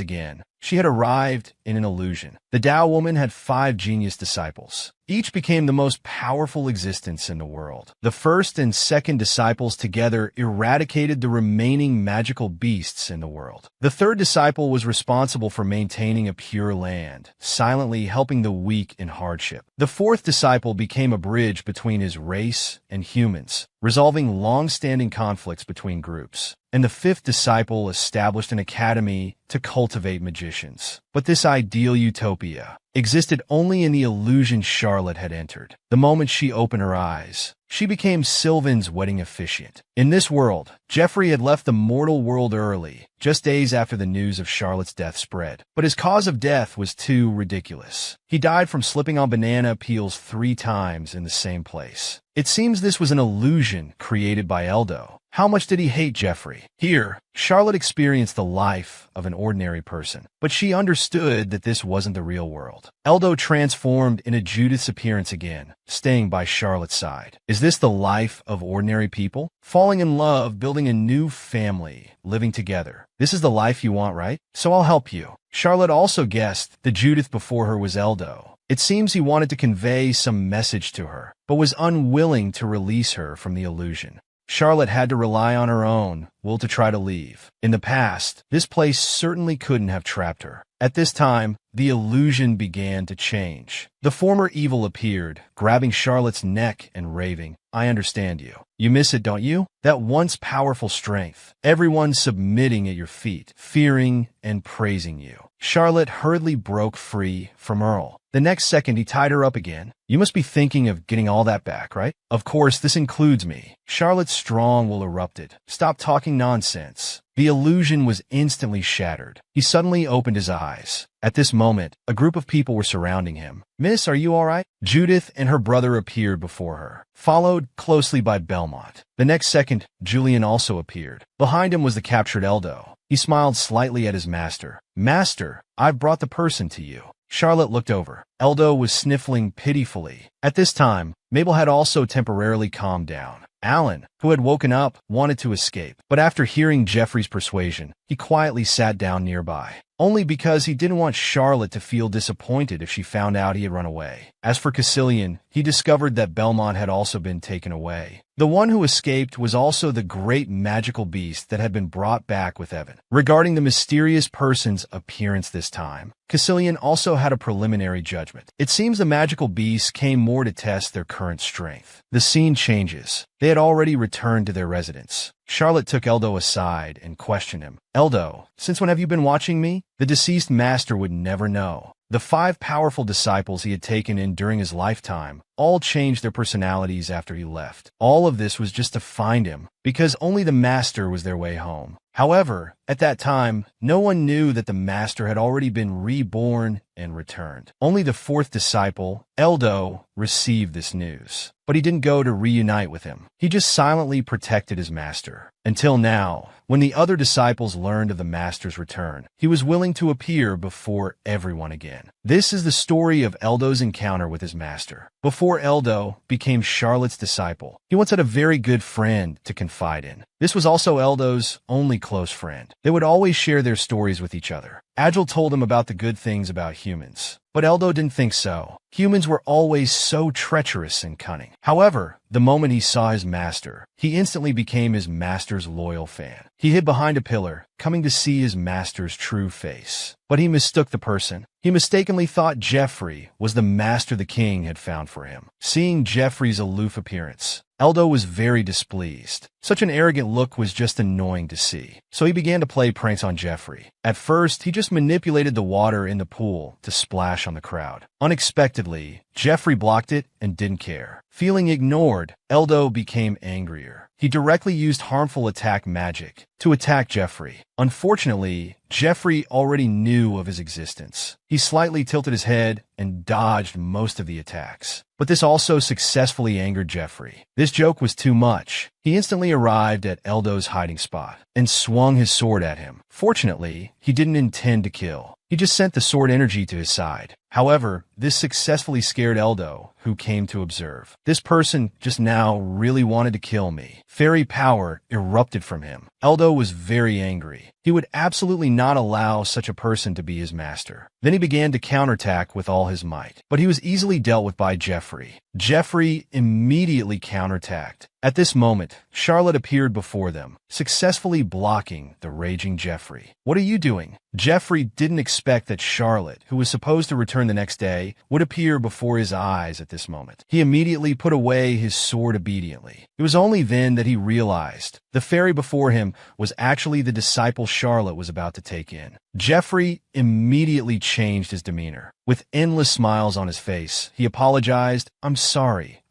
again, she had arrived in an illusion. The Tao woman had 5 genius disciples. Each became the most powerful existence in the world. The first and second disciples together eradicated the remaining magical beasts in the world. The third disciple was responsible for maintaining a pure land, silently helping the weak in hardship. The fourth disciple became a bridge between his race and humans, resolving long-standing conflicts between groups. And the fifth disciple established an academy to cultivate magicians. But this ideal utopia existed only in the illusion Charlotte had entered. The moment she opened her eyes, she became Sylvan's wedding officiant. In this world, Jeffrey had left the mortal world early, just days after the news of Charlotte's death spread. But his cause of death was too ridiculous. He died from slipping on banana peels 3 times in the same place. It seems this was an illusion created by Eldo. How much did he hate Jeffrey? Here, Charlotte experienced the life of an ordinary person, but she understood that this wasn't the real world. Eldo transformed into Judith's appearance again, staying by Charlotte's side. Is this the life of ordinary people? Falling in love, building a new family, living together. This is the life you want, right? So I'll help you. Charlotte also guessed that Judith before her was Eldo. It seems he wanted to convey some message to her, but was unwilling to release her from the illusion. Charlotte had to rely on her own will to try to leave. In the past, this place certainly couldn't have trapped her. At this time, the illusion began to change. The former evil appeared, grabbing Charlotte's neck and raving, I understand you. You miss it, don't you? That once powerful strength. Everyone submitting at your feet, fearing and praising you. Charlotte hurriedly broke free from Earl. The next second, he tied her up again. You must be thinking of getting all that back, right? Of course, this includes me. Charlotte's strong will erupted. Stop talking nonsense. The illusion was instantly shattered. He suddenly opened his eyes. At this moment, a group of people were surrounding him. Miss, are you all right? Judith and her brother appeared before her, followed closely by Belmont. The next second, Julian also appeared. Behind him was the captured Eldo. He smiled slightly at his master. Master, I've brought the person to you. Charlotte looked over. Eldo was sniffling pitifully. At this time, Mabel had also temporarily calmed down. Alan, who had woken up, wanted to escape, but after hearing Jeffrey's persuasion, he quietly sat down nearby, only because he didn't want Charlotte to feel disappointed if she found out he had run away. As for Caecilian, he discovered that Belmont had also been taken away. The one who escaped was also the great magical beast that had been brought back with Evan. Regarding the mysterious person's appearance this time, Caecilian also had a preliminary judgment. It seems the magical beast came more to test their current strength. The scene changes. They had already returned to their residence. Charlotte took Eldo aside and questioned him. Eldo, since when have you been watching me? The deceased master would never know. The 5 powerful disciples he had taken in during his lifetime all changed their personalities after he left. All of this was just to find him, because only the master was their way home. However, at that time, no one knew that the master had already been reborn and returned. Only the 4th disciple, Eldo, received this news. But he didn't go to reunite with him. He just silently protected his master. Until now, when the other disciples learned of the master's return, he was willing to appear before everyone again. This is the story of Eldo's encounter with his master. Before Eldo became Charlotte's disciple, he once had a very good friend to confide in. This was also Eldo's only close friend. They would always share their stories with each other. Agil told him about the good things about humans, but Eldo didn't think so. Humans were always so treacherous and cunning. However, the moment he saw his master, he instantly became his master's loyal fan. He hid behind a pillar, coming to see his master's true face. But he mistook the person. He mistakenly thought Jeffrey was the master the king had found for him. Seeing Jeffrey's aloof appearance, Eldo was very displeased. Such an arrogant look was just annoying to see. So he began to play pranks on Jeffrey. At first, he just manipulated the water in the pool to splash on the crowd. Unexpectedly, Jeffrey blocked it and didn't care. Feeling ignored, Eldo became angrier. He directly used harmful attack magic to attack Jeffrey. Unfortunately, Jeffrey already knew of his existence. He slightly tilted his head and dodged most of the attacks. But this also successfully angered Jeffrey. This joke was too much. He instantly arrived at Eldo's hiding spot and swung his sword at him. Fortunately, he didn't intend to kill. He just sent the sword energy to his side. However, this successfully scared Eldo, who came to observe. This person just now really wanted to kill me. Fairy power erupted from him. Eldo was very angry. He would absolutely not allow such a person to be his master. Then he began to counterattack with all his might. But he was easily dealt with by Jeffrey. Jeffrey immediately counterattacked. At this moment, Charlotte appeared before them, successfully blocking the raging Jeffrey. "What are you doing?" Jeffrey didn't expect that Charlotte, who was supposed to return the next day, would appear before his eyes at this moment. He immediately put away his sword obediently. It was only then that he realized the fairy before him was actually the disciple Charlotte was about to take in. Jeffrey immediately changed his demeanor. With endless smiles on his face, he apologized. I'm sorry.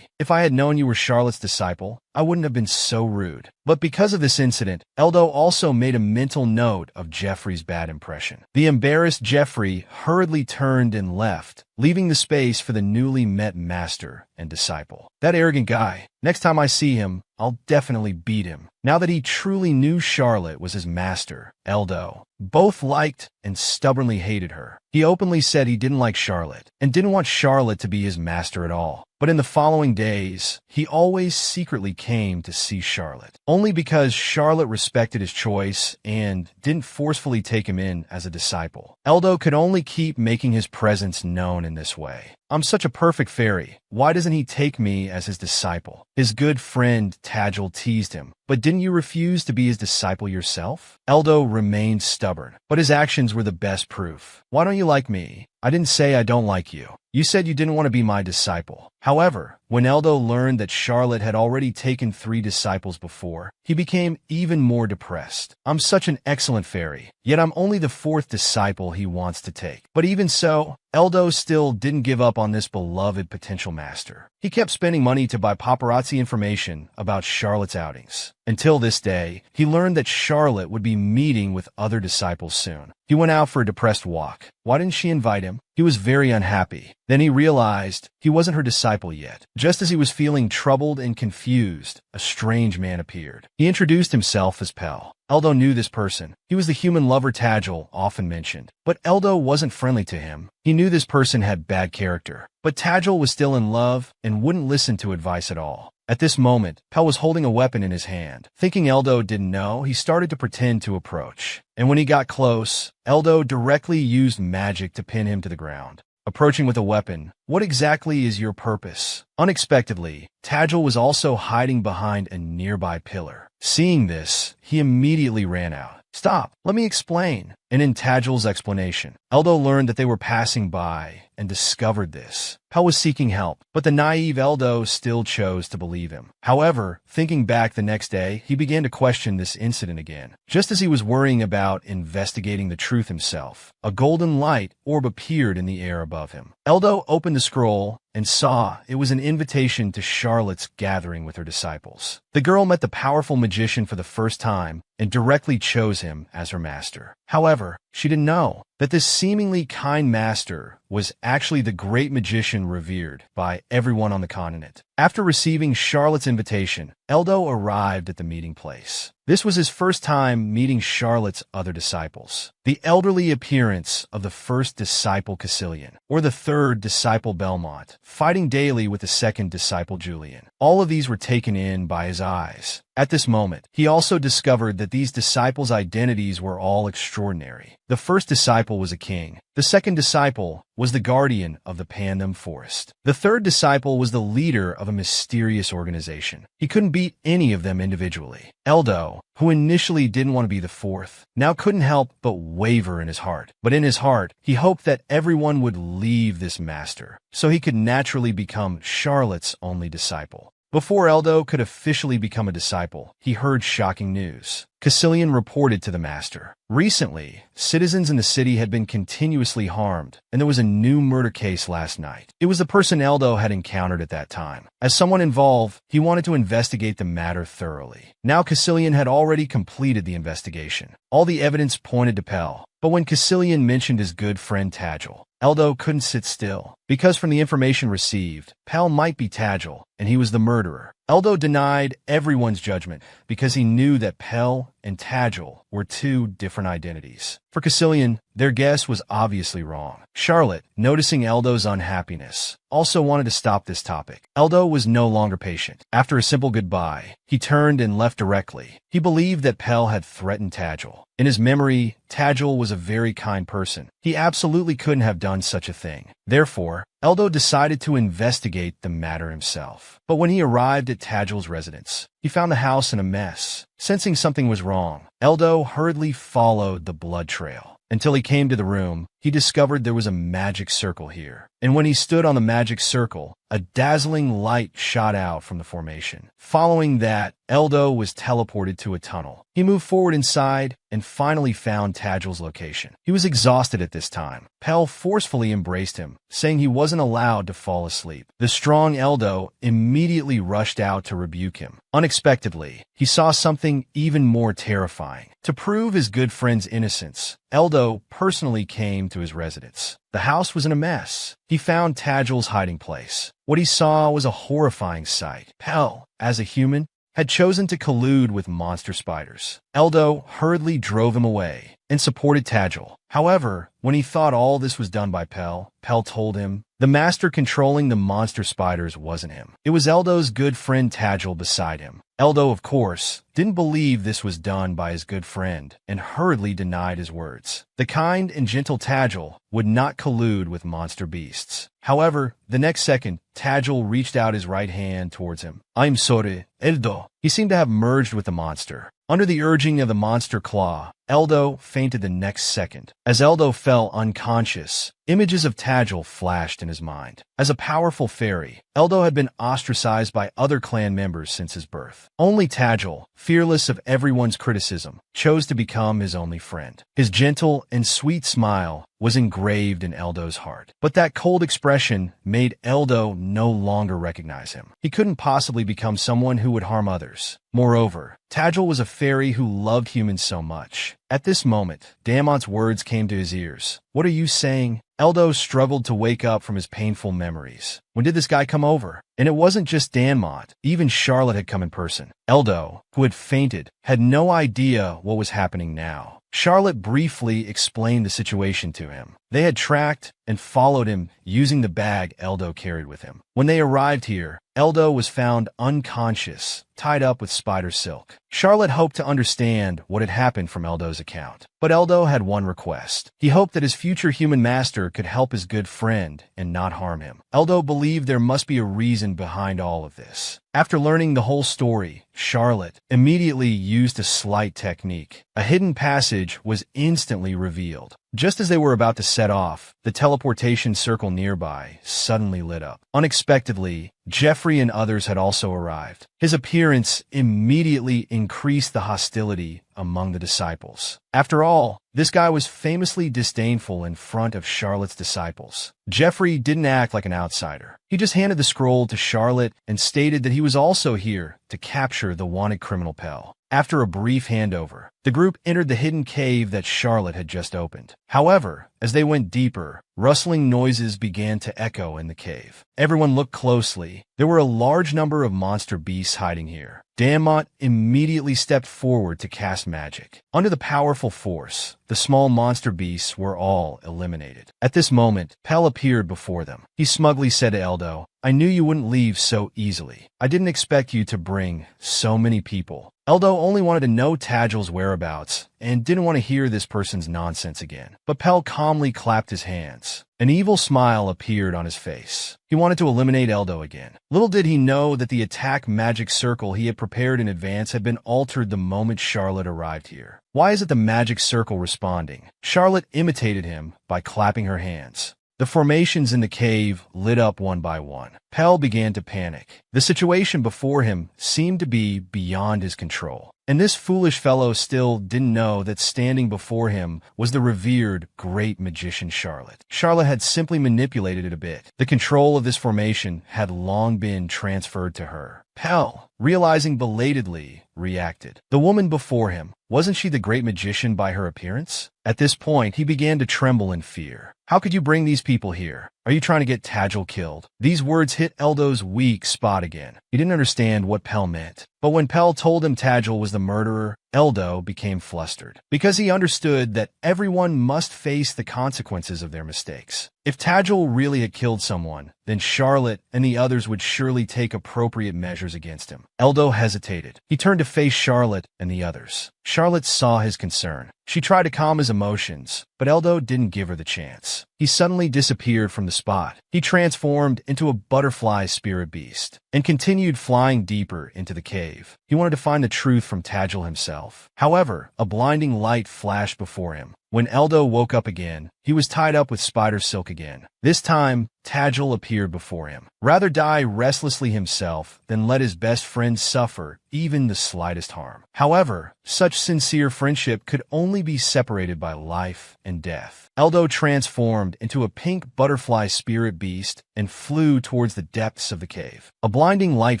If I had known you were Charlotte's disciple, I wouldn't have been so rude." But because of this incident, Eldo also made a mental note of Jeffrey's bad impression. The embarrassed Jeffrey hurriedly turned and left, leaving the space for the newly met master and disciple. That arrogant guy. Next time I see him, I'll definitely beat him. Now that he truly knew Charlotte was his master, Eldo both liked and stubbornly hated her. He openly said he didn't like Charlotte and didn't want Charlotte to be his master at all. But in the following days, he always secretly came to see Charlotte, only because Charlotte respected his choice and didn't forcefully take him in as a disciple. Eldo could only keep making his presence known in this way. "I'm such a perfect fairy. Why doesn't he take me as his disciple?" His good friend Tagil teased him. "But didn't you refuse to be his disciple yourself?" Eldo remained stubborn, but his actions were the best proof. "Why don't you like me?" "I didn't say I don't like you. You said you didn't want to be my disciple." However, when Eldo learned that Charlotte had already taken 3 disciples before, he became even more depressed. "I'm such an excellent fairy, yet I'm only the 4th disciple he wants to take." But even so, Eldo still didn't give up on this beloved potential master. He kept spending money to buy paparazzi information about Charlotte's outings. Until this day, he learned that Charlotte would be meeting with other disciples soon. He went out for a depressed walk. Why didn't she invite him? He was very unhappy. Then he realized he wasn't her disciple yet. Just as he was feeling troubled and confused, a strange man appeared. He introduced himself as Pell. Eldo knew this person. He was the human lover Tagil often mentioned. But Eldo wasn't friendly to him. He knew this person had bad character. But Tagil was still in love and wouldn't listen to advice at all. At this moment, Pell was holding a weapon in his hand. Thinking Eldo didn't know, he started to pretend to approach. And when he got close, Eldo directly used magic to pin him to the ground. Approaching with a weapon, what exactly is your purpose? Unexpectedly, Tadjil was also hiding behind a nearby pillar. Seeing this, he immediately ran out. Stop, let me explain. And in Tadjil's explanation, Eldo learned that they were passing by and discovered this. Pell was seeking help, but the naive Eldo still chose to believe him. However, thinking back the next day, he began to question this incident again. Just as he was worrying about investigating the truth himself, a golden light orb appeared in the air above him. Eldo opened the scroll and saw it was an invitation to Charlotte's gathering with her disciples. The girl met the powerful magician for the first time and directly chose him as her master. However, she didn't know that this seemingly kind master was actually the great magician revered by everyone on the continent. After receiving Charlotte's invitation, Eldo arrived at the meeting place. This was his first time meeting Charlotte's other disciples. The elderly appearance of the first disciple Caecilian, or the third disciple Belmont, fighting daily with the second disciple Julian. All of these were taken in by his eyes. At this moment, he also discovered that these disciples' identities were all extraordinary. The first disciple was a king. The second disciple was the guardian of the Pandem Forest. The third disciple was the leader of a mysterious organization. He couldn't beat any of them individually. Eldo, who initially didn't want to be the fourth, now couldn't help but waver in his heart. But in his heart, he hoped that everyone would leave this master, so he could naturally become Charlotte's only disciple. Before Eldo could officially become a disciple, he heard shocking news. Caecilian reported to the master. Recently, citizens in the city had been continuously harmed, and there was a new murder case last night. It was the person Eldo had encountered at that time. As someone involved, he wanted to investigate the matter thoroughly. Now Caecilian had already completed the investigation. All the evidence pointed to Pell, but when Caecilian mentioned his good friend Tadjil, Eldo couldn't sit still, because from the information received, Pell might be Tadjil, and he was the murderer. Eldo denied everyone's judgment because he knew that Pell and Tadjil were two different identities. For Caecilian, their guess was obviously wrong. Charlotte, noticing Eldo's unhappiness, also wanted to stop this topic. Eldo was no longer patient. After a simple goodbye, he turned and left directly. He believed that Pell had threatened Tadjil. In his memory, Tadjil was a very kind person. He absolutely couldn't have done such a thing. Therefore, Eldo decided to investigate the matter himself. But when he arrived at Tadjil's residence, he found the house in a mess. Sensing something was wrong, Eldo hurriedly followed the blood trail. Until he came to the room, he discovered there was a magic circle here. And when he stood on the magic circle, a dazzling light shot out from the formation. Following that, Eldo was teleported to a tunnel. He moved forward inside and finally found Tadjil's location. He was exhausted at this time. Pell forcefully embraced him, saying he wasn't allowed to fall asleep. The strong Eldo immediately rushed out to rebuke him. Unexpectedly, he saw something even more terrifying. To prove his good friend's innocence, Eldo personally came to his residence. The house was in a mess. He found Tadjil's hiding place. What he saw was a horrifying sight. Pell, as a human, had chosen to collude with monster spiders. Eldo hurriedly drove him away and supported Tadjil. However, when he thought all this was done by Pell told him the master controlling the monster spiders wasn't him. It was Eldo's good friend Tadjil beside him. Eldo, of course, didn't believe this was done by his good friend and hurriedly denied his words. The kind and gentle Tadjil would not collude with monster beasts. However, the next second, Tadjil reached out his right hand towards him. "I'm sorry, Eldo." He seemed to have merged with the monster. Under the urging of the monster claw, Eldo fainted the next second. As Eldo fell unconscious, images of Tadjil flashed in his mind. As a powerful fairy, Eldo had been ostracized by other clan members since his birth. Only Tadjil, fearless of everyone's criticism, chose to become his only friend. His gentle and sweet smile was engraved in Eldo's heart. But that cold expression made Eldo no longer recognize him. He couldn't possibly become someone who would harm others. Moreover, Tadjil was a fairy who loved humans so much. At this moment, Damont's words came to his ears. "What are you saying?" Eldo struggled to wake up from his painful memories. When did this guy come over? And it wasn't just Danmont. Even Charlotte had come in person. Eldo, who had fainted, had no idea what was happening now. Charlotte briefly explained the situation to him. They had tracked and followed him using the bag Eldo carried with him. When they arrived here, Eldo was found unconscious, tied up with spider silk. Charlotte hoped to understand what had happened from Eldo's account. But Eldo had one request. He hoped that his future human master could help his good friend and not harm him. Eldo believed there must be a reason behind all of this. After learning the whole story, Charlotte immediately used a slight technique. A hidden passage was instantly revealed. Just as they were about to set off, the teleportation circle nearby suddenly lit up. Unexpectedly, Jeffrey and others had also arrived. His appearance immediately increased the hostility among the disciples. After all, this guy was famously disdainful in front of Charlotte's disciples. Jeffrey didn't act like an outsider. He just handed the scroll to Charlotte and stated that he was also here to capture the wanted criminal Pell. After a brief handover, the group entered the hidden cave that Charlotte had just opened. However, as they went deeper, rustling noises began to echo in the cave. Everyone looked closely. There were a large number of monster beasts hiding here. Dammont immediately stepped forward to cast magic. Under the powerful force, the small monster beasts were all eliminated. At this moment, Pell appeared before them. He smugly said to Eldo, "I knew you wouldn't leave so easily. I didn't expect you to bring so many people." Eldo only wanted to know Tadgel's whereabouts and didn't want to hear this person's nonsense again. But Pell calmly clapped his hands. An evil smile appeared on his face. He wanted to eliminate Eldo again. Little did he know that the attack magic circle he had prepared in advance had been altered the moment Charlotte arrived here. Why is it the magic circle responding? Charlotte imitated him by clapping her hands. The formations in the cave lit up one by one. Pell began to panic. The situation before him seemed to be beyond his control. And this foolish fellow still didn't know that standing before him was the revered great magician Charlotte. Charlotte had simply manipulated it a bit. The control of this formation had long been transferred to her. Pell, realizing belatedly, reacted. The woman before him, wasn't she the great magician by her appearance? At this point, he began to tremble in fear. How could you bring these people here? Are you trying to get Tadgel killed? These words hit Eldo's weak spot again. He didn't understand what Pell meant. But when Pell told him Tadgel was the murderer, Eldo became flustered. Because he understood that everyone must face the consequences of their mistakes. If Tadgel really had killed someone, then Charlotte and the others would surely take appropriate measures against him. Eldo hesitated. He turned to face Charlotte and the others. Charlotte saw his concern. She tried to calm his emotions, but Eldo didn't give her the chance. He suddenly disappeared from the spot. He transformed into a butterfly spirit beast and continued flying deeper into the cave. He wanted to find the truth from Tadgel himself. However, a blinding light flashed before him. When Eldo woke up again, he was tied up with spider silk again. This time, Tadgel appeared before him. Rather die restlessly himself than let his best friend suffer even the slightest harm. However, such sincere friendship could only be separated by life and death. Eldo transformed into a pink butterfly spirit beast and flew towards the depths of the cave. A blinding light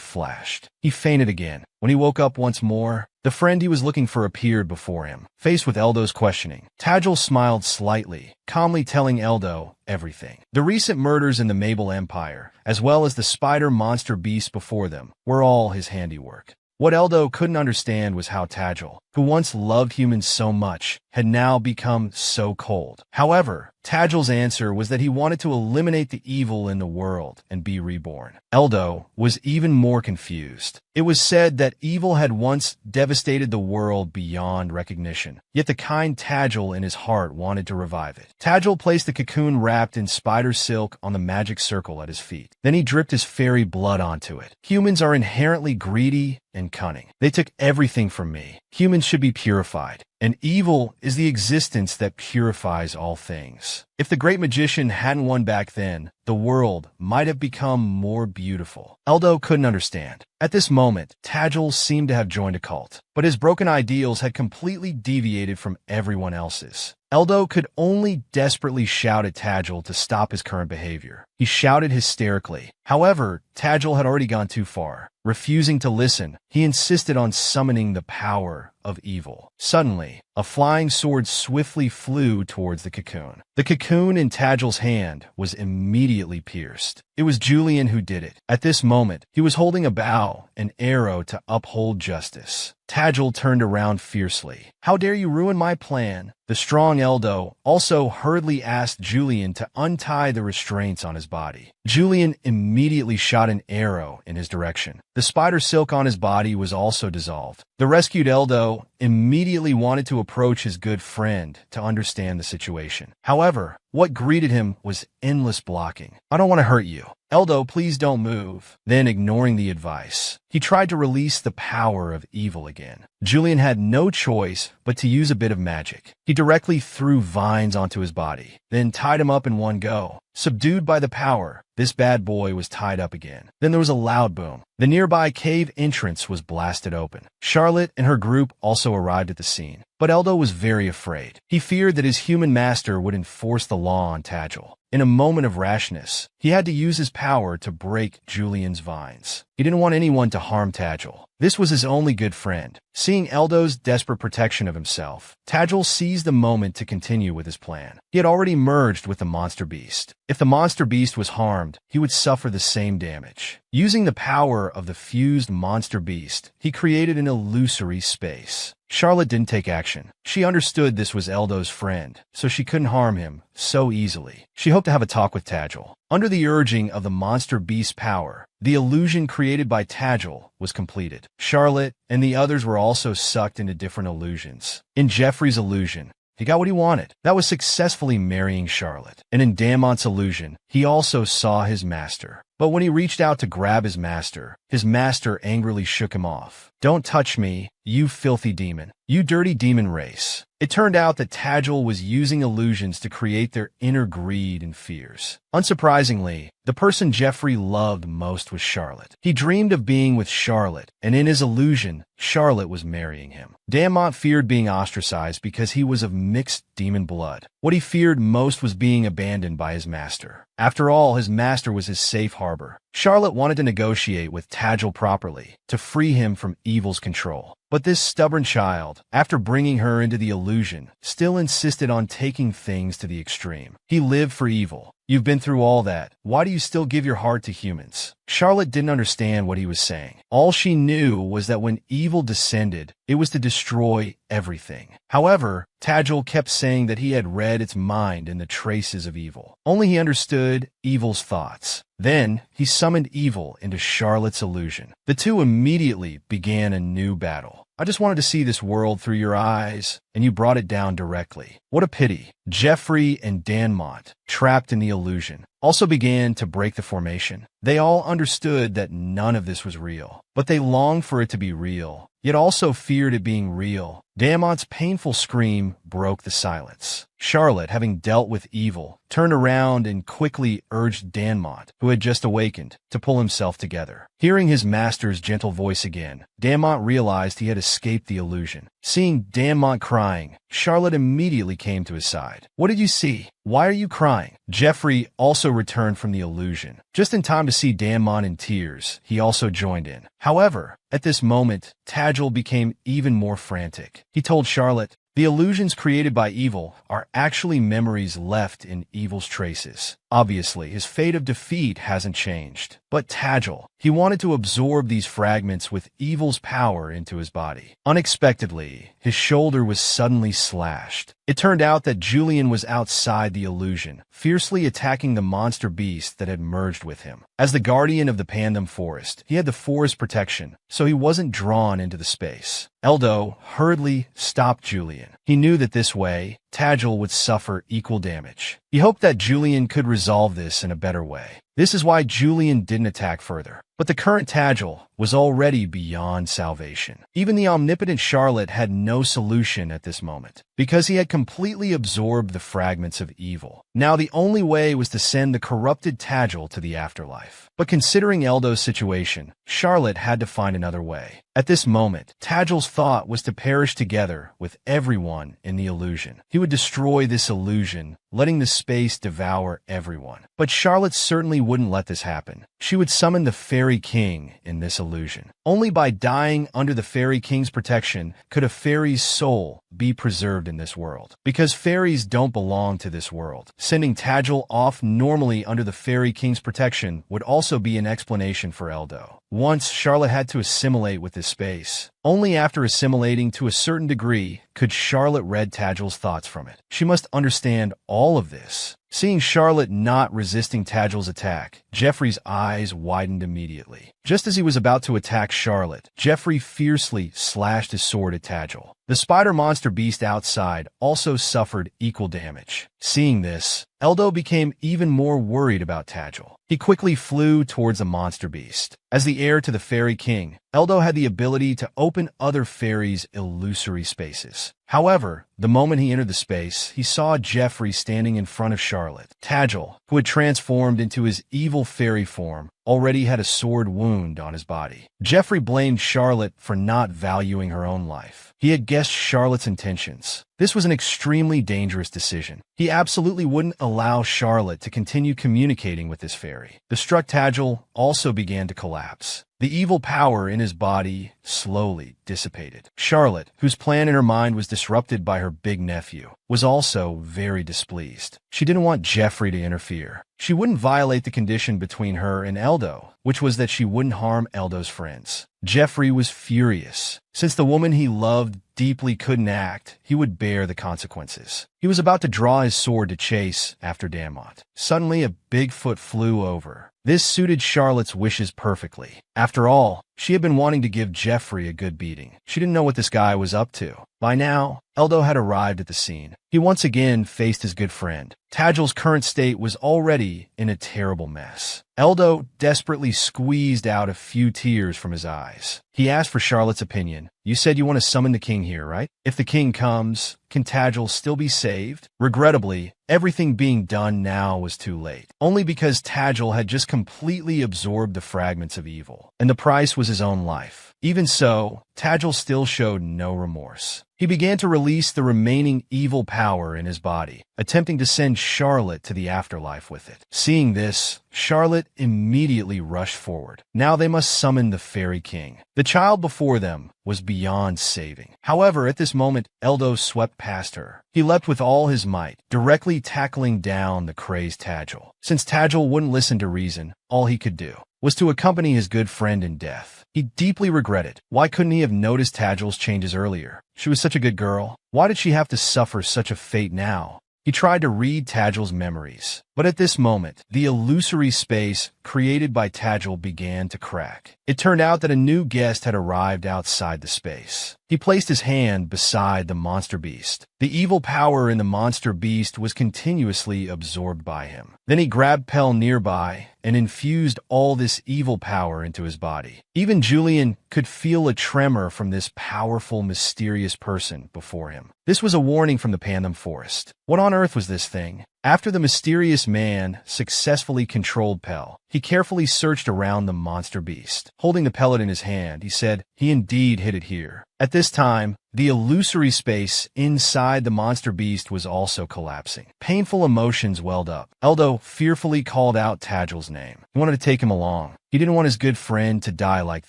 flashed. He fainted again. When he woke up once more, the friend he was looking for appeared before him. Faced with Eldo's questioning, Tadgel smiled slightly, calmly telling Eldo everything. The recent murders in the Mabel Empire, as well as the spider monster beasts before them, were all his handiwork. What Eldo couldn't understand was how Tadgel, who once loved humans so much, had now become so cold. However, Tadgel's answer was that he wanted to eliminate the evil in the world and be reborn. Eldo was even more confused. It was said that evil had once devastated the world beyond recognition, yet the kind Tadgel in his heart wanted to revive it. Tadgel placed the cocoon wrapped in spider silk on the magic circle at his feet. Then he dripped his fairy blood onto it. Humans are inherently greedy and cunning. They took everything from me. Humans should be purified. And evil is the existence that purifies all things. If the great magician hadn't won back then, the world might have become more beautiful. Eldo couldn't understand. At this moment, Tadgel seemed to have joined a cult, but his broken ideals had completely deviated from everyone else's. Eldo could only desperately shout at Tadgel to stop his current behavior. He shouted hysterically. However, Tadgel had already gone too far. Refusing to listen, he insisted on summoning the power of evil. Suddenly, a flying sword swiftly flew towards the cocoon. The cocoon in Tadgel's hand was immediately pierced. It was Julian who did it. At this moment, he was holding a bow, an arrow to uphold justice. Tadjil turned around fiercely. "How dare you ruin my plan?" The strong Eldo also hurriedly asked Julian to untie the restraints on his body. Julian immediately shot an arrow in his direction. The spider silk on his body was also dissolved. The rescued Eldo immediately wanted to approach his good friend to understand the situation. However, what greeted him was endless blocking. "I don't want to hurt you. Eldo, please don't move." Then, ignoring the advice, he tried to release the power of evil again. Julian had no choice but to use a bit of magic. He directly threw vines onto his body, then tied him up in one go. Subdued by the power, this bad boy was tied up again. Then there was a loud boom. The nearby cave entrance was blasted open. Charlotte and her group also arrived at the scene. But Eldo was very afraid. He feared that his human master would enforce the law on Tadjil. In a moment of rashness, he had to use his power to break Julian's vines. He didn't want anyone to harm Tadjil. This was his only good friend. Seeing Eldo's desperate protection of himself, Tadjil seized the moment to continue with his plan. He had already merged with the monster beast. If the monster beast was harmed, he would suffer the same damage. Using the power of the fused monster beast, he created an illusory space. Charlotte didn't take action. She understood this was Eldo's friend, so she couldn't harm him so easily. She hoped to have a talk with Tadjil. Under the urging of the monster beast's power, the illusion created by Tadjil was completed. Charlotte and the others were also sucked into different illusions. In Jeffrey's illusion, he got what he wanted. That was successfully marrying Charlotte. And in Damont's illusion, he also saw his master. But when he reached out to grab his master angrily shook him off. "Don't touch me, you filthy demon. You dirty demon race." It turned out that Tadjil was using illusions to create their inner greed and fears. Unsurprisingly, the person Jeffrey loved most was Charlotte. He dreamed of being with Charlotte, and in his illusion, Charlotte was marrying him. Damont feared being ostracized because he was of mixed demon blood. What he feared most was being abandoned by his master. After all, his master was his safe harbor. Charlotte wanted to negotiate with Tadjil properly, to free him from evil's control. But this stubborn child, after bringing her into the illusion, still insisted on taking things to the extreme. He lived for evil. "You've been through all that. Why do you still give your heart to humans?" Charlotte didn't understand what he was saying. All she knew was that when evil descended, it was to destroy everything. However, Tadjil kept saying that he had read its mind in the traces of evil. Only he understood evil's thoughts. Then, he summoned evil into Charlotte's illusion. The two immediately began a new battle. "I just wanted to see this world through your eyes, and you brought it down directly. What a pity." Jeffrey and Danmont, trapped in the illusion, also began to break the formation. They all understood that none of this was real, but they longed for it to be real, yet also feared it being real. Damont's painful scream broke the silence. Charlotte, having dealt with evil, turned around and quickly urged Danmont, who had just awakened, to pull himself together. Hearing his master's gentle voice again, Danmont realized he had escaped the illusion. Seeing Danmont crying, Charlotte immediately came to his side. "What did you see? Why are you crying?" Jeffrey also returned from the illusion. Just in time to see Danmont in tears, he also joined in. However, at this moment, Tadjil became even more frantic. He told Charlotte, "The illusions created by evil are actually memories left in evil's traces." Obviously, his fate of defeat hasn't changed. But Tadjil, he wanted to absorb these fragments with evil's power into his body. Unexpectedly, his shoulder was suddenly slashed. It turned out that Julian was outside the illusion, fiercely attacking the monster beast that had merged with him. As the guardian of the Pandem Forest, he had the forest protection, so he wasn't drawn into the space. Eldo hurriedly stopped Julian. He knew that this way, Tadjil would suffer equal damage. He hoped that Julian could resolve this in a better way. This is why Julian didn't attack further. But the current Tadjil was already beyond salvation. Even the omnipotent Charlotte had no solution at this moment, because he had completely absorbed the fragments of evil. Now the only way was to send the corrupted Tadjil to the afterlife. But considering Eldo's situation, Charlotte had to find another way. At this moment, Tadjil's thought was to perish together with everyone in the illusion. He would destroy this illusion, letting the space devour everyone. But Charlotte certainly wouldn't let this happen. She would summon the Fairy King in this illusion. Only by dying under the Fairy King's protection could a fairy's soul be preserved in this world. Because fairies don't belong to this world, sending Tadjil off normally under the Fairy King's protection would also be an explanation for Eldo. Once, Charlotte had to assimilate with this space. Only after assimilating to a certain degree could Charlotte read Tadjil's thoughts from it. She must understand all of this. Seeing Charlotte not resisting Tadjil's attack, Jeffrey's eyes widened immediately. Just as he was about to attack Charlotte, Jeffrey fiercely slashed his sword at Tadjil. The spider monster beast outside also suffered equal damage. Seeing this, Eldo became even more worried about Tadjil. He quickly flew towards the monster beast. As the heir to the Fairy King, Eldo had the ability to open other fairies' illusory spaces. However, the moment he entered the space, he saw Jeffrey standing in front of Charlotte. Tadjil, who had transformed into his evil fairy form, already had a sword wound on his body. Jeffrey blamed Charlotte for not valuing her own life. He had guessed Charlotte's intentions. This was an extremely dangerous decision. He absolutely wouldn't allow Charlotte to continue communicating with this fairy. The struck Tadjil also began to collapse. The evil power in his body slowly dissipated. Charlotte, whose plan in her mind was disrupted by her big nephew, was also very displeased. She didn't want Jeffrey to interfere. She wouldn't violate the condition between her and Eldo, which was that she wouldn't harm Eldo's friends. Jeffrey was furious. Since the woman he loved deeply couldn't act, he would bear the consequences. He was about to draw his sword to chase after Damont. Suddenly, a big foot flew over. This suited Charlotte's wishes perfectly. After all, she had been wanting to give Jeffrey a good beating. She didn't know what this guy was up to. By now, Eldo had arrived at the scene. He once again faced his good friend. Tadjil's current state was already in a terrible mess. Eldo desperately squeezed out a few tears from his eyes. He asked for Charlotte's opinion. "You said you want to summon the king here, right? If the king comes, can Tadjil still be saved?" Regrettably, everything being done now was too late. Only because Tadjil had just completely absorbed the fragments of evil, and the price was his own life. Even so, Tadjil still showed no remorse. He began to release the remaining evil power in his body, attempting to send Charlotte to the afterlife with it. Seeing this, Charlotte immediately rushed forward. Now they must summon the Fairy King. The child before them was beyond saving. However, at this moment, Eldo swept past her. He leapt with all his might, directly tackling down the crazed Tadjil. Since Tadjil wouldn't listen to reason, all he could do was to accompany his good friend in death. He deeply regretted. Why couldn't he have noticed Tadjil's changes earlier? She was such a good girl. Why did she have to suffer such a fate now? He tried to read Tadjil's memories, but at this moment, the illusory space created by Tadjil began to crack. It turned out that a new guest had arrived outside the space. He placed his hand beside the monster beast. The evil power in the monster beast was continuously absorbed by him. Then he grabbed Pell nearby and infused all this evil power into his body. Even Julian could feel a tremor from this powerful, mysterious person before him. This was a warning from the Pantheon Forest. What on earth was this thing? After the mysterious man successfully controlled Pell, he carefully searched around the monster beast. Holding the pellet in his hand, he said, "He indeed hid it here." At this time, the illusory space inside the monster beast was also collapsing. Painful emotions welled up. Eldo fearfully called out Tadjil's name. He wanted to take him along. He didn't want his good friend to die like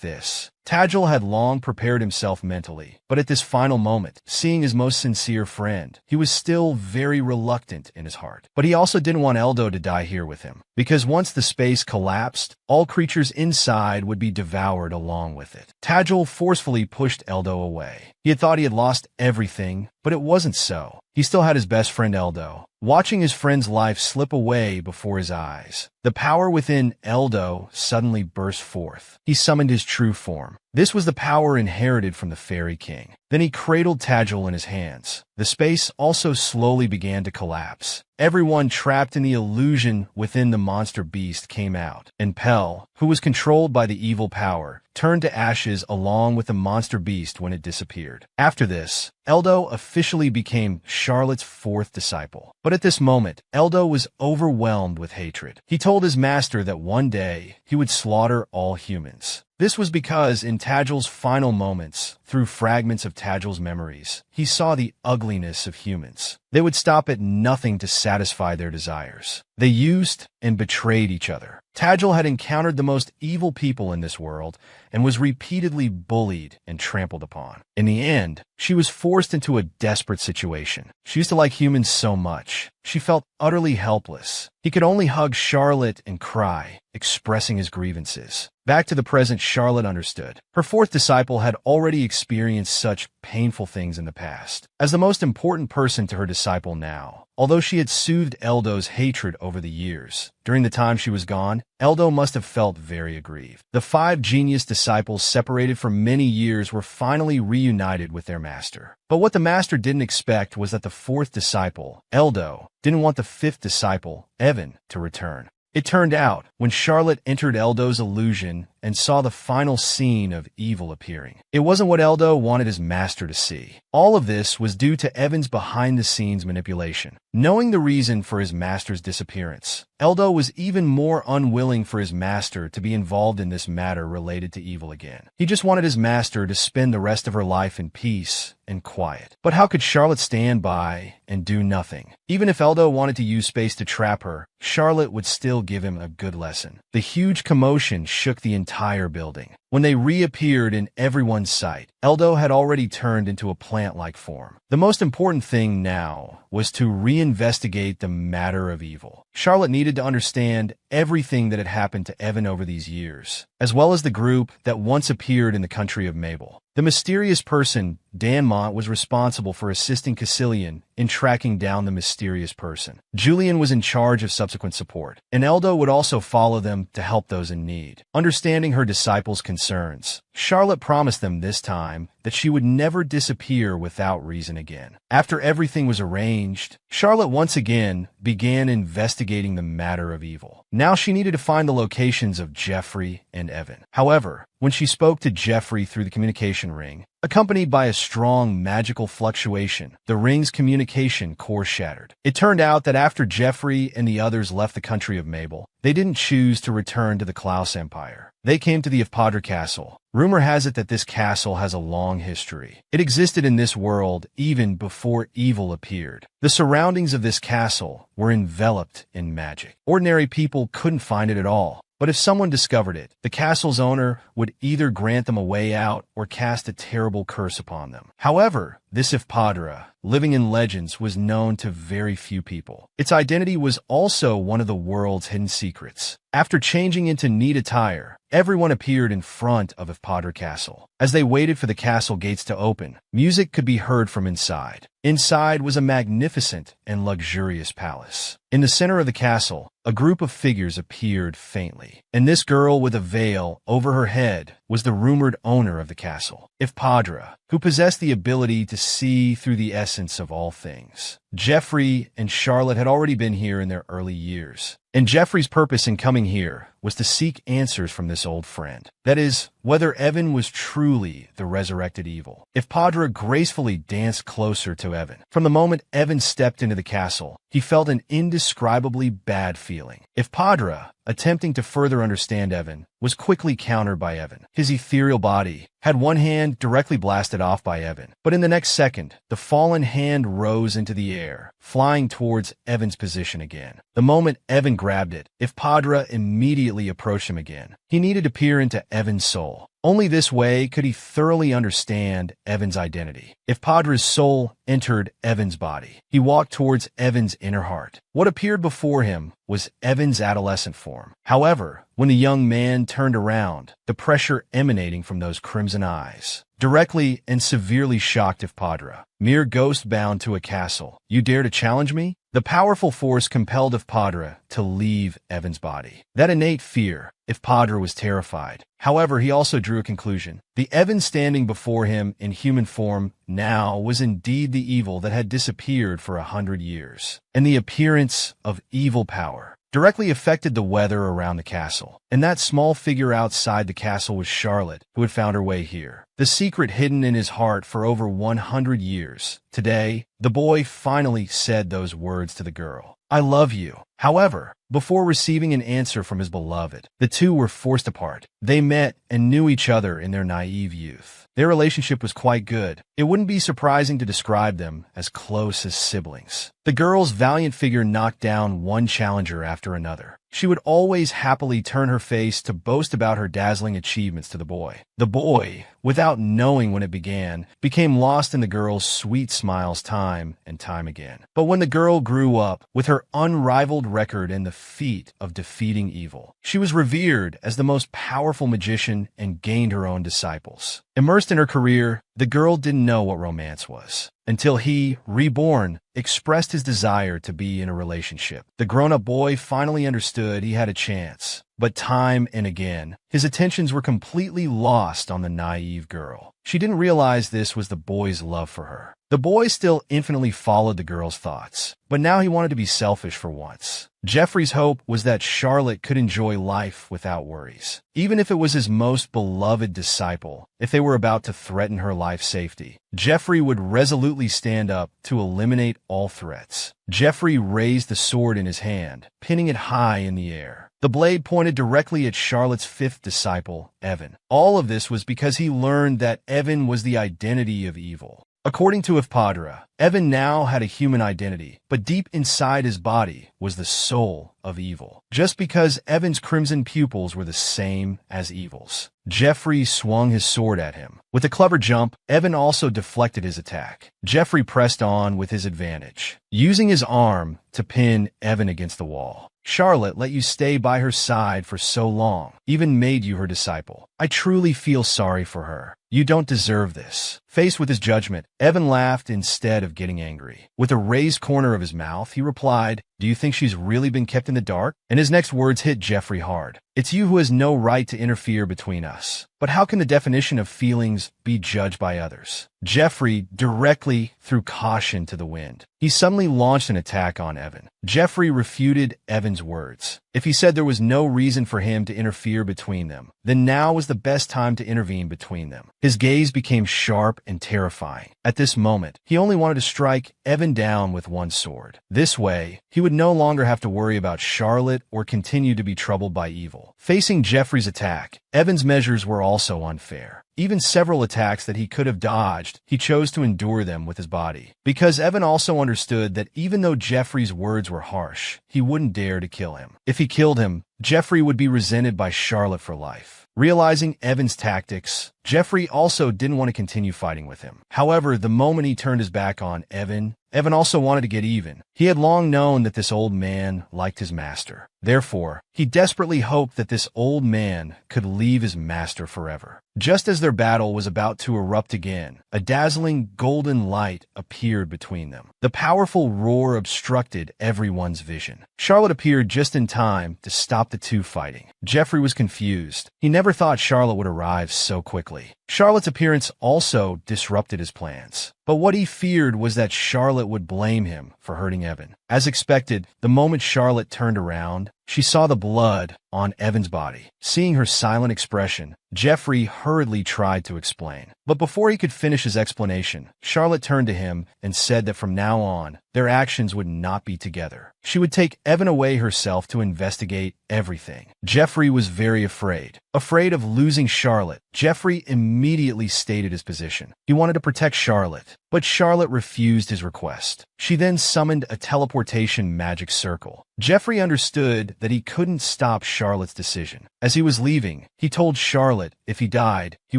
this. Tadjil had long prepared himself mentally, but at this final moment, seeing his most sincere friend, he was still very reluctant in his heart. But he also didn't want Eldo to die here with him, because once the space collapsed, all creatures inside would be devoured along with it. Tadjil forcefully pushed Eldo away. He had thought he had lost everything, but it wasn't so. He still had his best friend Eldo. Watching his friend's life slip away before his eyes, the power within Eldo suddenly burst forth. He summoned his true form. This was the power inherited from the Fairy King. Then he cradled Tadjil in his hands. The space also slowly began to collapse. Everyone trapped in the illusion within the monster beast came out, and Pell, who was controlled by the evil power, turned to ashes along with the monster beast when it disappeared. After this, Eldo officially became Charlotte's fourth disciple. But at this moment, Eldo was overwhelmed with hatred. He told his master that one day he would slaughter all humans. This was because in Tadjil's final moments, through fragments of Tadjil's memories, he saw the ugliness of humans. They would stop at nothing to satisfy their desires. They used and betrayed each other. Tagil had encountered the most evil people in this world and was repeatedly bullied and trampled upon. In the end, she was forced into a desperate situation. She used to like humans so much. She felt utterly helpless. He could only hug Charlotte and cry, expressing his grievances. Back to the present, Charlotte understood. Her fourth disciple had already experienced such painful things in the past. As the most important person to her disciple now, although she had soothed Eldo's hatred over the years, during the time she was gone, Eldo must have felt very aggrieved. The 5 genius disciples separated for many years were finally reunited with their master. But what the master didn't expect was that the 4th disciple, Eldo, didn't want the 5th disciple, Evan, to return. It turned out, when Charlotte entered Eldo's illusion and saw the final scene of evil appearing, it wasn't what Eldo wanted his master to see. All of this was due to Evan's behind-the-scenes manipulation. Knowing the reason for his master's disappearance, Eldo was even more unwilling for his master to be involved in this matter related to evil again. He just wanted his master to spend the rest of her life in peace and quiet. But how could Charlotte stand by and do nothing? Even if Eldo wanted to use space to trap her, Charlotte would still give him a good lesson. The huge commotion shook the entire building. When they reappeared in everyone's sight, Eldo had already turned into a plant-like form. The most important thing now was to reinvestigate the matter of evil. Charlotte needed to understand everything that had happened to Evan over these years, as well as the group that once appeared in the country of Mabel. The mysterious person, Danmont, was responsible for assisting Cassilian in tracking down the mysterious person. Julian was in charge of subsequent support, and Eldo would also follow them to help those in need. Understanding her disciples' concerns, Charlotte promised them this time that she would never disappear without reason again. After everything was arranged, Charlotte once again began investigating the matter of evil. Now she needed to find the locations of Jeffrey and Evan. However, when she spoke to Jeffrey through the communication ring, accompanied by a strong magical fluctuation, the ring's communication core shattered. It turned out that after Jeffrey and the others left the country of Mabel, they didn't choose to return to the Klaus Empire. They came to the Ifpadra Castle. Rumor has it that this castle has a long history. It existed in this world even before evil appeared. The surroundings of this castle were enveloped in magic. Ordinary people couldn't find it at all. But if someone discovered it, the castle's owner would either grant them a way out or cast a terrible curse upon them. However, this Ifpadra, living in legends, was known to very few people. Its identity was also one of the world's hidden secrets. After changing into neat attire, everyone appeared in front of Ifpadra Castle. As they waited for the castle gates to open, music could be heard from inside. Inside was a magnificent and luxurious palace. In the center of the castle, a group of figures appeared faintly, and this girl with a veil over her head was the rumored owner of the castle, Ifpadra, who possessed the ability to see through the essence of all things. Jeffrey and Charlotte had already been here in their early years, and Jeffrey's purpose in coming here was to seek answers from this old friend. That is, whether Evan was truly the resurrected evil. Ifpadra gracefully danced closer to Evan. From the moment Evan stepped into the castle, he felt an indescribably bad feeling. Ifpadra, attempting to further understand Evan, was quickly countered by Evan. His ethereal body had one hand directly blasted off by Evan, but in the next second, the fallen hand rose into the air, flying towards Evan's position again. The moment Evan grabbed it, Ifpadra immediately approached him again. He needed to peer into Evan's soul. Only this way could he thoroughly understand Evan's identity. Ifpadra's soul entered Evan's body. He walked towards Evan's inner heart. What appeared before him was Evan's adolescent form. However, when the young man turned around, the pressure emanating from those crimson eyes directly and severely shocked Ifpadra. Mere ghost bound to a castle. You dare to challenge me? The powerful force compelled Ifpadra to leave Evan's body. That innate fear, Ifpadra was terrified. However, he also drew a conclusion. The Evan standing before him in human form now was indeed the evil that had disappeared for 100 years. And the appearance of evil power directly affected the weather around the castle. And that small figure outside the castle was Charlotte, who had found her way here. The secret hidden in his heart for over 100 years. Today, the boy finally said those words to the girl. I love you. However, before receiving an answer from his beloved, the two were forced apart. They met and knew each other in their naive youth. Their relationship was quite good. It wouldn't be surprising to describe them as close as siblings. The girl's valiant figure knocked down one challenger after another. She would always happily turn her face to boast about her dazzling achievements to the boy. The boy, without knowing when it began, became lost in the girl's sweet smiles time and time again. But when the girl grew up, with her unrivaled record and the feat of defeating evil, she was revered as the most powerful magician and gained her own disciples. Immersed in her career, the girl didn't know what romance was until he, reborn, expressed his desire to be in a relationship. The grown-up boy finally understood he had a chance, but time and again, his attentions were completely lost on the naive girl. She didn't realize this was the boy's love for her. The boy still infinitely followed the girl's thoughts, but now he wanted to be selfish for once. Jeffrey's hope was that Charlotte could enjoy life without worries, even if it was his most beloved disciple. If they were about to threaten her life safety, Jeffrey would resolutely stand up to eliminate all threats. Jeffrey raised the sword in his hand, pinning it high in the air. The blade pointed directly at Charlotte's fifth disciple, Evan. All of this was because he learned that Evan was the identity of evil. According to Ifpadra, Evan now had a human identity, but deep inside his body was the soul of evil. Just because Evan's crimson pupils were the same as evil's. Jeffrey swung his sword at him. With a clever jump, Evan also deflected his attack. Jeffrey pressed on with his advantage, using his arm to pin Evan against the wall. Charlotte let you stay by her side for so long, even made you her disciple. I truly feel sorry for her. You don't deserve this. Faced with his judgment, Evan laughed instead of getting angry. With a raised corner of his mouth, he replied, "Do you think she's really been kept in the dark?" And his next words hit Jeffrey hard. "It's you who has no right to interfere between us. But how can the definition of feelings be judged by others?" Jeffrey directly threw caution to the wind. He suddenly launched an attack on Evan. Jeffrey refuted Evan's words. If he said there was no reason for him to interfere between them, then now was the best time to intervene between them. His gaze became sharp and terrifying. At this moment, he only wanted to strike Evan down with one sword. This way, he would no longer have to worry about Charlotte or continue to be troubled by evil. Facing Jeffrey's attack, Evan's measures were also unfair. Even several attacks that he could have dodged, he chose to endure them with his body. Because Evan also understood that even though Jeffrey's words were harsh, he wouldn't dare to kill him. If he killed him, Jeffrey would be resented by Charlotte for life. Realizing Evan's tactics, Jeffrey also didn't want to continue fighting with him. However, the moment he turned his back on Evan also wanted to get even. He had long known that this old man liked his master. Therefore, he desperately hoped that this old man could leave his master forever. Just as their battle was about to erupt again, a dazzling golden light appeared between them. The powerful roar obstructed everyone's vision. Charlotte appeared just in time to stop the two fighting. Jeffrey was confused. He never thought Charlotte would arrive so quickly. Charlotte's appearance also disrupted his plans. But what he feared was that Charlotte would blame him for hurting Evan. As expected, the moment Charlotte turned around, she saw the blood on Evan's body. Seeing her silent expression, Jeffrey hurriedly tried to explain. But before he could finish his explanation, Charlotte turned to him and said that from now on, their actions would not be together. She would take Evan away herself to investigate everything. Jeffrey was very afraid. Afraid of losing Charlotte, Jeffrey immediately stated his position. He wanted to protect Charlotte, but Charlotte refused his request. She then summoned a teleportation magic circle. Jeffrey understood that he couldn't stop Charlotte's decision. As he was leaving, he told Charlotte if he died, he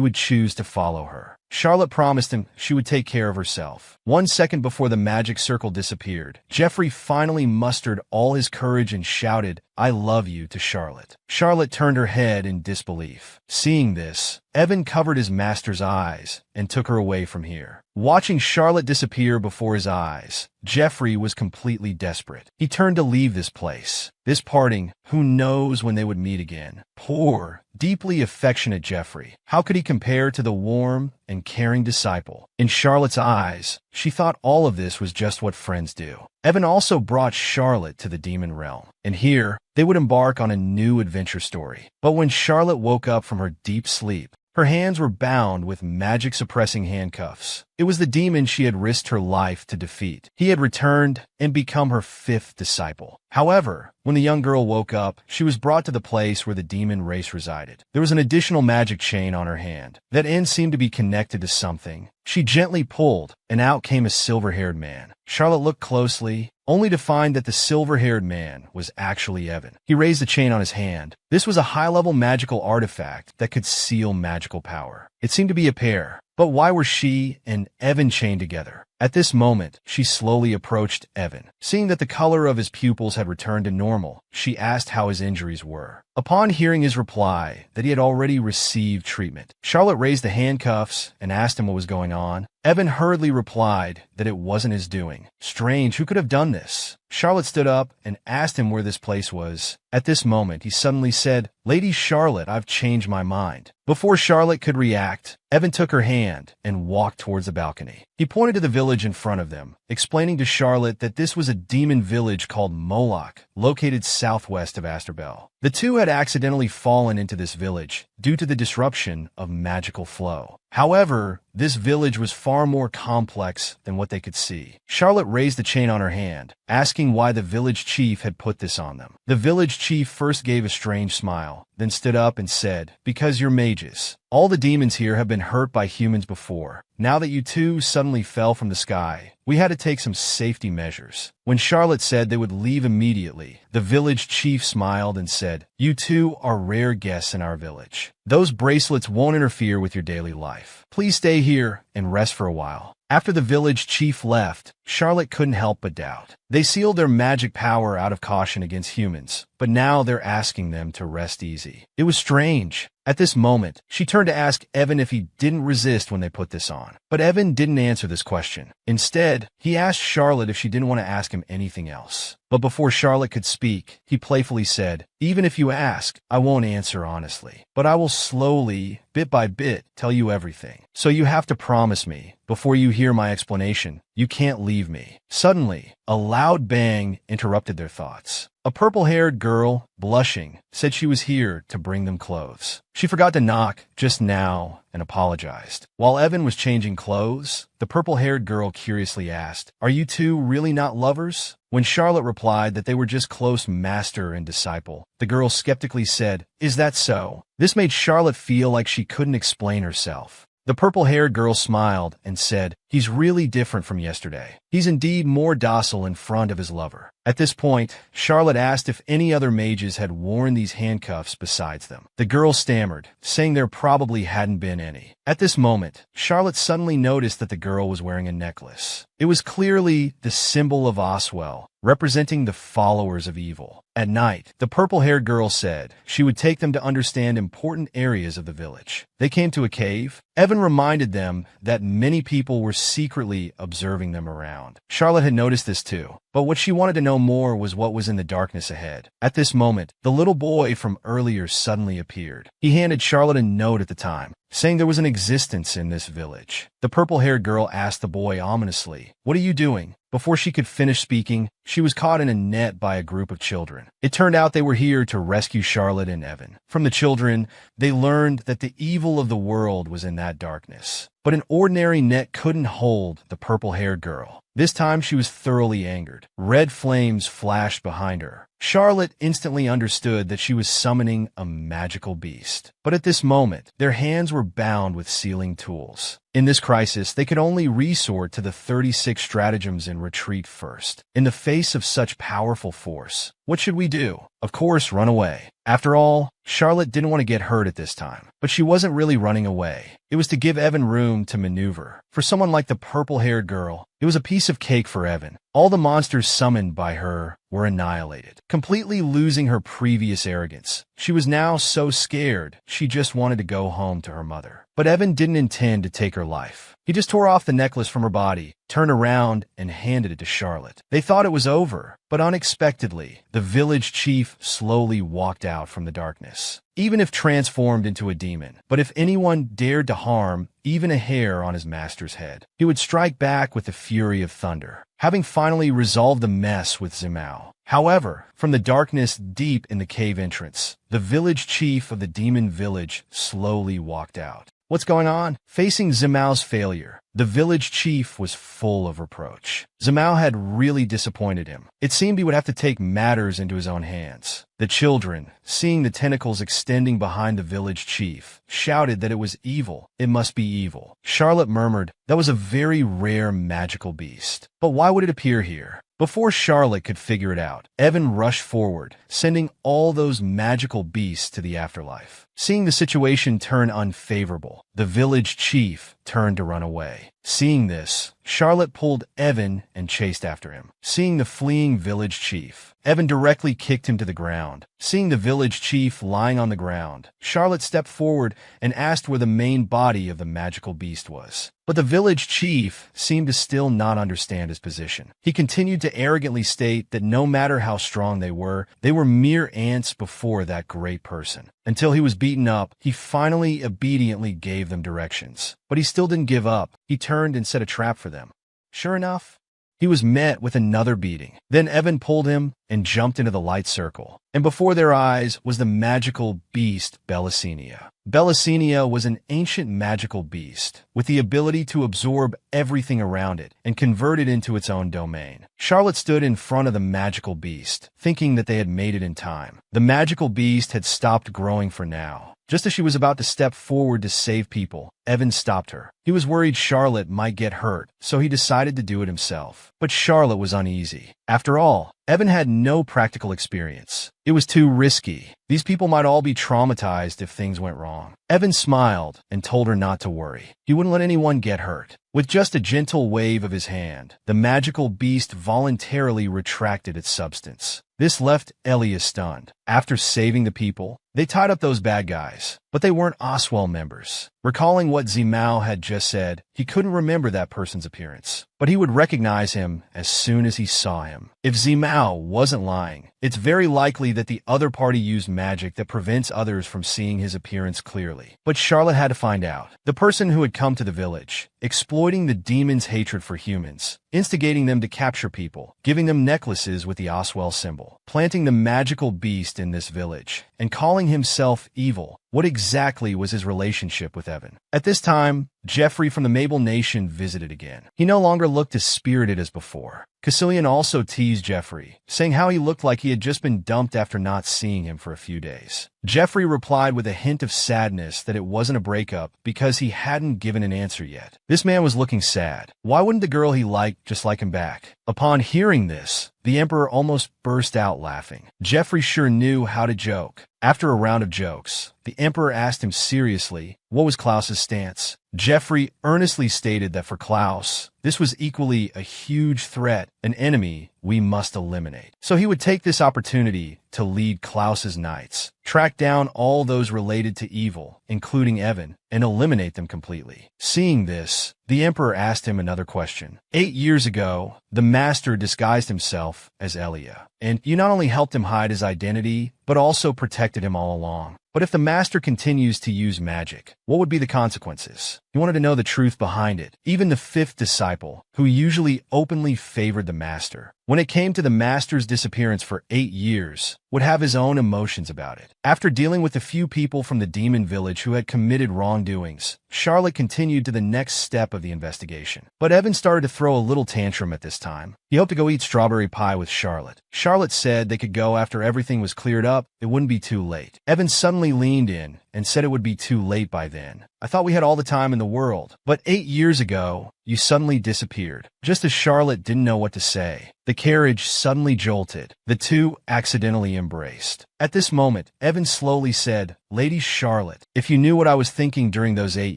would choose to follow her. Charlotte promised him she would take care of herself. 1 second before the magic circle disappeared, Jeffrey finally mustered all his courage and shouted, "I love you," to Charlotte. Charlotte turned her head in disbelief. Seeing this, Evan covered his master's eyes and took her away from here. Watching Charlotte disappear before his eyes, Jeffrey was completely desperate. He turned to leave this place. This parting, who knows when they would meet again. Poor, deeply affectionate Jeffrey. How could he compare to the warm and caring disciple? In Charlotte's eyes, she thought all of this was just what friends do. Evan also brought Charlotte to the demon realm, and here, they would embark on a new adventure story. But when Charlotte woke up from her deep sleep, Her hands were bound with magic-suppressing handcuffs. It was the demon she had risked her life to defeat. He had returned and become her fifth disciple. However, when the young girl woke up, she was brought to the place where the demon race resided. There was an additional magic chain on her hand. That end seemed to be connected to something. She gently pulled, and out came a silver-haired man. Charlotte looked closely, only to find that the silver-haired man was actually Evan. He raised the chain on his hand. This was a high-level magical artifact that could seal magical power. It seemed to be a pair. But why were she and Evan chained together? At this moment, she slowly approached Evan. Seeing that the color of his pupils had returned to normal, she asked how his injuries were. Upon hearing his reply that he had already received treatment, Charlotte raised the handcuffs and asked him what was going on. Evan hurriedly replied that it wasn't his doing. Strange, who could have done this? Charlotte stood up and asked him where this place was. At this moment, he suddenly said, "Lady Charlotte, I've changed my mind." Before Charlotte could react, Evan took her hand and walked towards the balcony. He pointed to the village in front of them, explaining to Charlotte that this was a demon village called Moloch, located southwest of Asterbel. The two had accidentally fallen into this village due to the disruption of magical flow. However, this village was far more complex than what they could see. Charlotte raised the chain on her hand, asking why the village chief had put this on them. The village chief first gave a strange smile, then stood up and said, "Because you're mages. All the demons here have been hurt by humans before. Now that you two suddenly fell from the sky, we had to take some safety measures." When Charlotte said they would leave immediately, the village chief smiled and said, "You two are rare guests in our village. Those bracelets won't interfere with your daily life. Please stay here and rest for a while." After the village chief left, Charlotte couldn't help but doubt. They sealed their magic power out of caution against humans, but now they're asking them to rest easy. It was strange. At this moment, she turned to ask Evan if he didn't resist when they put this on. But Evan didn't answer this question. Instead, he asked Charlotte if she didn't want to ask him anything else. But before Charlotte could speak, he playfully said, "Even if you ask, I won't answer honestly. But I will slowly, bit by bit, tell you everything. So you have to promise me, before you hear my explanation, you can't leave me." Suddenly, a loud bang interrupted their thoughts. A purple-haired girl, blushing, said she was here to bring them clothes. She forgot to knock just now and apologized. While Evan was changing clothes, the purple-haired girl curiously asked, "Are you two really not lovers?" When Charlotte replied that they were just close master and disciple, the girl skeptically said, "Is that so?" This made Charlotte feel like she couldn't explain herself. The purple-haired girl smiled and said, "He's really different from yesterday. He's indeed more docile in front of his lover." At this point, Charlotte asked if any other mages had worn these handcuffs besides them. The girl stammered, saying there probably hadn't been any. At this moment, Charlotte suddenly noticed that the girl was wearing a necklace. It was clearly the symbol of Oswell, representing the followers of evil. At night, the purple-haired girl said she would take them to understand important areas of the village. They came to a cave. Evan reminded them that many people were secretly observing them around. Charlotte had noticed this too, but what she wanted to know more was what was in the darkness ahead. At this moment, the little boy from earlier suddenly appeared. He handed Charlotte a note at the time, saying there was an existence in this village. The purple-haired girl asked the boy ominously, "What are you doing?" Before she could finish speaking, she was caught in a net by a group of children. It turned out they were here to rescue Charlotte and Evan. From the children, they learned that the evil of the world was in that darkness. But an ordinary net couldn't hold the purple-haired girl. This time she was thoroughly angered. Red flames flashed behind her. Charlotte instantly understood that she was summoning a magical beast. But at this moment, their hands were bound with sealing tools. In this crisis, they could only resort to the 36 stratagems and retreat first. In the face of such powerful force, what should we do? Of course, run away. After all, Charlotte didn't want to get hurt at this time, but she wasn't really running away. It was to give Evan room to maneuver. For someone like the purple-haired girl, it was a piece of cake for Evan. All the monsters summoned by her were annihilated, completely losing her previous arrogance. She was now so scared, she just wanted to go home to her mother. But Evan didn't intend to take her life. He just tore off the necklace from her body, turned around, and handed it to Charlotte. They thought it was over, but unexpectedly, the village chief slowly walked out from the darkness. Even if transformed into a demon, but if anyone dared to harm even a hair on his master's head, he would strike back with the fury of thunder. Having finally resolved the mess with Zimao, However, from the darkness deep in the cave entrance, the village chief of the demon village slowly walked out. What's going on? Facing Zimao's failure, the village chief was full of reproach. Zimao had really disappointed him. It seemed he would have to take matters into his own hands. The children, seeing the tentacles extending behind the village chief, shouted that it was evil. It must be evil. Charlotte murmured, that was a very rare magical beast. But why would it appear here? Before Charlotte could figure it out, Evan rushed forward, sending all those magical beasts to the afterlife. Seeing the situation turn unfavorable, the village chief turned to run away. Seeing this, Charlotte pulled Evan and chased after him. Seeing the fleeing village chief, Evan directly kicked him to the ground. Seeing the village chief lying on the ground, Charlotte stepped forward and asked where the main body of the magical beast was. But the village chief seemed to still not understand his position. He continued to arrogantly state that no matter how strong they were mere ants before that great person. Until he was beaten up, he finally obediently gave them directions. But he still didn't give up. He turned and set a trap for them. Sure enough, he was met with another beating. Then Evan pulled him and jumped into the light circle. And before their eyes was the magical beast Bellicenia. Bellicenia was an ancient magical beast with the ability to absorb everything around it and convert it into its own domain. Charlotte stood in front of the magical beast, thinking that they had made it in time. The magical beast had stopped growing for now. Just as she was about to step forward to save people, Evan stopped her. He was worried Charlotte might get hurt, so he decided to do it himself. But Charlotte was uneasy. After all, Evan had no practical experience. It was too risky. These people might all be traumatized if things went wrong. Evan smiled and told her not to worry. He wouldn't let anyone get hurt. With just a gentle wave of his hand, the magical beast voluntarily retracted its substance. This left Elia stunned. After saving the people, they tied up those bad guys, but they weren't Oswell members. Recalling what Zimao had just said, he couldn't remember that person's appearance, but he would recognize him as soon as he saw him. If Zimao wasn't lying, it's very likely that the other party used magic that prevents others from seeing his appearance clearly. But Charlotte had to find out. The person who had come to the village, exploiting the demon's hatred for humans, instigating them to capture people, giving them necklaces with the Oswell symbol, planting the magical beast in this village, and calling himself evil. What exactly was his relationship with Evan? At this time, Jeffrey from the Mabel Nation visited again. He no longer looked as spirited as before. Cassilian also teased Jeffrey, saying how he looked like he had just been dumped after not seeing him for a few days. Jeffrey replied with a hint of sadness that it wasn't a breakup because he hadn't given an answer yet. This man was looking sad. Why wouldn't the girl he liked just like him back? Upon hearing this, the Emperor almost burst out laughing. Jeffrey sure knew how to joke. After a round of jokes, the Emperor asked him seriously, what was Klaus's stance? Jeffrey earnestly stated that for Klaus, this was equally a huge threat, an enemy we must eliminate. So he would take this opportunity to lead Klaus's knights, track down all those related to evil, including Evan, and eliminate them completely. Seeing this, the Emperor asked him another question. 8 years ago, the Master disguised himself as Elia, and you not only helped him hide his identity, but also protected him all along. But if the Master continues to use magic, what would be the consequences? He wanted to know the truth behind it. Even the fifth disciple, who usually openly favored the Master, when it came to the Master's disappearance for 8 years, would have his own emotions about it. After dealing with a few people from the demon village who had committed wrongdoings, Charlotte continued to the next step of the investigation. But Evan started to throw a little tantrum at this time. He hoped to go eat strawberry pie with Charlotte. Charlotte said they could go after everything was cleared up. It wouldn't be too late. Evan suddenly leaned in and said it would be too late by then. I thought we had all the time in the world. But 8 years ago, you suddenly disappeared. Just as Charlotte didn't know what to say, the carriage suddenly jolted. The two accidentally embraced. At this moment, Evan slowly said, Lady Charlotte, if you knew what I was thinking during those 8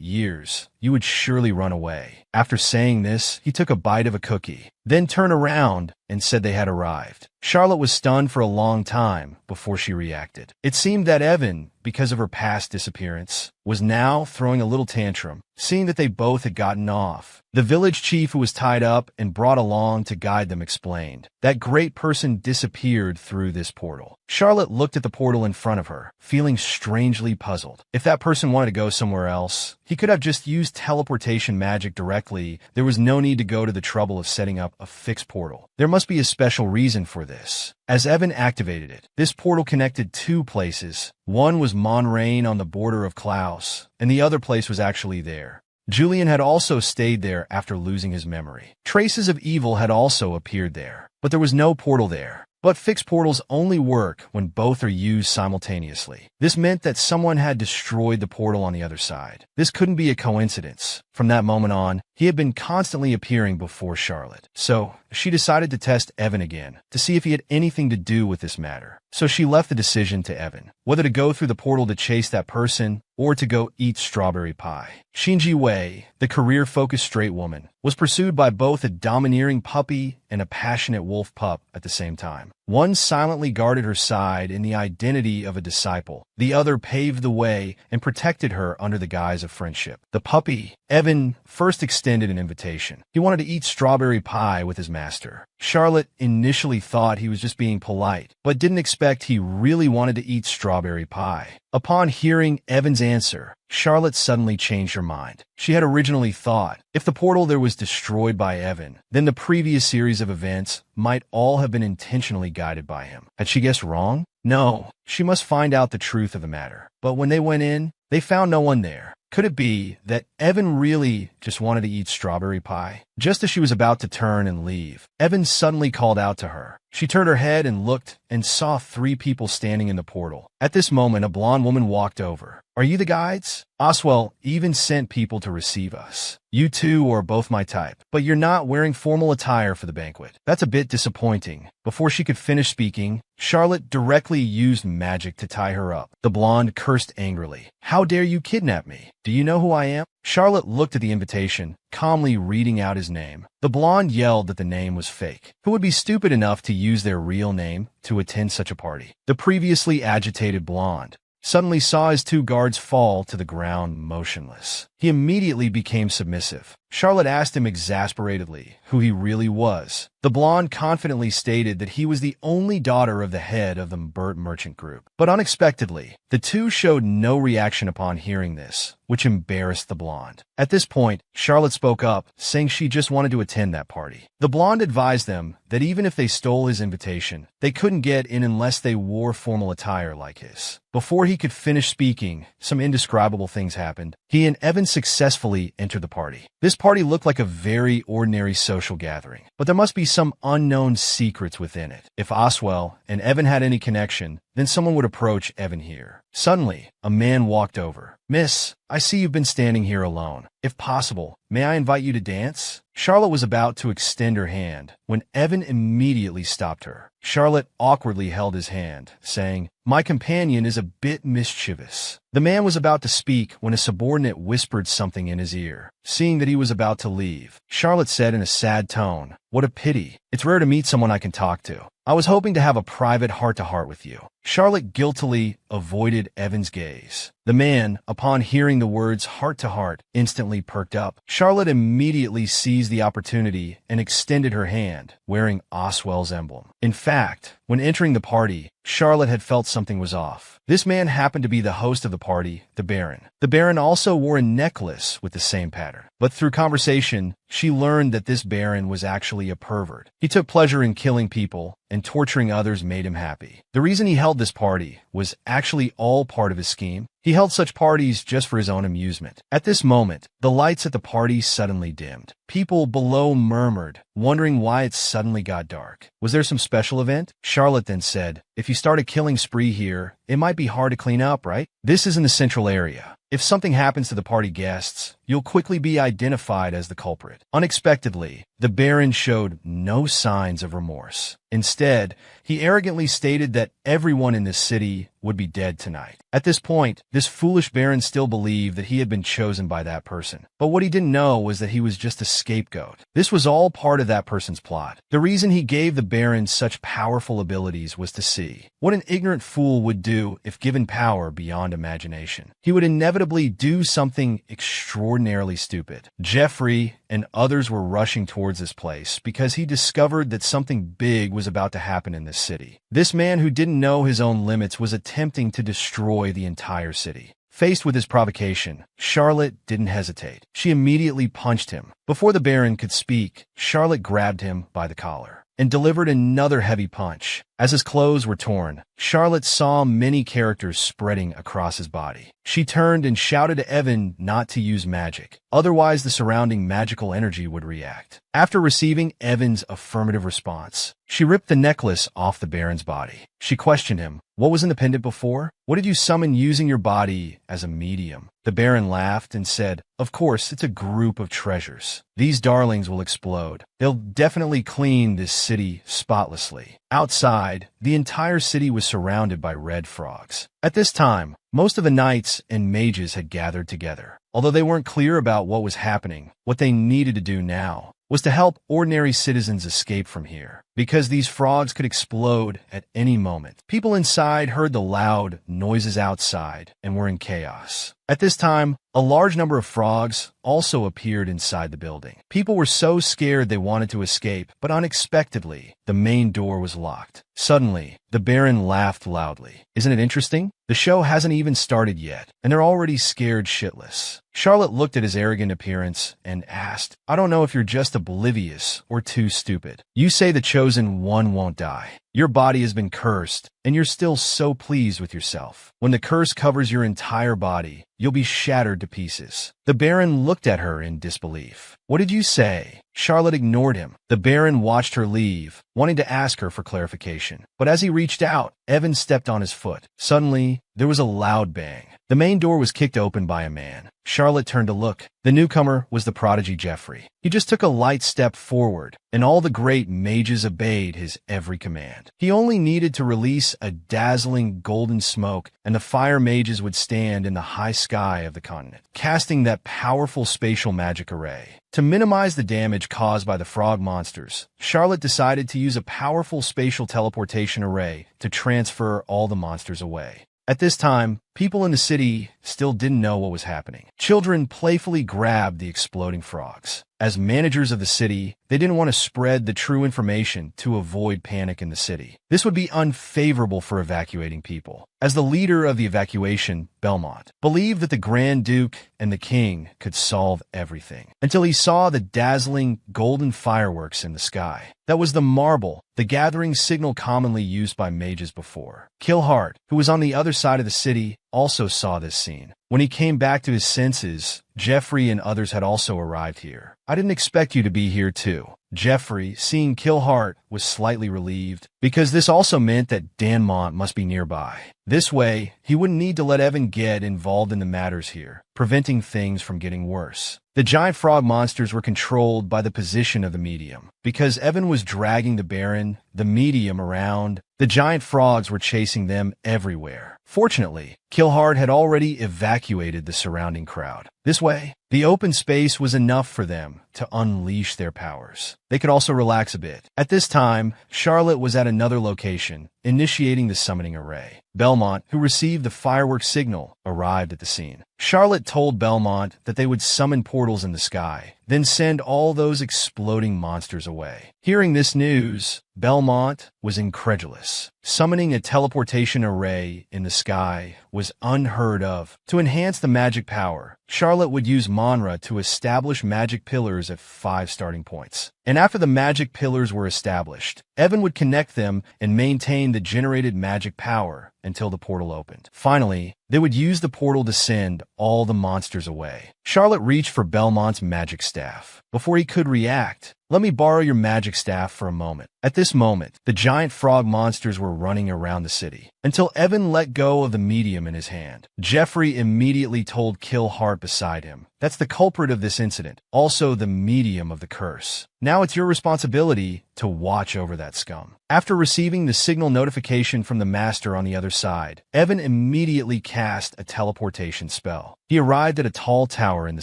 years, you would surely run away. After saying this, he took a bite of a cookie, then turned around and said they had arrived. Charlotte was stunned for a long time before she reacted. It seemed that Evan, because of her past disappearance, was now throwing a little tantrum. seeing that they both had gotten off. The village chief who was tied up and brought along to guide them explained. That great person disappeared through this portal. Charlotte looked at the portal in front of her, feeling strangely puzzled. If that person wanted to go somewhere else, he could have just used teleportation magic directly. There was no need to go to the trouble of setting up a fixed portal. There must be a special reason for this. As Evan activated it, this portal connected two places. One was Monrain on the border of Klaus, and the other place was actually there. Julian had also stayed there after losing his memory. Traces of evil had also appeared there, but there was no portal there. But fixed portals only work when both are used simultaneously. This meant that someone had destroyed the portal on the other side. This couldn't be a coincidence. From that moment on, he had been constantly appearing before Charlotte. So, she decided to test Evan again, to see if he had anything to do with this matter. So she left the decision to Evan, whether to go through the portal to chase that person, or to go eat strawberry pie. Shinji Wei, the career-focused straight woman, was pursued by both a domineering puppy and a passionate wolf pup at the same time. One silently guarded her side in the identity of a disciple. The other paved the way and protected her under the guise of friendship. The puppy, Evan, first extended an invitation. He wanted to eat strawberry pie with his master. Charlotte initially thought he was just being polite, but didn't expect he really wanted to eat strawberry pie. Upon hearing Evan's answer, Charlotte suddenly changed her mind. She had originally thought, if the portal there was destroyed by Evan, then the previous series of events might all have been intentionally guided by him. Had she guessed wrong? No, she must find out the truth of the matter. But when they went in, they found no one there. Could it be that Evan really just wanted to eat strawberry pie? Just as she was about to turn and leave, Evan suddenly called out to her. She turned her head and looked and saw 3 people standing in the portal. At this moment, a blonde woman walked over. Are you the guides? Oswell even sent people to receive us. You two are both my type, but you're not wearing formal attire for the banquet. That's a bit disappointing. Before she could finish speaking, Charlotte directly used magic to tie her up. The blonde cursed angrily. How dare you kidnap me? Do you know who I am? Charlotte looked at the invitation, calmly reading out his name. The blonde yelled that the name was fake. Who would be stupid enough to use their real name to attend such a party? The previously agitated blonde suddenly saw his 2 guards fall to the ground motionless. He immediately became submissive. Charlotte asked him exasperatedly who he really was. The blonde confidently stated that he was the only daughter of the head of the Burt Merchant Group. But unexpectedly, the 2 showed no reaction upon hearing this, which embarrassed the blonde. At this point, Charlotte spoke up, saying she just wanted to attend that party. The blonde advised them that even if they stole his invitation, they couldn't get in unless they wore formal attire like his. Before he could finish speaking, some indescribable things happened. He and Evan successfully entered the party. This party looked like a very ordinary social gathering, but there must be some unknown secrets within it. If Oswell and Evan had any connection, then someone would approach Evan here. Suddenly, a man walked over. Miss, I see you've been standing here alone. If possible, may I invite you to dance? Charlotte was about to extend her hand when Evan immediately stopped her. Charlotte awkwardly held his hand, saying, My companion is a bit mischievous. The man was about to speak when a subordinate whispered something in his ear. Seeing that he was about to leave, Charlotte said in a sad tone, What a pity. It's rare to meet someone I can talk to. I was hoping to have a private heart-to-heart with you. Charlotte guiltily avoided Evan's gaze. The man, upon hearing the words heart-to-heart, instantly perked up. Charlotte immediately seized the opportunity and extended her hand, wearing Oswell's emblem. In fact, when entering the party, Charlotte had felt something was off. This man happened to be the host of the party, the Baron. The Baron also wore a necklace with the same pattern. But through conversation, she learned that this Baron was actually a pervert. He took pleasure in killing people, and torturing others made him happy. The reason he held this party was actually all part of his scheme. He held such parties just for his own amusement. At this moment, the lights at the party suddenly dimmed. People below murmured, wondering why it suddenly got dark. Was there some special event? Charlotte then said, If you start a killing spree here, it might be hard to clean up, right? This is in the central area. If something happens to the party guests, you'll quickly be identified as the culprit. Unexpectedly, The Baron showed no signs of remorse. Instead, he arrogantly stated that everyone in this city would be dead tonight. At this point, this foolish Baron still believed that he had been chosen by that person. But what he didn't know was that he was just a scapegoat. This was all part of that person's plot. The reason he gave the Baron such powerful abilities was to see what an ignorant fool would do if given power beyond imagination. He would inevitably do something extraordinarily stupid. Jeffrey and others were rushing towards this place because he discovered that something big was about to happen in this city. This man who didn't know his own limits was attempting to destroy the entire city. Faced with his provocation, Charlotte didn't hesitate. She immediately punched him. Before the Baron could speak, Charlotte grabbed him by the collar and delivered another heavy punch. As his clothes were torn, Charlotte saw many characters spreading across his body. She turned and shouted to Evan not to use magic, otherwise the surrounding magical energy would react. After receiving Evan's affirmative response, she ripped the necklace off the Baron's body. She questioned him. What was in the pendant before? What did you summon using your body as a medium? The Baron laughed and said, "Of course, it's a group of treasures. These darlings will explode. They'll definitely clean this city spotlessly." Outside, the entire city was surrounded by red frogs. At this time, most of the knights and mages had gathered together. Although they weren't clear about what was happening, what they needed to do now was to help ordinary citizens escape from here, because these frogs could explode at any moment. People inside heard the loud noises outside and were in chaos. At this time, a large number of frogs also appeared inside the building. People were so scared they wanted to escape, but unexpectedly, the main door was locked. Suddenly, the Baron laughed loudly. Isn't it interesting? The show hasn't even started yet, and they're already scared shitless. Charlotte looked at his arrogant appearance and asked, "I don't know if you're just oblivious or too stupid. You say the chosen one won't die. Your body has been cursed, and you're still so pleased with yourself. When the curse covers your entire body, you'll be shattered to pieces." The Baron looked at her in disbelief. "What did you say?" Charlotte ignored him. The Baron watched her leave, wanting to ask her for clarification. But as he reached out, Evan stepped on his foot. Suddenly, there was a loud bang. The main door was kicked open by a man. Charlotte turned to look. The newcomer was the prodigy Jeffrey. He just took a light step forward, and all the great mages obeyed his every command. He only needed to release a dazzling golden smoke, and the fire mages would stand in the high sky of the continent, casting that powerful spatial magic array. To minimize the damage caused by the frog monsters, Charlotte decided to use a powerful spatial teleportation array to transfer all the monsters away. At this time, people in the city still didn't know what was happening. Children playfully grabbed the exploding frogs. As managers of the city, they didn't want to spread the true information to avoid panic in the city. This would be unfavorable for evacuating people. As the leader of the evacuation, Belmont believed that the Grand Duke and the King could solve everything, until he saw the dazzling golden fireworks in the sky. That was the marble, the gathering signal commonly used by mages before. Killheart, who was on the other side of the city, also saw this scene. When he came back to his senses, Jeffrey and others had also arrived here. "I didn't expect you to be here too." Jeffrey, seeing Killheart, was slightly relieved, because this also meant that Danmont must be nearby. This way, he wouldn't need to let Evan get involved in the matters here, preventing things from getting worse. The giant frog monsters were controlled by the position of the medium. Because Evan was dragging the Baron, the medium, around, the giant frogs were chasing them everywhere. Fortunately, Killheart had already evacuated the surrounding crowd. This way, the open space was enough for them to unleash their powers. They could also relax a bit. At this time, Charlotte was at another location, initiating the summoning array. Belmont, who received the fireworks signal, arrived at the scene. Charlotte told Belmont that they would summon portals in the sky, then send all those exploding monsters away. Hearing this news, Belmont was incredulous. Summoning a teleportation array in the sky was unheard of. To enhance the magic power, Charlotte would use Manra to establish magic pillars at 5 starting points. And after the magic pillars were established, Evan would connect them and maintain the generated magic power until the portal opened. Finally, they would use the portal to send all the monsters away. Charlotte reached for Belmont's magic staff. Before he could react, "Let me borrow your magic staff for a moment." At this moment, the giant frog monsters were running around the city, until Evan let go of the medium in his hand. Jeffrey immediately told Killheart beside him That's the culprit of this incident, also the medium of the curse. Now it's your responsibility to watch over that scum. After receiving the signal notification from the master on the other side, Evan immediately cast a teleportation spell. He arrived at a tall tower in the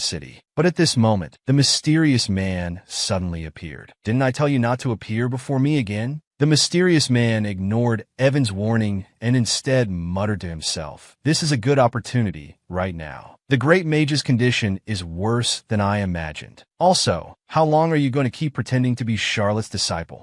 city. But at this moment, the mysterious man suddenly appeared. "Didn't I tell you not to appear before me again?" The mysterious man ignored Evan's warning and instead muttered to himself, "This is a good opportunity right now. The great mage's condition is worse than I imagined. Also, how long are you going to keep pretending to be Charlotte's disciple?"